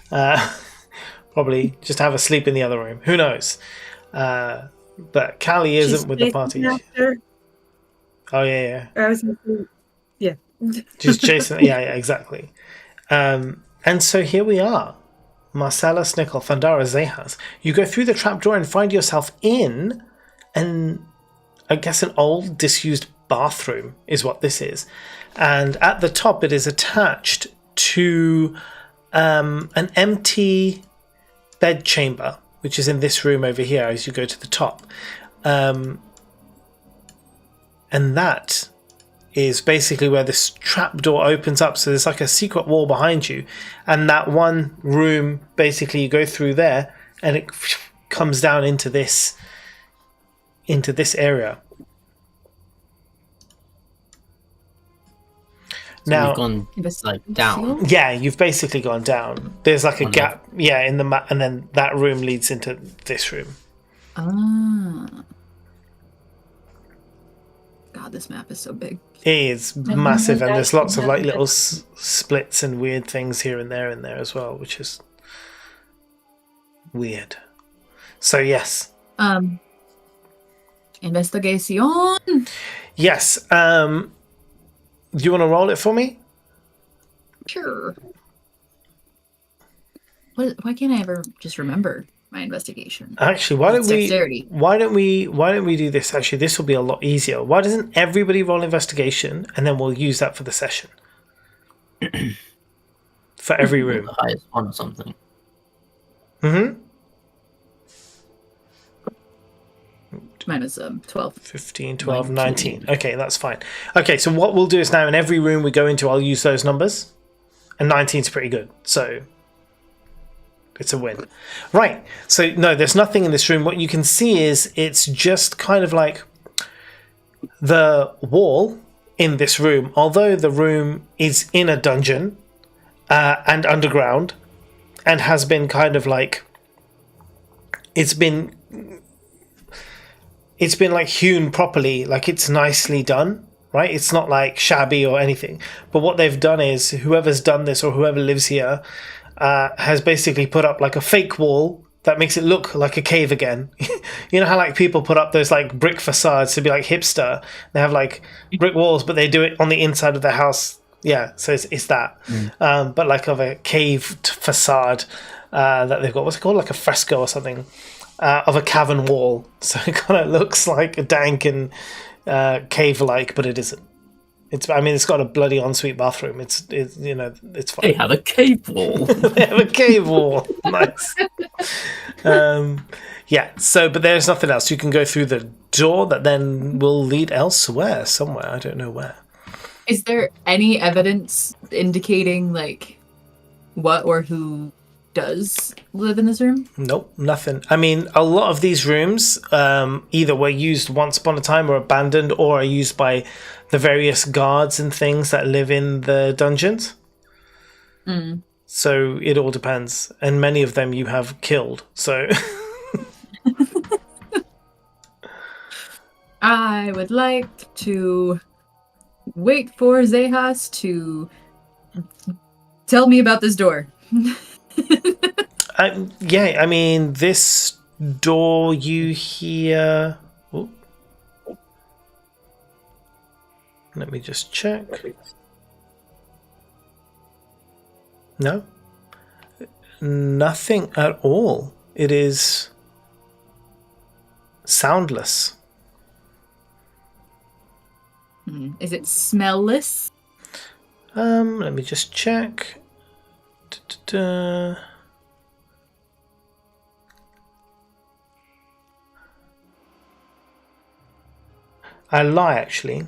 Probably just have a sleep in the other room. Who knows? But Callie isn't with the party. Oh, yeah. I was gonna say, yeah. Just chasing. Yeah, exactly. And so here we are. Marcella, Snickle, Thundara, Zehas. You go through the trapdoor and find yourself in an old disused bathroom is what this is. And at the top it is attached to an empty bed chamber, which is in this room over here as you go to the top. And that is basically where this trapdoor opens up. So there's like a secret wall behind you. And that one room, basically you go through there and it comes down into this area. So now, we've gone like down. yeah, you've basically gone down. There's like a gap, in the map, and then that room leads into this room. Ah. God, this map is so big. It is massive, and there's lots of like little splits and weird things here and there as well, which is weird. So yes. Investigation. Yes. Do you want to roll it for me? Sure. Why can't I ever just remember my investigation? Actually, why don't Dexterity. we do this? Actually, this will be a lot easier. Why doesn't everybody roll investigation, and then we'll use that for the session for every room. The highest one or something. Mm-hmm. Mine is 12. 15, 12, 19. Okay, that's fine. Okay, so what we'll do is now in every room we go into, I'll use those numbers. And 19 is pretty good, so it's a win. Right, so no, there's nothing in this room. What you can see is it's just kind of like the wall in this room. Although the room is in a dungeon and underground and has been kind of like... It's been like hewn properly, like it's nicely done, right? It's not like shabby or anything. But what they've done is whoever's done this or whoever lives here has basically put up like a fake wall that makes it look like a cave again. You know how like people put up those like brick facades to be like hipster? They have like brick walls, but they do it on the inside of their house. Yeah, so it's that. But like of a cave facade that they've got. What's it called? Like a fresco or something. Of a cavern wall, so it kind of looks like a dank and cave-like, but it isn't. It's got a bloody ensuite bathroom. It's fine. They have a cave wall. They have a cave wall. Nice. Yeah. So, but there's nothing else. You can go through the door that then will lead elsewhere, somewhere. I don't know where. Is there any evidence indicating like what or who does live in this room? Nope, nothing. I mean, a lot of these rooms either were used once upon a time or abandoned or are used by the various guards and things that live in the dungeons. So it all depends. And many of them you have killed, so... I would like to wait for Zehas to tell me about this door. Yeah, I mean, this door you hear... Ooh. Let me just check. No? Nothing at all. It is soundless. Is it smellless? Let me just check. I lie, actually.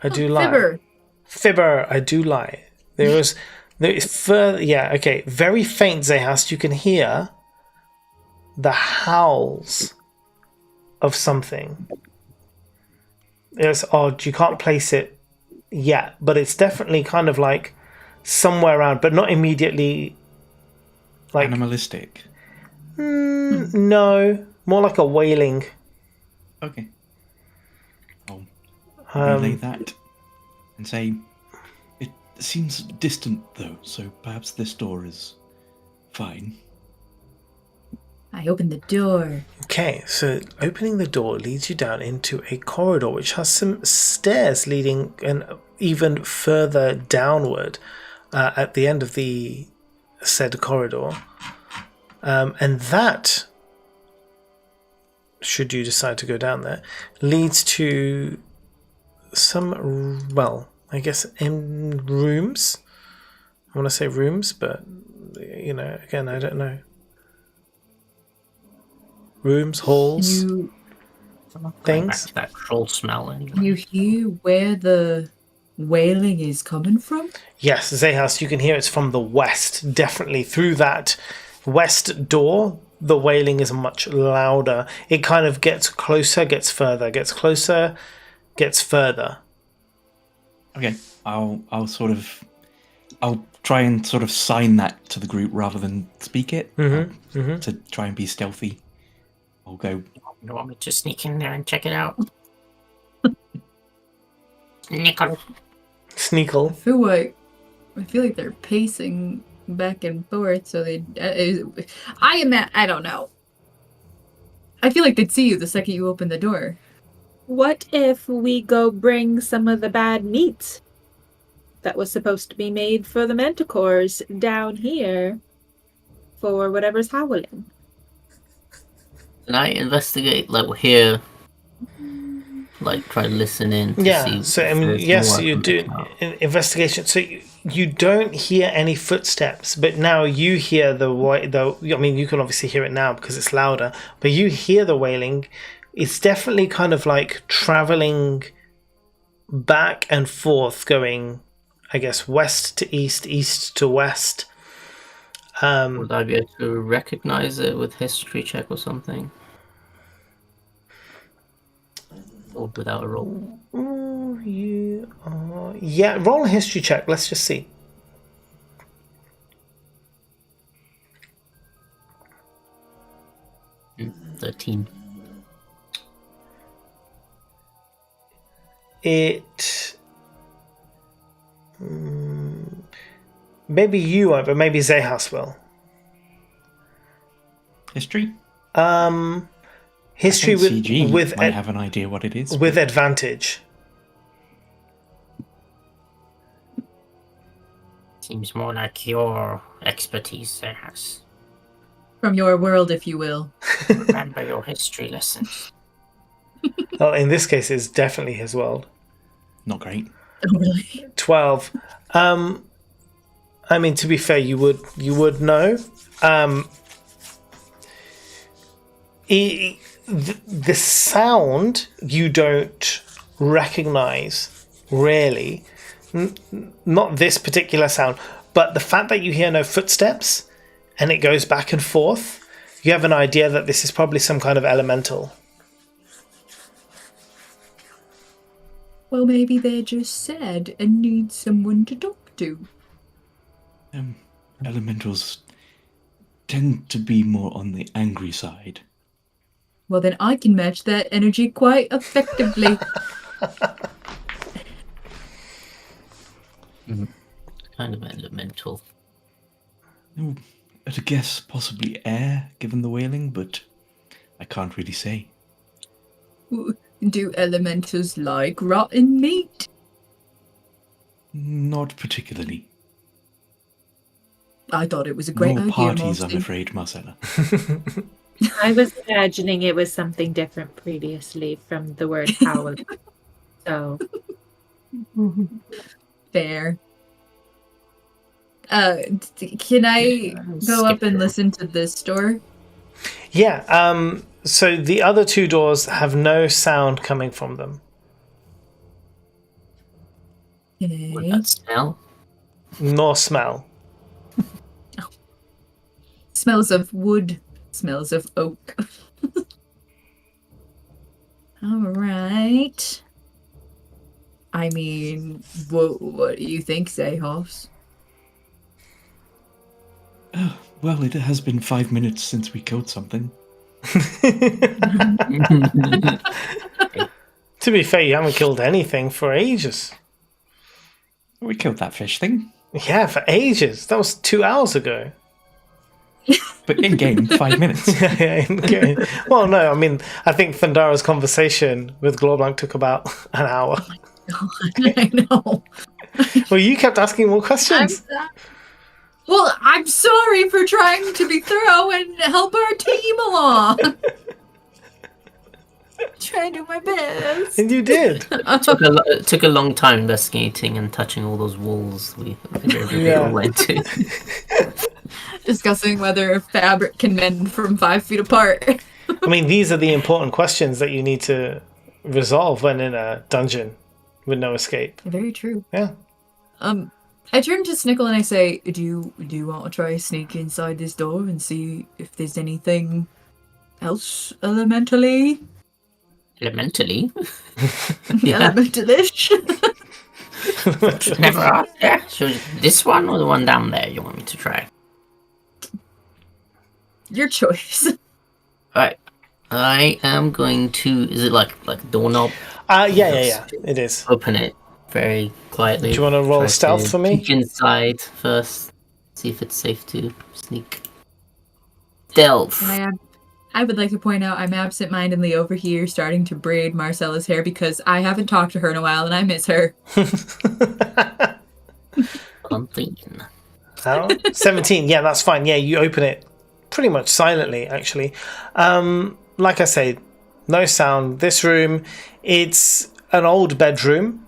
I do lie. Fibber, I do lie. There is further. Yeah, okay. Very faint, Zehast. You can hear the howls of something. It's odd. You can't place it yet, but it's definitely kind of like somewhere around, but not immediately Like Animalistic. no, more like a wailing. Okay. I'll relay Um, that and say it seems distant though, so perhaps this door is fine. I opened the door. okay, so opening the door leads you down into a corridor which has some stairs leading and even further downward at the end of the said corridor. And that, should you decide to go down there, leads to some, well, I guess in rooms. I want to say rooms, but, you know, again, I don't know. Rooms, halls, Going back things. to that troll smell. Can Anyway. you hear where the wailing is coming from? Yes, Zahas, you can hear it's from the west. Definitely through that west door, the wailing is much louder. It kind of gets closer, gets further, gets closer, gets further. Okay, I'll try and sort of sign that to the group rather than speak it to try and be stealthy. I'll go. You want me to sneak in there and check it out? Nickel. Sneakle. I feel like they're pacing back and forth, so they. I don't know. I feel like they'd see you the second you open the door. What if we go bring some of the bad meat that was supposed to be made for the manticores down here for whatever's howling? Can I investigate, like, here? Like, try to listen in to Yeah, see so I if mean, there's yes, more I you can do pick out. investigation. So you don't hear any footsteps, but now you hear the. I mean, you can obviously hear it now because it's louder, but you hear the wailing. It's definitely kind of like traveling back and forth, going, I guess, west to east, east to west. Would I be able to recognize it with history check or something? Or without a roll? Oh, you are. Yeah, roll a history check. Let's just see. Mm, 13. It. Maybe you won't, but maybe Zahas will. History? History I think CG with might have an idea what it is. with advantage. Seems more like your expertise there, Has. From your world, if you will. Remember your history lessons. Well, in this case, it's definitely his world. Not great. Oh, really? 12. I mean, to be fair, you would know. The sound you don't recognize, really. Not this particular sound, but the fact that you hear no footsteps and it goes back and forth, you have an idea that this is probably some kind of elemental. Well, maybe they're just sad and need someone to talk to. Elementals tend to be more on the angry side. Well, then I can match that energy quite effectively. Kind of elemental. At a guess, possibly air, given the wailing, but I can't really say. Do elementals like rotten meat? Not particularly. I thought it was a great More idea, parties, I'm Marston. afraid, Marcella. I was imagining it was something different previously from the word howl. So Fair. Can I go up and listen to this door? Yeah, so the other two doors have no sound coming from them. Would Okay. that smell? Nor smell. Smells of wood. Smells of oak. All right. I mean, what do you think, Zahos? Well, it has been 5 minutes since we killed something. To be fair, you haven't killed anything for ages. We killed that fish thing. Yeah, for ages. That was 2 hours ago. But in game, 5 minutes. Yeah, okay. Well, no, I mean, I think Thundara's conversation with Glorblanc took about an hour. I know. Well, you kept asking more questions. I'm sorry for trying to be thorough and help our team along. Trying to do my best. And you did. It took a long time investigating and touching all those walls we all went to. Discussing whether fabric can mend from 5 feet apart. I mean, these are the important questions that you need to resolve when in a dungeon with no escape. Very true. Yeah. I turn to Snickle and I say, do you want to try sneak inside this door and see if there's anything else elementally? Elementally? Elementalish? Never asked. Yeah. So this one or the one down there you want me to try? Your choice. Alright. I am going to... Is it like a doorknob? Yeah. It is. Open it very quietly. Do you want to roll stealth for me? Peek inside first. See if it's safe to sneak. Stealth. I would like to point out I'm absent-mindedly over here starting to braid Marcella's hair because I haven't talked to her in a while and I miss her. 17. How? 17. Yeah, that's fine. Yeah, you open it pretty much silently, actually. Like I say, no sound. This room, it's an old bedroom.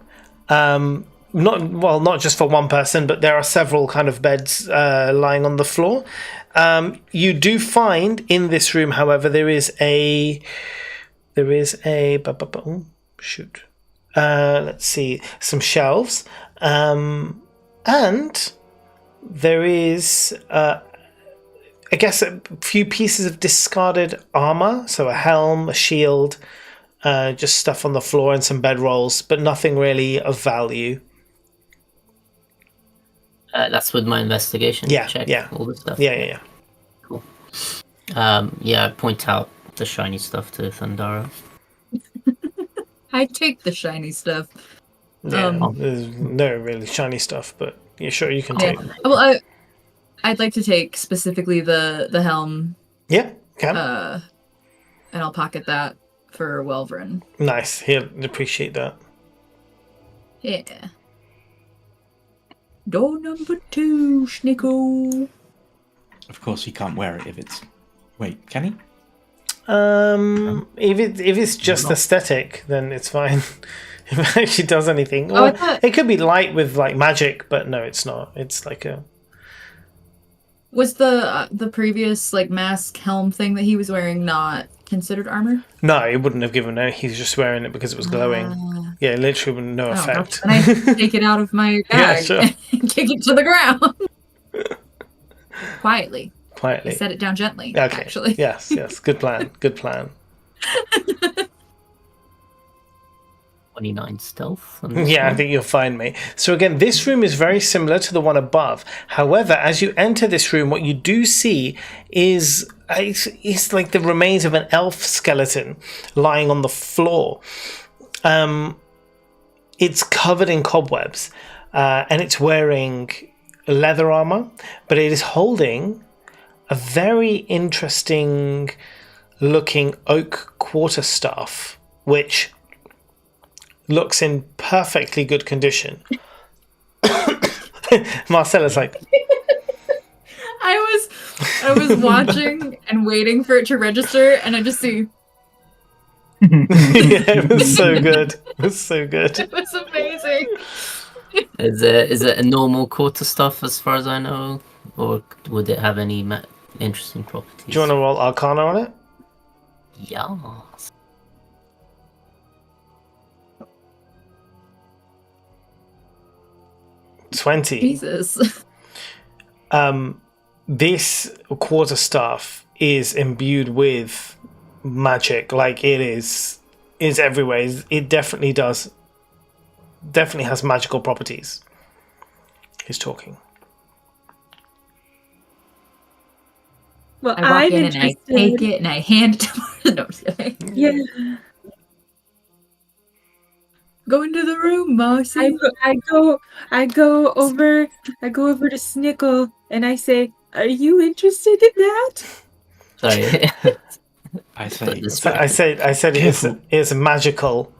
Not just for one person, but there are several kind of beds lying on the floor. You do find in this room, however, there is a let's see, some shelves, and there is I guess a few pieces of discarded armor, so a helm, a shield, just stuff on the floor and some bedrolls, but nothing really of value. That's with my investigation. Yeah, check yeah. all the stuff. Yeah. Cool. I point out the shiny stuff to Thundara. I take the shiny stuff. Yeah, there's no really shiny stuff, but yeah, sure, you can take. Well, I'd like to take specifically the helm. Yeah, can. And I'll pocket that for Welvrin. Nice. He'll appreciate that. Yeah. Door number 2, Schnickel. Of course, he can't wear it if it's... Wait, can he? If it's just aesthetic, then it's fine. If it actually does anything, it could be light with like magic, but no, it's not. It's like a. Was the previous like mask helm thing that he was wearing not considered armor? No, it wouldn't have given it. He's just wearing it because it was glowing. Yeah, literally with no effect. And I take it out of my bag sure. and kick it to the ground. Quietly. I set it down gently. Okay. Actually. Yes. Good plan. 29 stealth. Yeah, I think you'll find me. So again, this room is very similar to the one above. However, as you enter this room, what you do see is it's like the remains of an elf skeleton lying on the floor. It's covered in cobwebs, and it's wearing leather armor, but it is holding a very interesting looking oak quarterstaff, which looks in perfectly good condition. Marcella's like, I was watching and waiting for it to register, and I just see. yeah, it was so good. It was amazing. Is it a normal quarterstaff as far as I know, or would it have any interesting properties? Do you want to roll Arcana on it? Yeah. Jesus. This quarterstaff is imbued with magic. Like it is everywhere. It definitely has magical properties. He's talking. Well, I walk I'm in and I interested. take it and I hand it to Marcy. No, I'm just kidding. Yeah. Go into the room, Marcy. I go over to Snickle and I say, "Are you interested in that?" Sorry. I say, I said Careful. it's magical,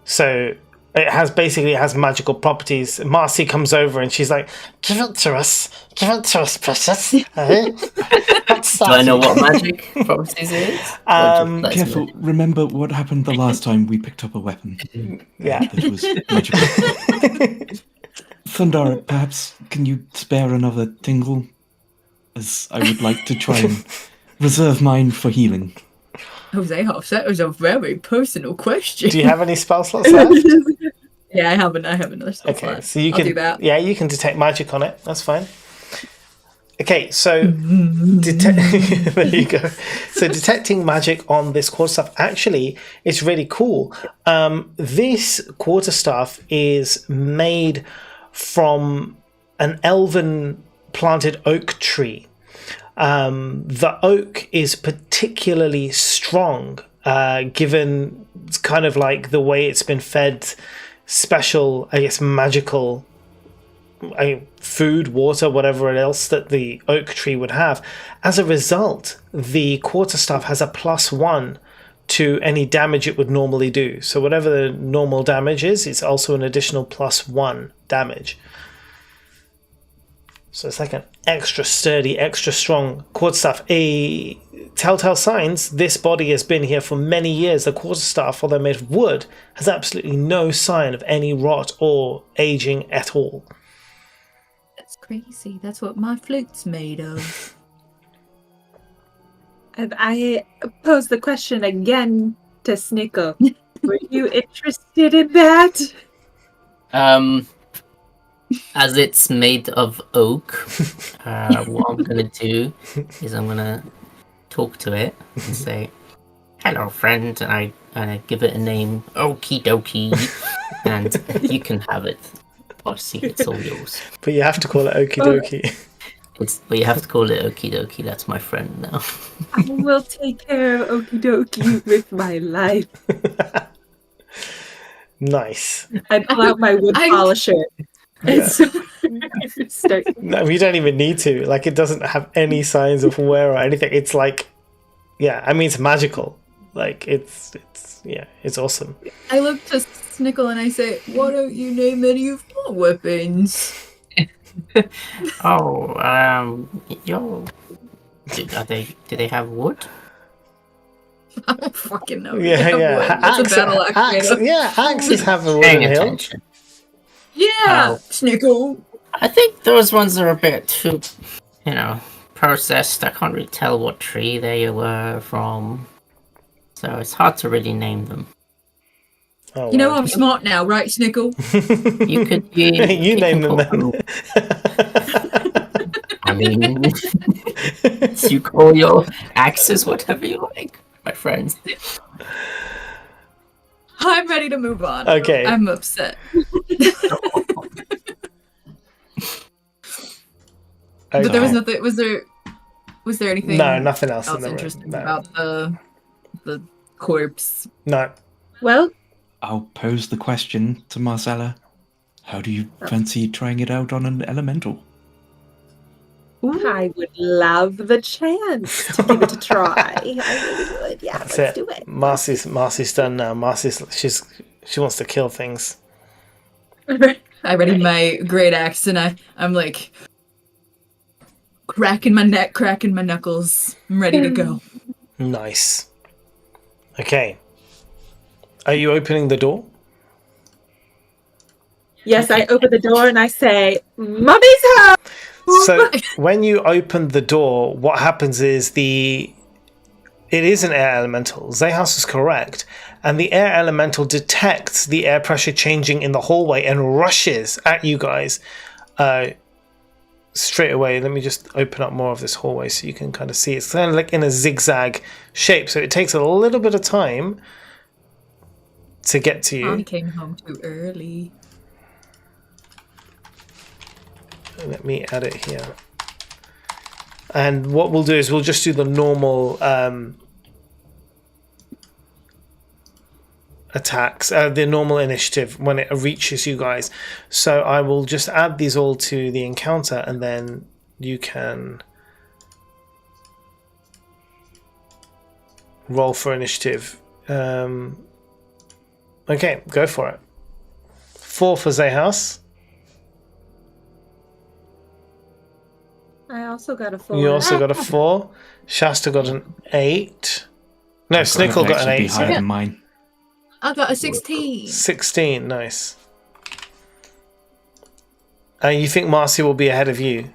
so it has magical properties. Marcy comes over and she's like, give it to us, precious. Eh? What's Do I know that?" what magic properties it is? Or just that's careful. magic? Remember what happened the last time we picked up a weapon Yeah. that was magical. Thundara, perhaps can you spare another tingle? As I would like to try and reserve mine for healing. Jose Hoff, that was a very personal question. Do you have any spell slots left? Yeah, I have another spell Okay, slot. so you I'll can do that. Yeah, you can detect magic on it. That's fine. Okay, so there you go. So detecting magic on this quarterstaff actually is really cool. This quarterstaff is made from an elven planted oak tree. The oak is particularly strong, given kind of like the way it's been fed special, I guess, magical food, water, whatever else that the oak tree would have. As a result, the quarterstaff has a +1 to any damage it would normally do. So whatever the normal damage is, it's also an additional +1 damage. So it's like an extra sturdy, extra strong quarterstaff. A telltale signs, this body has been here for many years. The quarterstaff, although made of wood, has absolutely no sign of any rot or aging at all. That's crazy. That's what my flute's made of. And I pose the question again to Snickle. Were you interested in that? As it's made of oak, what I'm gonna do is I'm gonna talk to it and say, "Hello, friend," and I give it a name, Okie Dokie, and you can have it. Obviously, it's all yours. But you have to call it okie dokie. But you have to call it Okie Dokie. That's my friend now. I will take care of Okie Dokie with my life. Nice. I pull out my wood polisher. And so start. No, you don't even need to. Like, it doesn't have any signs of wear or anything. It's like, yeah, I mean, it's magical. Like, it's awesome. I look to Snickle and I say, "Why don't you name any of your weapons?" Yo, do they have wood? I don't fucking know. Yeah. It's a battle axe. Axes have a Paying wooden hilt. attention. Yeah, Snickle. I think those ones are a bit too, processed. I can't really tell what tree they were from, so it's hard to really name them. Oh, You know wow. I'm smart now, right, Snickle? You could be. You name them then. I mean, you call your axes whatever you like, my friends. I'm ready to move on. Okay. I'm upset. But there was nothing. Was there anything? No, nothing else in the room. interesting No. about the corpse. No. Well, I'll pose the question to Marcella. How do you fancy trying it out on an elemental? I would love the chance to give it a try. I really would. Yeah, That's let's it. do it. Marcy's done now. She wants to kill things. I ready my great axe and I'm like cracking my neck, cracking my knuckles. I'm ready to go. Nice. Okay. Are you opening the door? Yes, I open the door and I say, "Mummy's home!" So when you open the door, what happens is it is an air elemental. Zahas is correct. And the air elemental detects the air pressure changing in the hallway and rushes at you guys straight away. Let me just open up more of this hallway so you can kind of see. It's kind of like in a zigzag shape. So it takes a little bit of time to get to you. Mommy came home too early. Let me add it here. And what we'll do is we'll just do the normal attacks, the normal initiative when it reaches you guys. So I will just add these all to the encounter, and then you can roll for initiative. Okay, go for it. 4 for Zehas. I also got a 4. You also got a 4. Shasta got an 8. No, Snickle got an 8. Be higher than mine. I got a 16. 16, nice. You think Marcy will be ahead of you?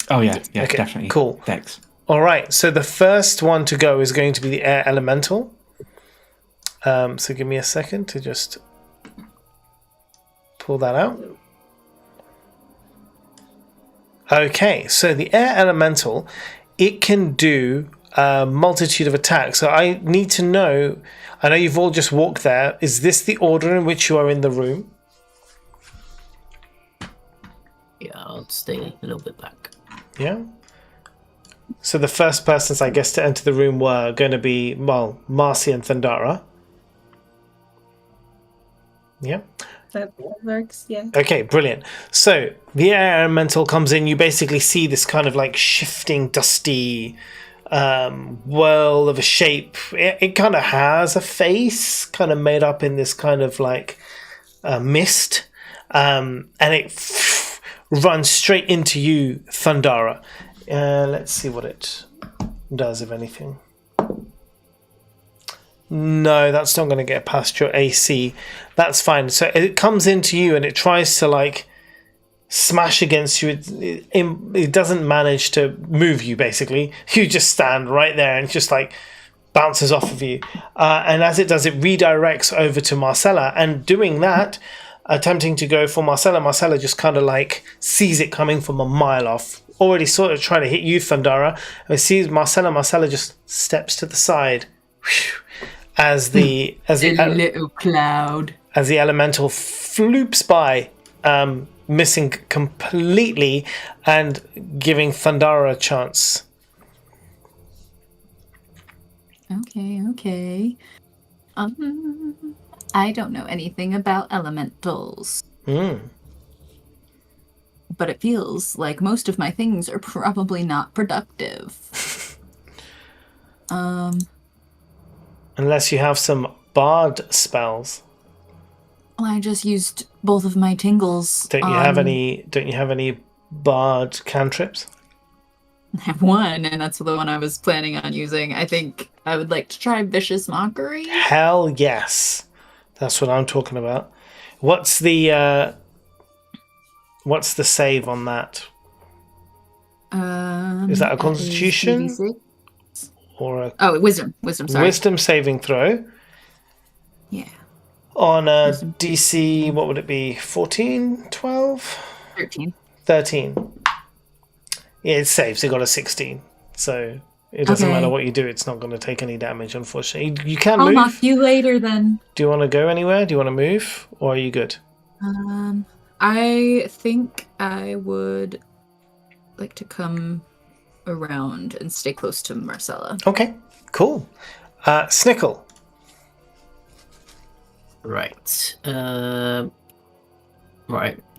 Oh yeah, Okay, definitely. cool. Thanks. All right, so the first one to go is going to be the air elemental. So give me a second to just pull that out. Okay, so the air elemental, it can do a multitude of attacks. So I need to know, I know you've all just walked there. Is this the order in which you are in the room? Yeah, I'll stay a little bit back. Yeah. So the first persons, I guess, to enter the room were going to be, well, Marcy and Thundara. Yeah. That works, yeah. Okay, brilliant. So the air elemental comes in. You basically see this kind of like shifting, dusty whirl of a shape. It kind of has a face, kind of made up in this kind of like mist, and it runs straight into you, Thundara. Let's see what it does, if anything. No, that's not going to get past your AC. That's fine. So it comes into you and it tries to like smash against you. It doesn't manage to move you, basically. You just stand right there and it just like bounces off of you. And as it does, it redirects over to Marcella. And doing that, attempting to go for Marcella, Marcella just kind of like sees it coming from a mile off. Already sort of trying to hit you, Thundara. And sees Marcella. Marcella just steps to the side. Whew. As the little cloud. As the elemental floops by, missing completely and giving Thundara a chance. Okay. I don't know anything about elementals. But it feels like most of my things are probably not productive. Unless you have some bard spells. Well, I just used both of my tingles. Don't you have any bard cantrips? I have one, and that's the one I was planning on using. I think I would like to try Vicious Mockery. Hell yes. That's what I'm talking about. What's the save on that? Is that a Constitution? Or a Wisdom, sorry. Wisdom saving throw. Yeah. On a DC, what would it be? 14? 12? 13. 13. Yeah, it saves. It got a 16. So it doesn't matter what you do. It's not going to take any damage, unfortunately. You can move. I'll mock you later, then. Do you want to go anywhere? Do you want to move? Or are you good? I think I would like to come around and stay close to Marcella. Okay, cool. Snickle. Right. Right.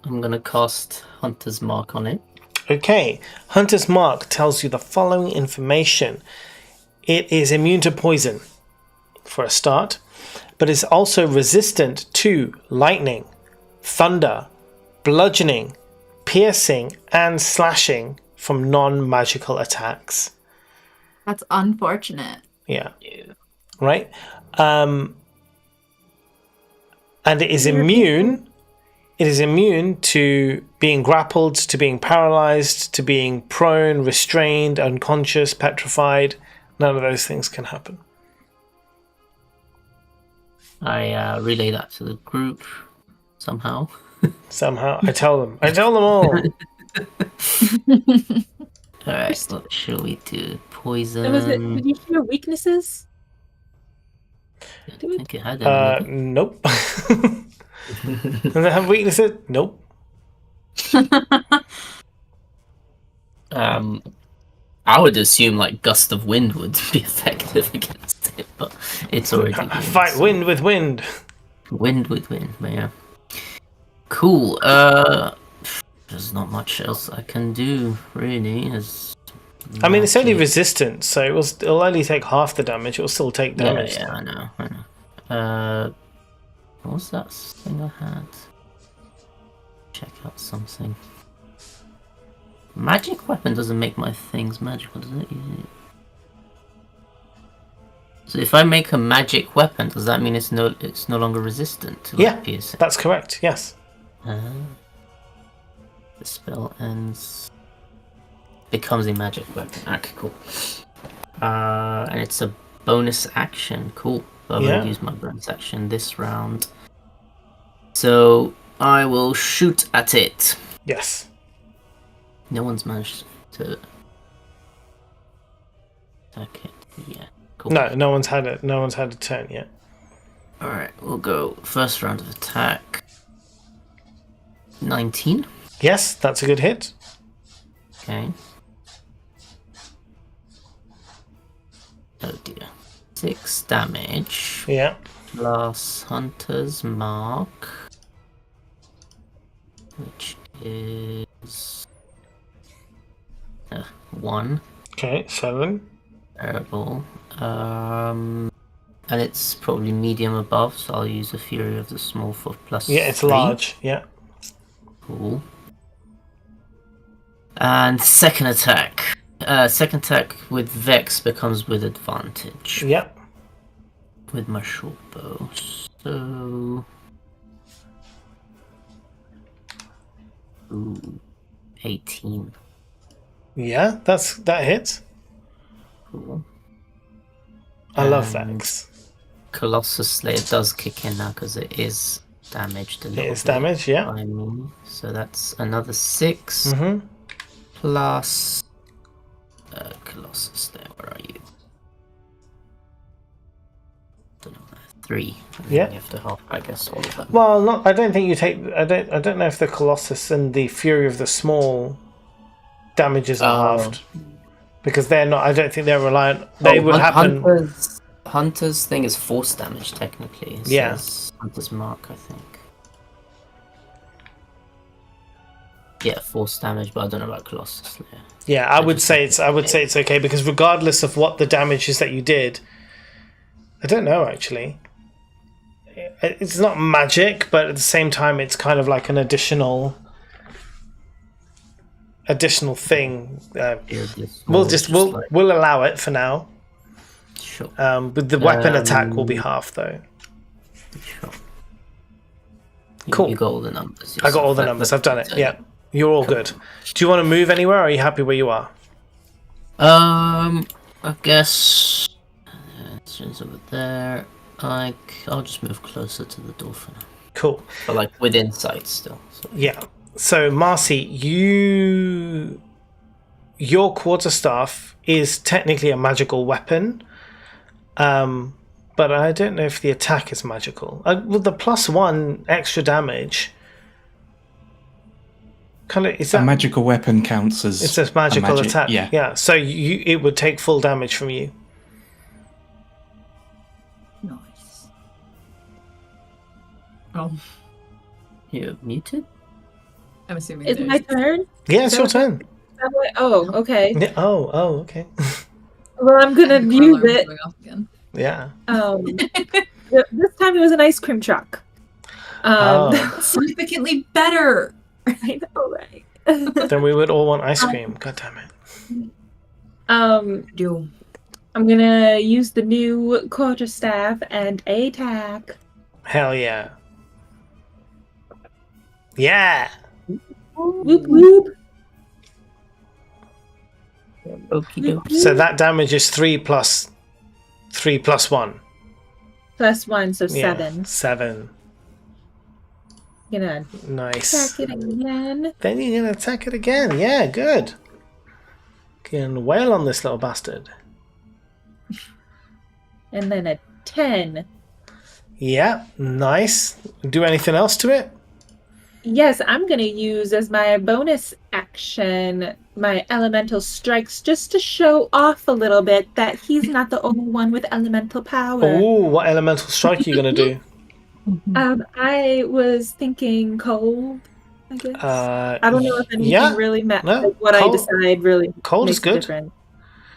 I'm going to cast Hunter's Mark on it. Okay. Hunter's Mark tells you the following information. It is immune to poison, for a start, but is also resistant to lightning, thunder, bludgeoning, piercing, and slashing from non-magical attacks. That's unfortunate. Yeah. Right? And it is immune. It is immune to being grappled, to being paralyzed, to being prone, restrained, unconscious, petrified. None of those things can happen. I relay that to the group somehow. Somehow. I tell them all. Alright, what shall we do? Poison. Did you share weaknesses? I don't think it had any. Nope. Does it have weaknesses? Nope. I would assume like gust of wind would be effective against it, but it's already wind, Fight wind with wind. Wind with wind, but yeah. Cool. There's not much else I can do really. I mean, it's only resistance, so it'll only take half the damage. It'll still take damage. Yeah, I know. What was that thing I had? Check out something. Magic weapon doesn't make my things magical, does it? So if I make a magic weapon, does that mean it's no longer resistant to piercing? That's correct. Yes. The spell becomes a magic weapon. Okay, cool. And it's a bonus action. Cool. So I'm gonna use my bonus action this round. So I will shoot at it. Yes. No one's managed to attack it yet. Cool. No one's had it. No one's had a turn yet. All right, we'll go first round of attack. 19. Yes, that's a good hit. Okay. Oh dear. 6 damage. Yeah. Plus Hunter's Mark, which is 1. Okay, 7. Terrible. And it's probably medium above, so I'll use a Fury of the Small for plus. Yeah, it's 3. large. Yeah. Cool. And second attack. Second attack with Vex becomes with advantage. Yep. With my short bow. So. 18. Yeah, that hits. Cool. I love Vex. Colossus Slayer does kick in now because it is damaged a little bit. It is damaged, yeah. I mean, so that's another 6 Mm-hmm. plus Colossus Slayer. Where are you? Don't know. 3. Yeah. You have to half, I guess, all of them. Well, I don't think you take. I don't know if the Colossus and the Fury of the Small damages are halved because they're not. I don't think they're reliant. They would happen. Hunter's thing is force damage technically. It says Hunter's Mark, I think. Yeah, force damage, but I don't know about Colossus Slayer. Yeah, I would say it's okay because regardless of what the damage is that you did, I don't know actually. It's not magic, but at the same time, it's kind of like an additional thing. We'll allow it for now. Sure. But the weapon attack will be half though. Sure. Cool. You got all the numbers. I got all the numbers. I've done it. Yeah. You're all good. Do you want to move anywhere, or are you happy where you are? I guess it's over there. I'll just move closer to the door for now. Cool. But like within sight still. So. Yeah. So Marcy, your quarterstaff is technically a magical weapon, but I don't know if the attack is magical. With the +1 extra damage. Is that a magical weapon counts as it's a magical attack. Yeah. So it would take full damage from you. Nice. Oh, You're muted? I'm assuming Is it my turn? Yeah, it's your turn. Oh, okay. Yeah, oh, okay. Well, I'm gonna use it. Yeah. This time it was an ice cream truck. Significantly better. I know, right? Then we would all want ice cream. God damn it. Do. I'm gonna use the new quarterstaff and attack. Hell yeah. Yeah. Whoop whoop. Okie dokie. So that damage is 3 plus 1. +1, so Yeah, 7. 7. Gonna Nice. attack it again. Then you're gonna attack it again. Yeah, good. Can wail on this little bastard. And then a 10. Yeah, nice. Do anything else to it? Yes, I'm going to use as my bonus action my elemental strikes just to show off a little bit that he's not the only one with elemental power. Oh, what elemental strike are you going to do? I was thinking cold, I guess. I don't know if anything really matters. No, Like what cold- I decide really cold makes is good. a difference.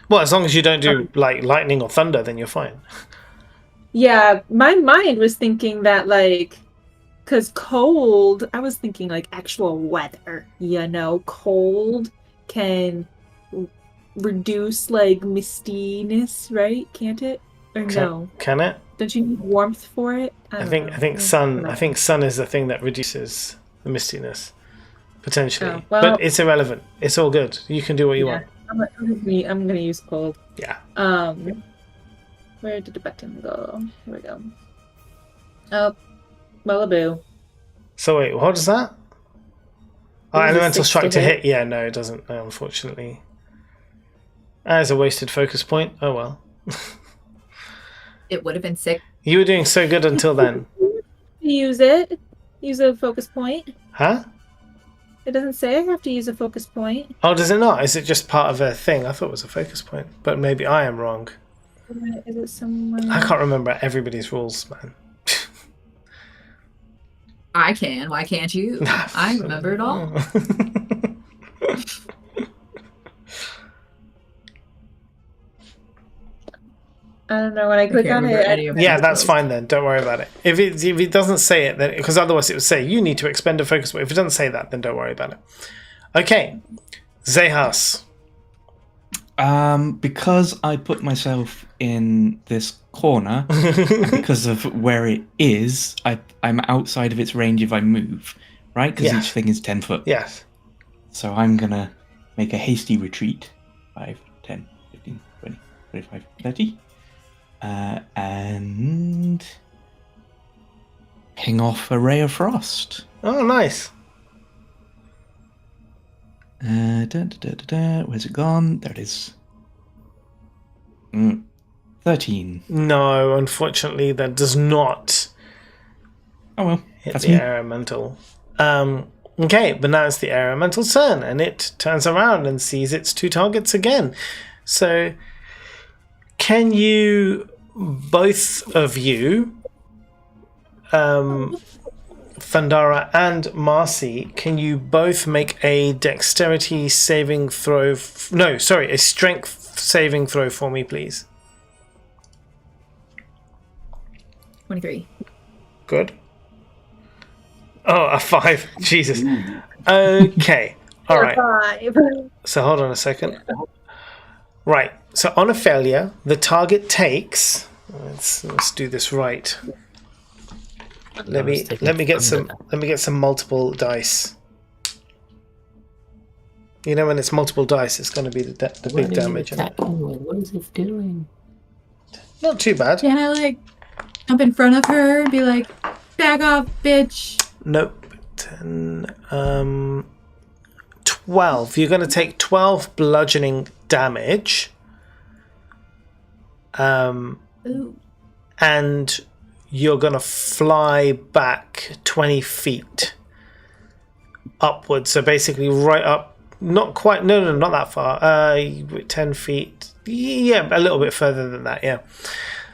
Well, as long as you don't do like lightning or thunder, then you're fine. Yeah, my mind was thinking that like, because cold, I was thinking like actual weather, cold can reduce like mistiness, right? Can't it? Or no? Can it? Don't you need warmth for it? I think sun is the thing that reduces the mistiness potentially. Oh, well, but it's irrelevant. It's all good. You can do what you want. I'm gonna use cold. Yeah. Where did the button go? Here we go. Oh, Malibu. So wait, what is that? Oh, It was a elemental 6 strike to to hit. hit. Yeah, no, it doesn't. No, unfortunately. As a wasted focus point. Oh well. It would have been sick. You were doing so good until then. Use it. Use a focus point. Huh? It doesn't say I have to use a focus point. Oh, does it not? Is it just part of a thing? I thought it was a focus point. But maybe I am wrong. Is it somewhere? I can't remember everybody's rules, man. I can. Why can't you? I remember it all. I don't know when I click on it. Yeah, that's fine then. Don't worry about it. If it doesn't say it, then because otherwise it would say you need to expend a focus point. If it doesn't say that, then don't worry about it. Okay, Zehas. Because I put myself in this corner, and because of where it is, I'm outside of its range if I move, right? Because Yes. each thing is 10 foot. Yes. So I'm going to make a hasty retreat. 5, 10, 15, 20, 25, 30. And ping off a ray of frost. Oh, nice. Where's it gone? There it is. 13. No, unfortunately, that does not Oh well, hit that's the me. elemental. Okay, but now it's the elemental's turn, and it turns around and sees its two targets again. So, can you, both of you, Thundara and Marcy, can you both make a dexterity saving throw? A strength saving throw for me, please. 23. Good. Oh, a 5. Jesus. Okay. All right. 5. So hold on a second. Right. So on a failure, the target takes. Let's do this right. Let me get some multiple dice. You know, when it's multiple dice, it's going to be the big damage. What is it doing? Not too bad. Can I like jump in front of her and be like, back off, bitch? Nope. 10, 12. You're going to take 12 bludgeoning damage. Ooh. And you're going to fly back 20 feet upwards. So basically right up, not quite, no, not that far. 10 feet. Yeah, a little bit further than that, yeah.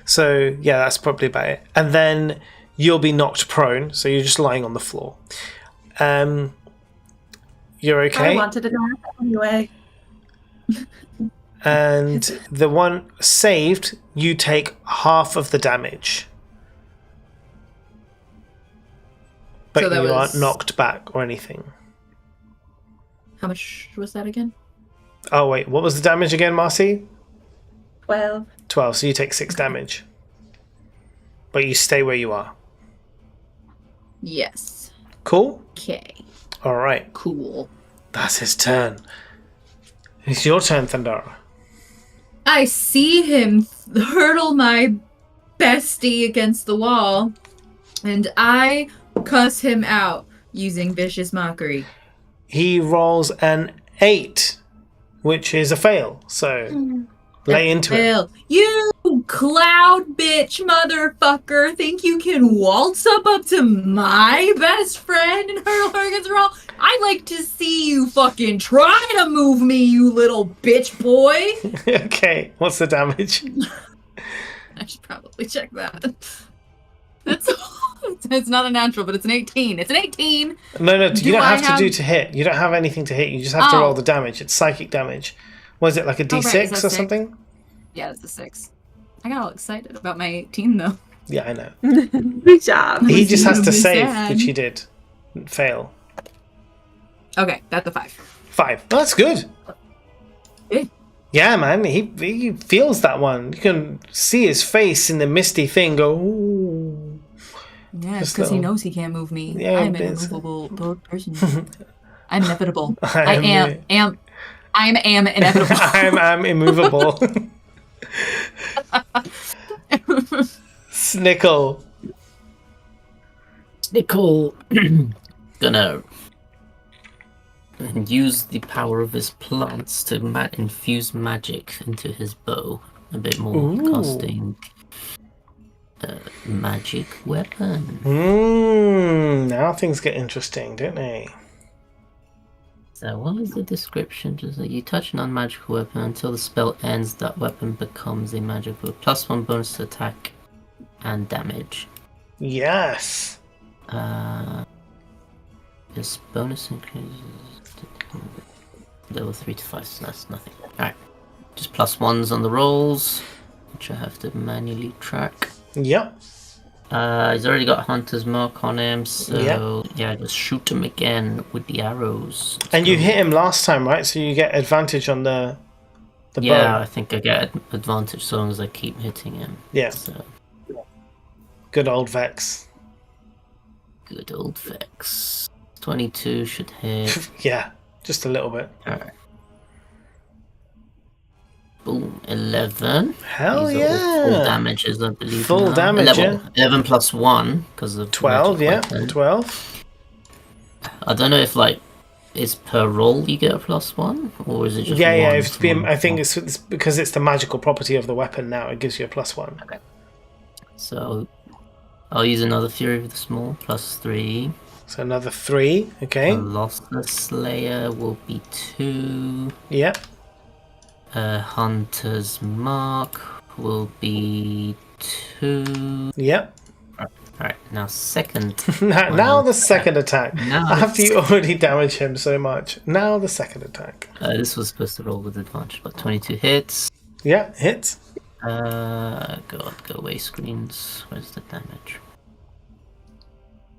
So, yeah, that's probably about it. And then you'll be knocked prone, so you're just lying on the floor. You're okay. I wanted to die anyway. And the one saved, you take half of the damage. But So that you was- aren't knocked back or anything. How much was that again? Oh, wait, what was the damage again, Marcy? 12. 12, so you take 6 damage. But you stay where you are. Yes. Cool? Okay. All right. Cool. That's his turn. It's your turn, Thundara. I see him hurdle my bestie against the wall, and I cuss him out using vicious mockery. He rolls an 8, which is a fail. So lay into it. Fail. You cloud bitch motherfucker think you can waltz up to my best friend and hurl her against the wall? I'd like to see you fucking try to move me, you little bitch boy. Okay, what's the damage? I should probably check that. It's not a natural, but it's an 18. It's an 18. No, you don't have to hit. You don't have anything to hit. You just have to roll the damage. It's psychic damage. Was it like a D6 or something? Yeah, it's a 6. I got all excited about my 18 though. Yeah, I know. Good job. He just has to save, sad. which he did. Fail. Okay, that's a 5. 5. That's good. Yeah. Yeah, man. He feels that one. You can see his face in the misty thing go, ooh. Yeah, it's because he knows he can't move me. Yeah, I'm an immovable person. I'm inevitable. I am inevitable. I'm immovable. Snickle gonna use the power of his plants to infuse magic into his bow. A bit more, casting magic weapon. Now things get interesting, don't they? So what is the description? Just that you touch a non-magical weapon until the spell ends, that weapon becomes a magical +1 bonus to attack and damage. Yes. This bonus increases level 3 to 5, so that's nothing. Alright. Just +1s on the rolls, which I have to manually track. Yep. He's already got Hunter's Mark on him, so yeah, just shoot him again with the arrows. And you hit him last time, right? So you get advantage on the bow. Yeah, I think I get advantage so long as I keep hitting him. Yeah. So. Good old Vex. Good old Vex. 22 should hit. Yeah, just a little bit. Alright. Boom, 11. Hell These are yeah! all full damages, I believe. Full now. damage, 11 plus 1 because of 12. magic Yeah, weapon. 12. I don't know if is per roll you get a +1, or is it just Yeah. one If from- I think it's because it's the magical property of the weapon now. It gives you a +1. Okay. So I'll use another Fury of the Small +3. So another 3. Okay. Lostless Slayer will be 2. Yep. Hunter's Mark will be 2. Yep. Alright, now second. now the second attack. Now After you already damage him so much. Now the second attack. This was supposed to roll with advantage, but 22 hits. Yeah, hits. God, go away screens. Where's the damage?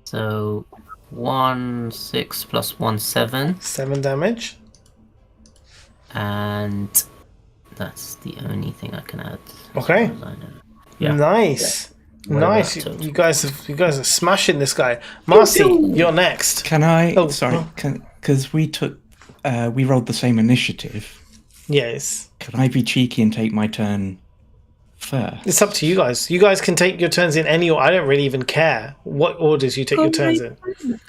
So 1, 6 plus 1, 7. 7 damage. And that's the only thing I can add. Okay. As far as I know. Yeah. Nice. What Nice. about You guys are smashing this guy. Marcy, you're next. Can I? Oh, sorry. oh. Because we rolled the same initiative. Yes. Can I be cheeky and take my turn first? It's up to you guys. You guys can take your turns in any order. I don't really even care what orders you take your turns in.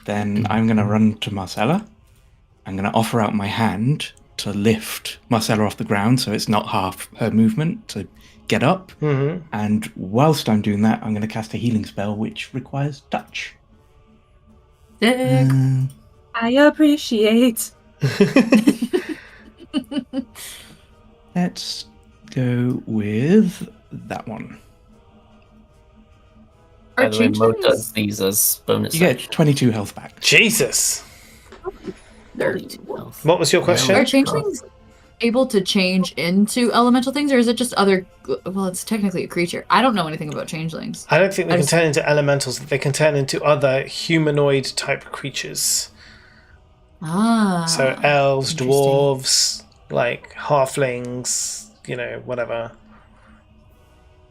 Then I'm going to run to Marcella. I'm going to offer out my hand to lift Marcella off the ground so it's not half her movement to get up. Mm-hmm. And whilst I'm doing that, I'm going to cast a healing spell which requires touch. Sick. I appreciate. Let's go with that one. By Are the way, Mo changelings does these as bonus You get action. 22 health back. Jesus. 32 health. What was your question? are changelings able to change into elemental things, or is it just other? Well, it's technically a creature. I don't know anything about changelings. I don't think they I can just- turn into elementals. They can turn into other humanoid type creatures. Ah. So elves, interesting. dwarves, like halflings, whatever.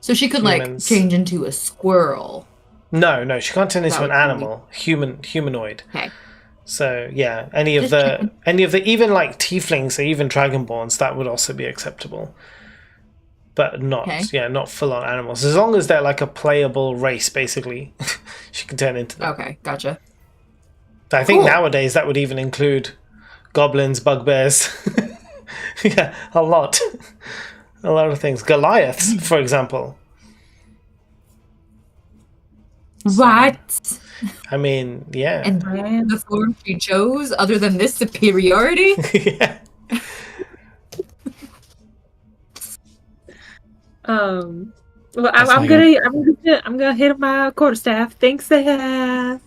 So she could humans. change into a squirrel. No, she can't turn into That an would be- animal. Humanoid. Okay. So yeah, any of Just the even like tieflings or even dragonborns, that would also be acceptable. But not not full on animals. As long as they're like a playable race, basically, she can turn into them. Okay, gotcha. I think Cool. nowadays that would even include goblins, bugbears. Yeah, a lot of things. Goliaths, for example, What? I mean, yeah. And the form she chose, other than this superiority? Yeah. Well, That's I'm not gonna hit my quarterstaff. Thanks, I Yeah,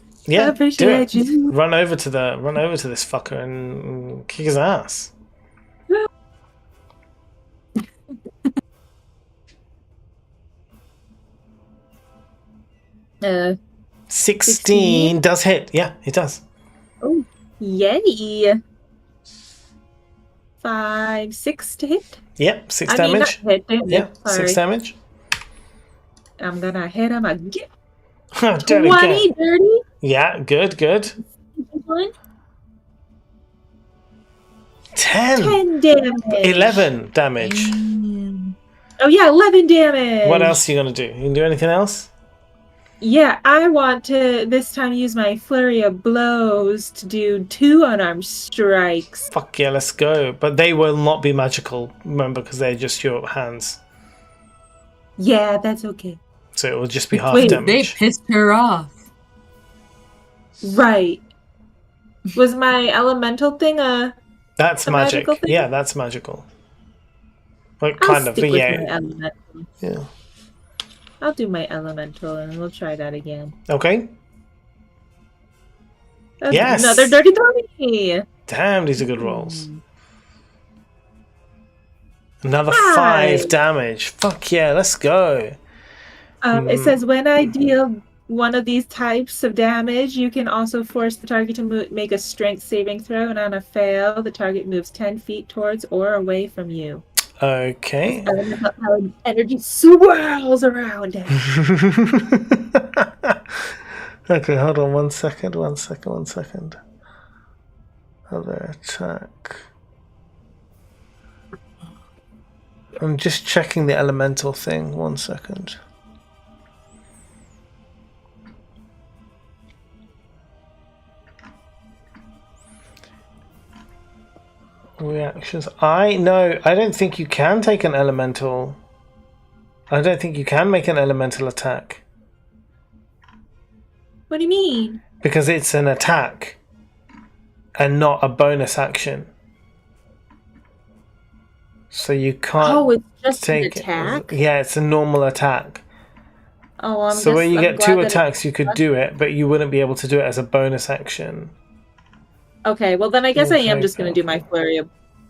do appreciate it. you. Run over to this fucker and kick his ass. Uh, 16 does hit. Yeah, it does. oh, yay! 5, 6 to hit. Yep, 6 I mean, not damage. hit. Yeah, Sorry. 6 damage. I'm gonna hit him again. Do it 20 again. dirty. Yeah, good. 1, 10. 10 damage. 11 damage. Oh yeah, 11 damage. What else are you going to do? You can do anything else? Yeah, I want to this time use my flurry of blows to do 2 unarmed strikes. Fuck yeah, let's go. But they will not be magical, remember, because they're just your hands. Yeah, that's okay. So it will just be half Wait, damage. they pissed her off. Right. Was my elemental thing That's a magic. magical thing? Yeah, that's magical. Well, I'll kind of, stick but with yeah. my elemental. Yeah. I'll do my elemental and we'll try that again. Okay. That's Yes. Another dirty 20. Damn, these are good rolls. Another 5. 5 damage. Fuck yeah, let's go. It says when I deal one of these types of damage, you can also force the target to make a strength saving throw, and on a fail, the target moves 10 feet towards or away from you. Okay. Energy swirls around it. Okay, hold on 1 second. Other attack. I'm just checking the elemental thing. 1 second. Reactions. I don't think you can take an elemental. I don't think you can make an elemental attack. What do you mean? Because it's an attack and not a bonus action. So you can't Oh, it's just take an attack? Yeah, it's a normal attack. Oh, So where you get 2 that attacks, you could do it, but you wouldn't be able to do it as a bonus action. Okay, well then I guess I am Okay, just going to do my flurry of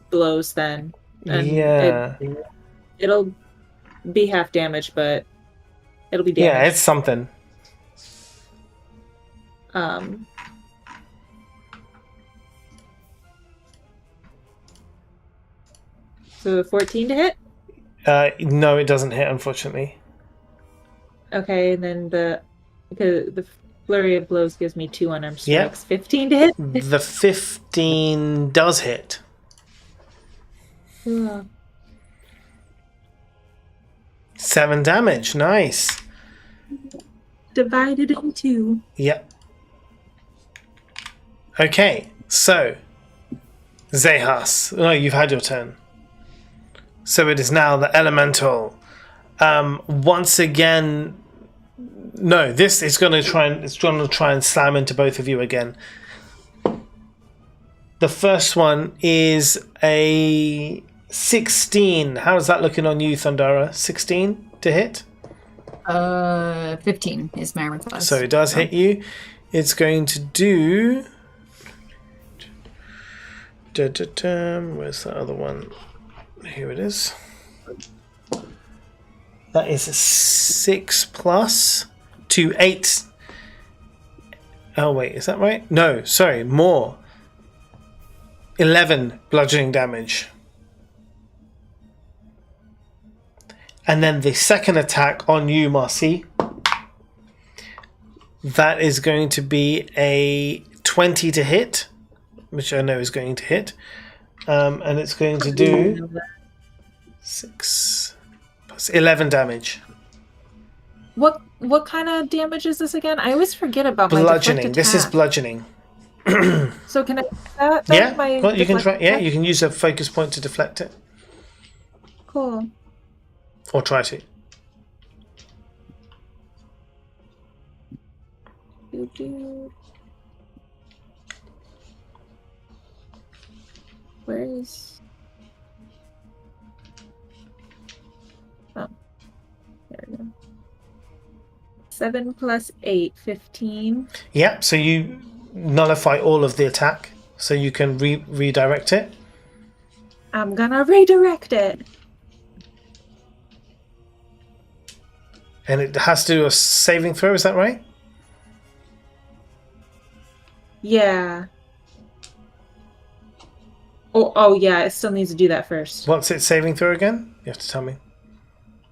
blows then. And Yeah. It'll be half damage, but it'll be damage. Yeah, it's something. So 14 to hit? No, it doesn't hit, unfortunately. Okay, and then the flurry of blows gives me 2 unarmed Yep. strikes. 15 to hit? The 15 does hit. Ugh. 7 damage. Nice. Divided in 2. Yep. Okay, so Zehas. Oh, you've had your turn. So it is now the elemental. Once again, no. This is going to try and slam into both of you again. The first one is a 16. How is that looking on you, Thundara? 16 to hit. 15 is my request. So it does hit you. It's going to do. Where's the other one? Here it is. That is a 6 plus to 8. Oh wait, is that right? No, sorry, more. 11 bludgeoning damage. And then the second attack on you, Marcy. That is going to be a 20 to hit, which I know is going to hit. And it's going to do 6 plus 11 damage. What kind of damage is this again? I always forget about my Bludgeoning. deflect This is attack. bludgeoning. So can I use that? Yeah, My well, you can try. deflect Yeah, attack? you can use a focus point to deflect it, Cool. or try to. Where is... Oh. There we go. 7 plus 8, 15. Yeah, so you nullify all of the attack, so you can redirect it. I'm gonna redirect it. And it has to do a saving throw, is that right? Yeah. Oh, yeah, it still needs to do that first. What's its saving throw again? You have to tell me.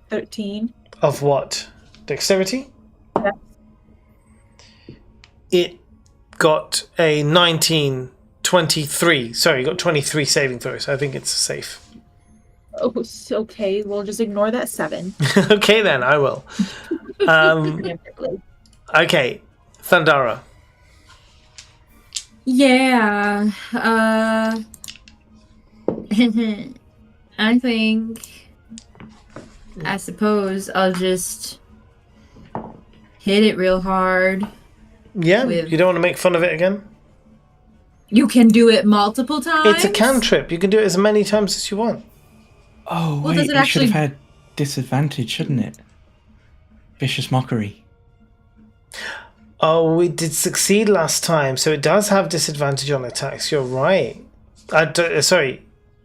13. Of what? Dexterity? Yeah. It got a 19, 23. Sorry, you got 23 saving throws. I think it's safe. Oh, okay. We'll just ignore that 7. Okay, then, I will. Okay, Thundara. Yeah. I suppose I'll just hit it real hard. Yeah, you don't want to make fun of it again? You can do it multiple times? It's a cantrip. You can do it as many times as you want. Oh, Well, wait, does it you should have actually- had disadvantage, shouldn't it? Vicious mockery. Oh, we did succeed last time, so it does have disadvantage on attacks. You're right. Sorry.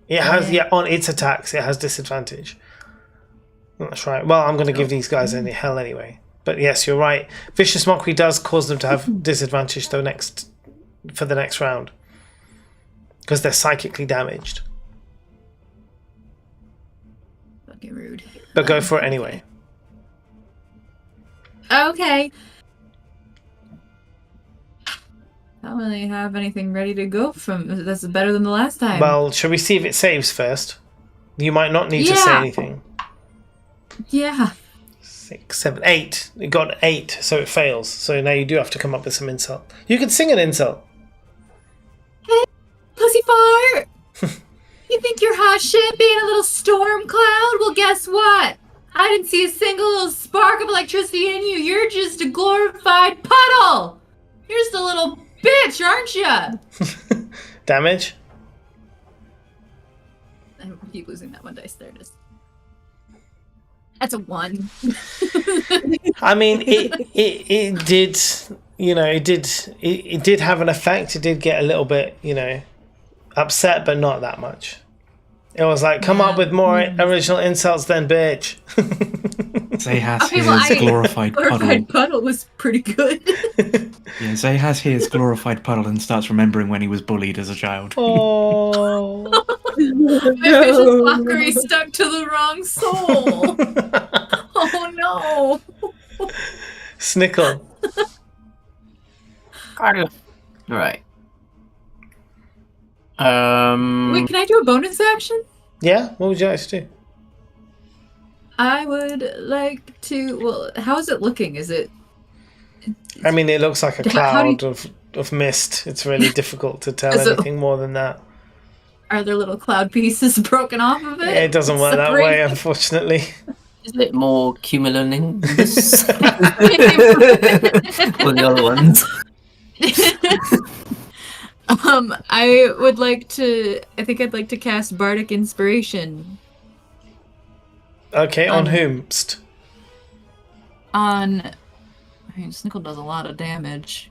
It has, on its attacks, it has disadvantage. That's right. Well, I'm going to give these guys any hell anyway. But yes, you're right. Vicious Mockery does cause them to have disadvantage for the next round. Because they're psychically damaged. Fucking rude. But go for it anyway. Okay. I don't really have anything ready to go from. That's better than the last time. Well, shall we see if it saves first? You might not need to say anything. Yeah. 6, 7, 8. It got 8, so it fails. So now you do have to come up with some insult. You can sing an insult. Hey, pussy fart! You think you're hot shit being a little storm cloud? Well, guess what? I didn't see a single little spark of electricity in you. You're just a glorified puddle! You're just a little bitch, aren't you? Damage? I keep losing that one dice. There it is. That's a 1. I mean, it did, it did have an effect. It did get a little bit, upset, but not that much. It was like, come up with more original insults than bitch. Zayhas Okay, well, hears glorified puddle. Glorified puddle was pretty good. Yeah, Zayhas hears glorified puddle and starts remembering when he was bullied as a child. Oh. My vicious mockery stuck to the wrong soul. Oh no. Snickle. Right. Wait, can I do a bonus action? Yeah? What would you like to do? I would like to. Well, how is it looking? Is it? I mean, it looks like a How do cloud of mist. It's really difficult to tell Is it- anything more than that. Are there little cloud pieces broken off of it? It doesn't work that way, unfortunately. Is it more cumulonimbus? Or the other ones? I would like to. I think I'd like to cast Bardic Inspiration Okay, on whomst? on. I mean, Snickle does a lot of damage.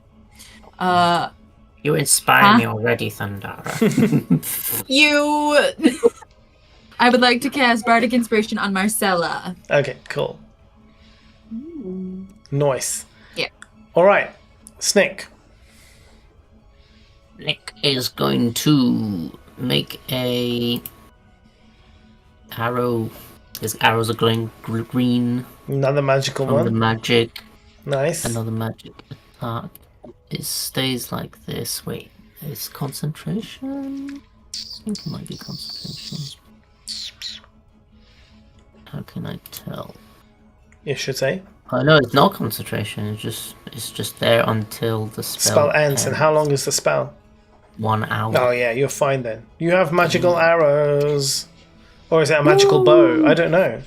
You inspire me already, Thundara. You. I would like to cast Bardic Inspiration on Marcella. Okay, cool. Nice. Yeah. All right, Snick. Nick is going to make a arrow. His arrows are glowing green. Another magical Another one. magic. Nice. Another magic attack. It stays like this. Wait, it's concentration? I think it might be concentration. How can I tell? You should say. Oh no, it's not concentration. It's just there until the Spell ends. And how long is the spell? 1 hour. Oh yeah, you're fine then. You have magical arrows. Or is it a magical bow? I don't know.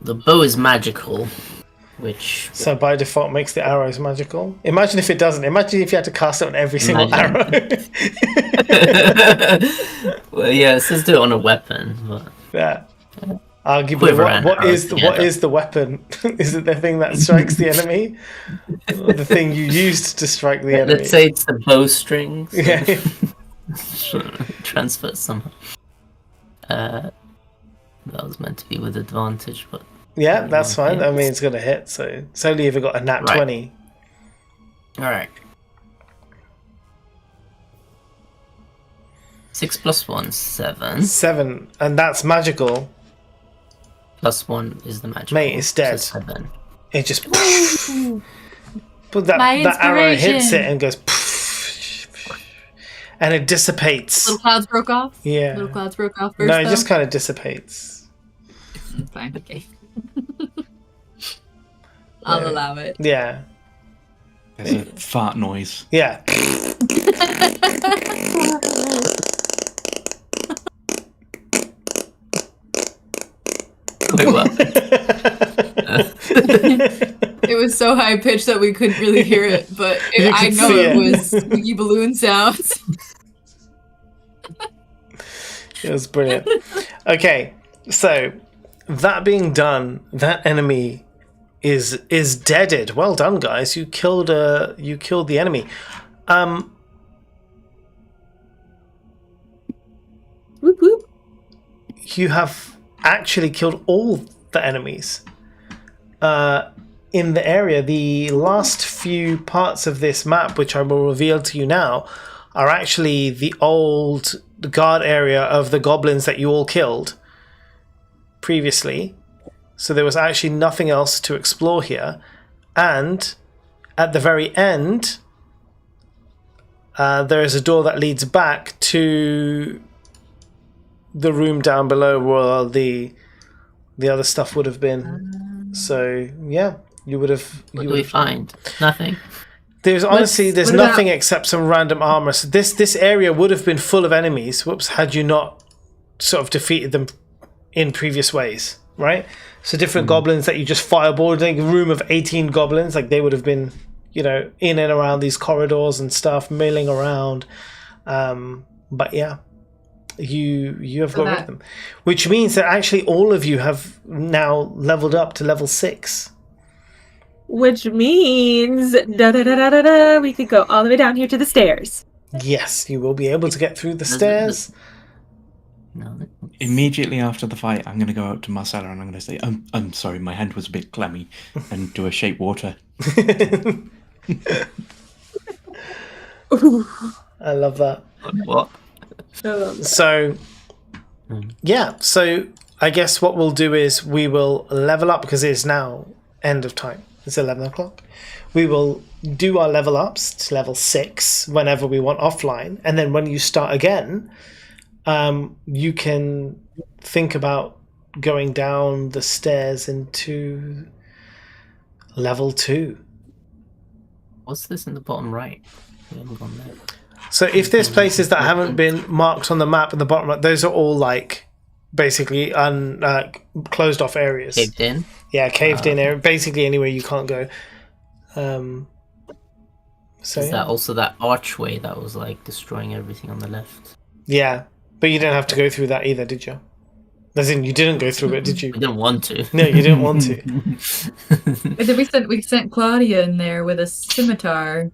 The bow is magical. which So by default makes the arrows magical. Imagine if it doesn't. Imagine if you had to cast it on every single arrow. well, yeah, it says do it on a weapon. But... Yeah. Arguably, Quiver what and is arrows the weapon? Is it the thing that strikes the enemy, or the thing you used to strike the enemy? Let's say it's the bowstring. So Yeah. transfer somehow. That was meant to be with advantage, but Yeah, that's fine. I hits. mean, it's gonna hit. So it's only if it got a nat Right. 20. all right. 6 + 1, 7. 7, and that's magical. +1 is the magic. Mate, it's dead. So 7. It just. But My that arrow hits it inspiration. and goes. And it dissipates. Little clouds broke off. Yeah. Little clouds broke off first. No, it though? just kind of dissipates. Fine. Okay. I'll Yeah. allow it. Yeah. There's a fart noise. Yeah. Wait, what? It was so high pitched that we couldn't really hear it, but You I could know see it it. was squeaky balloon sounds. It was brilliant. Okay, so that being done, that enemy is deaded. Well done, guys. You killed the enemy. Whoop whoop. You have actually killed all the enemies in the area. The last few parts of this map, which I will reveal to you now, are actually the old guard area of the goblins that you all killed previously. So there was actually nothing else to explore here. And at the very end, there is a door that leads back to the room down below where the other stuff would have been. So yeah, you would have. What do we find? Nothing. There's honestly there's what about- nothing except some random armor. So this area would have been full of enemies. Whoops, had you not sort of defeated them in previous ways, right? So different goblins that you just fireballed, like a room of 18 goblins, like they would have been, in and around these corridors and stuff, milling around. But yeah, you have got rid of them, which means that actually all of you have now leveled up to level 6. Which means we could go all the way down here to the stairs. Yes, you will be able to get through the stairs. No. Immediately after the fight, I'm going to go up to Marcella and I'm going to say, I'm sorry, my hand was a bit clammy, and do a shape water. I love that. What? So, yeah. So I guess what we'll do is we will level up because it is now end of time. It's 11 o'clock. We will do our level ups to level 6 whenever we want offline, and then when you start again, you can think about going down the stairs into level 2. What's this in the bottom right? We haven't gone there. So if there's places that haven't been marked on the map at the bottom right, those are all like basically closed off areas. Caved in? Yeah, caved in area. Basically anywhere you can't go. So Is yeah. that also that archway that was like destroying everything on the left? Yeah, but you didn't have to go through that either, did you? As in, you didn't go through it, did you? I didn't want to. No, you didn't want to. But then we sent Claudia in there with a scimitar.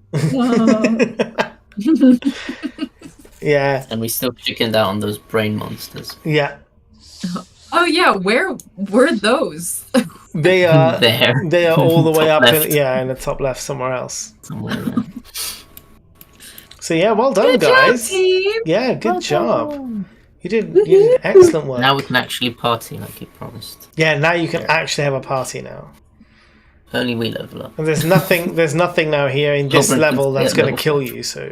Yeah, And we still chickened out on those brain monsters. yeah. Oh yeah, where were those? They are There. They are all the way Top up left. in the top left somewhere else. Somewhere there. So yeah, well done, Good guys. job, team. Yeah, good job. You did excellent work. Now we can actually party like you promised. Yeah, now you can actually have a party now. Only we level up. And there's nothing now here in this Goblin level can that's stay at going to kill level you. So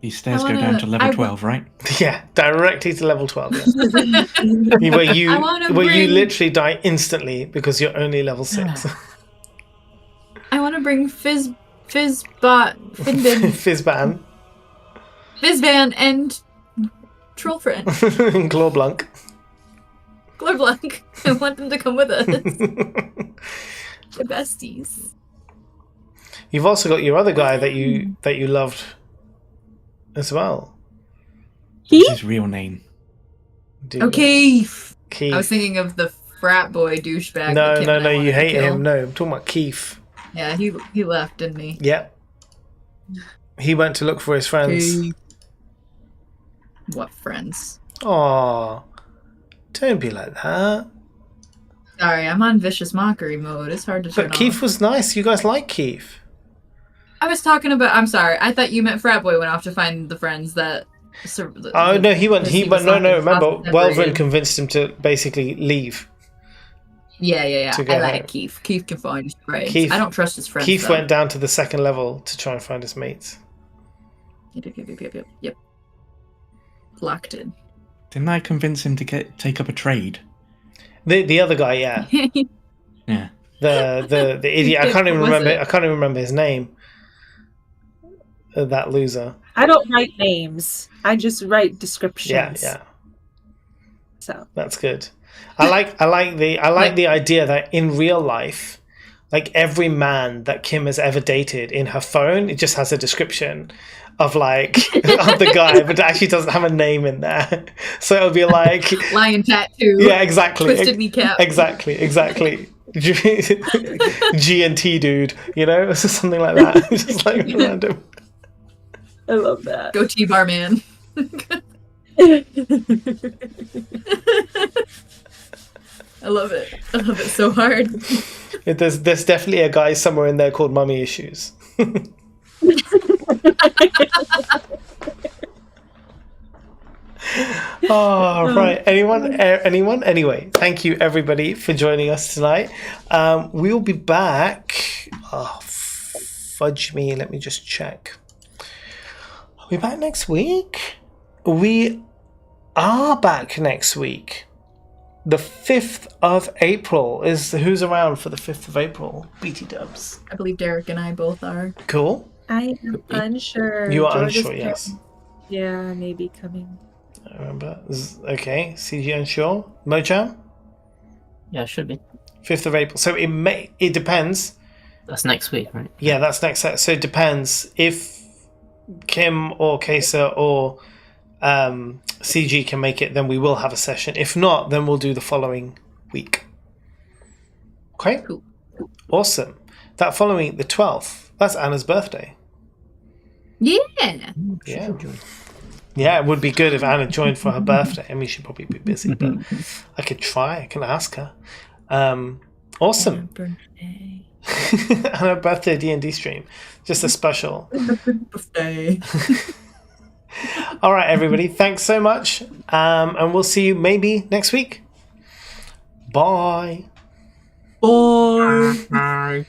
These stairs I go wanna- down to level I 12, right? yeah, directly to level 12. Yeah. where you I wanna you bring- literally die instantly because you're only level 6. I want to bring Fizzbot, Finbin, Fizzban, Fizzvan, and Trollfriend. Clawblunk. Glorblunk. I want them to come with us. The besties. You've also got your other guy that you loved as well. What's his real name? Keith. Keith. I was thinking of the frat boy douchebag. No, that Kim and I you wanted to hate kill. him. No, I'm talking about Keith. Yeah, he left, didn't he? Yep. He went to look for his friends. Keith. What friends? Aw. Don't be like that. Sorry, I'm on vicious mockery mode. It's hard to turn But Keith off. was nice. You guys like Keith. I was talking about. I'm sorry. I thought you meant frat boy went off to find the friends that. Oh no, he went. No. Remember, Welvin separated. convinced him to basically leave. Yeah. To I go like home. Keith. Keith can find his friends. Keith- I don't trust his friends. Keith though. went down to the second level to try and find his mates. Yep. Locked in. Didn't I convince him to take up a trade? The other guy, yeah, Yeah. the idiot. I can't even Was remember. it? I can't even remember his name. That loser. I don't write names. I just write descriptions. Yeah. So That's good. I like the idea that in real life, like every man that Kim has ever dated in her phone, it just has a description of like of the guy, but it actually doesn't have a name in there. So it'll be like Lion tattoo. yeah, exactly, Twisted kneecap. exactly. G and T dude, you know, it's just something like that. It's just like random. I love that. Goatee bar man. I love it. I love it so hard. There's definitely a guy somewhere in there called Mummy Issues. Oh, right. Anyone? Anyway, thank you everybody for joining us tonight. We will be back. Oh, fudge me. Let me just check. Are we back next week? We are back next week. The 5th of April is who's around for the 5th of April? BT Dubs. I believe Derek and I both are. Cool. I am unsure. You are George is unsure, yes. Yeah, maybe coming. I remember. Okay, CG unsure. Mojam? Yeah, it should be. 5th of April. So it depends. That's next week, right? Yeah, that's next set. So it depends if Kim or Kesa or CG can make it, then we will have a session. If not, then we'll do the following week. Okay? Cool. Awesome. That following, the 12th, that's Anna's birthday. Yeah. Yeah. Yeah, it would be good if Anna joined for her birthday. I mean, she'd probably be busy, but I could try. I can ask her. Awesome. Birthday. And her birthday D&D stream. Just a special. Birthday. All right, everybody. Thanks so much. And we'll see you maybe next week. Bye. Bye.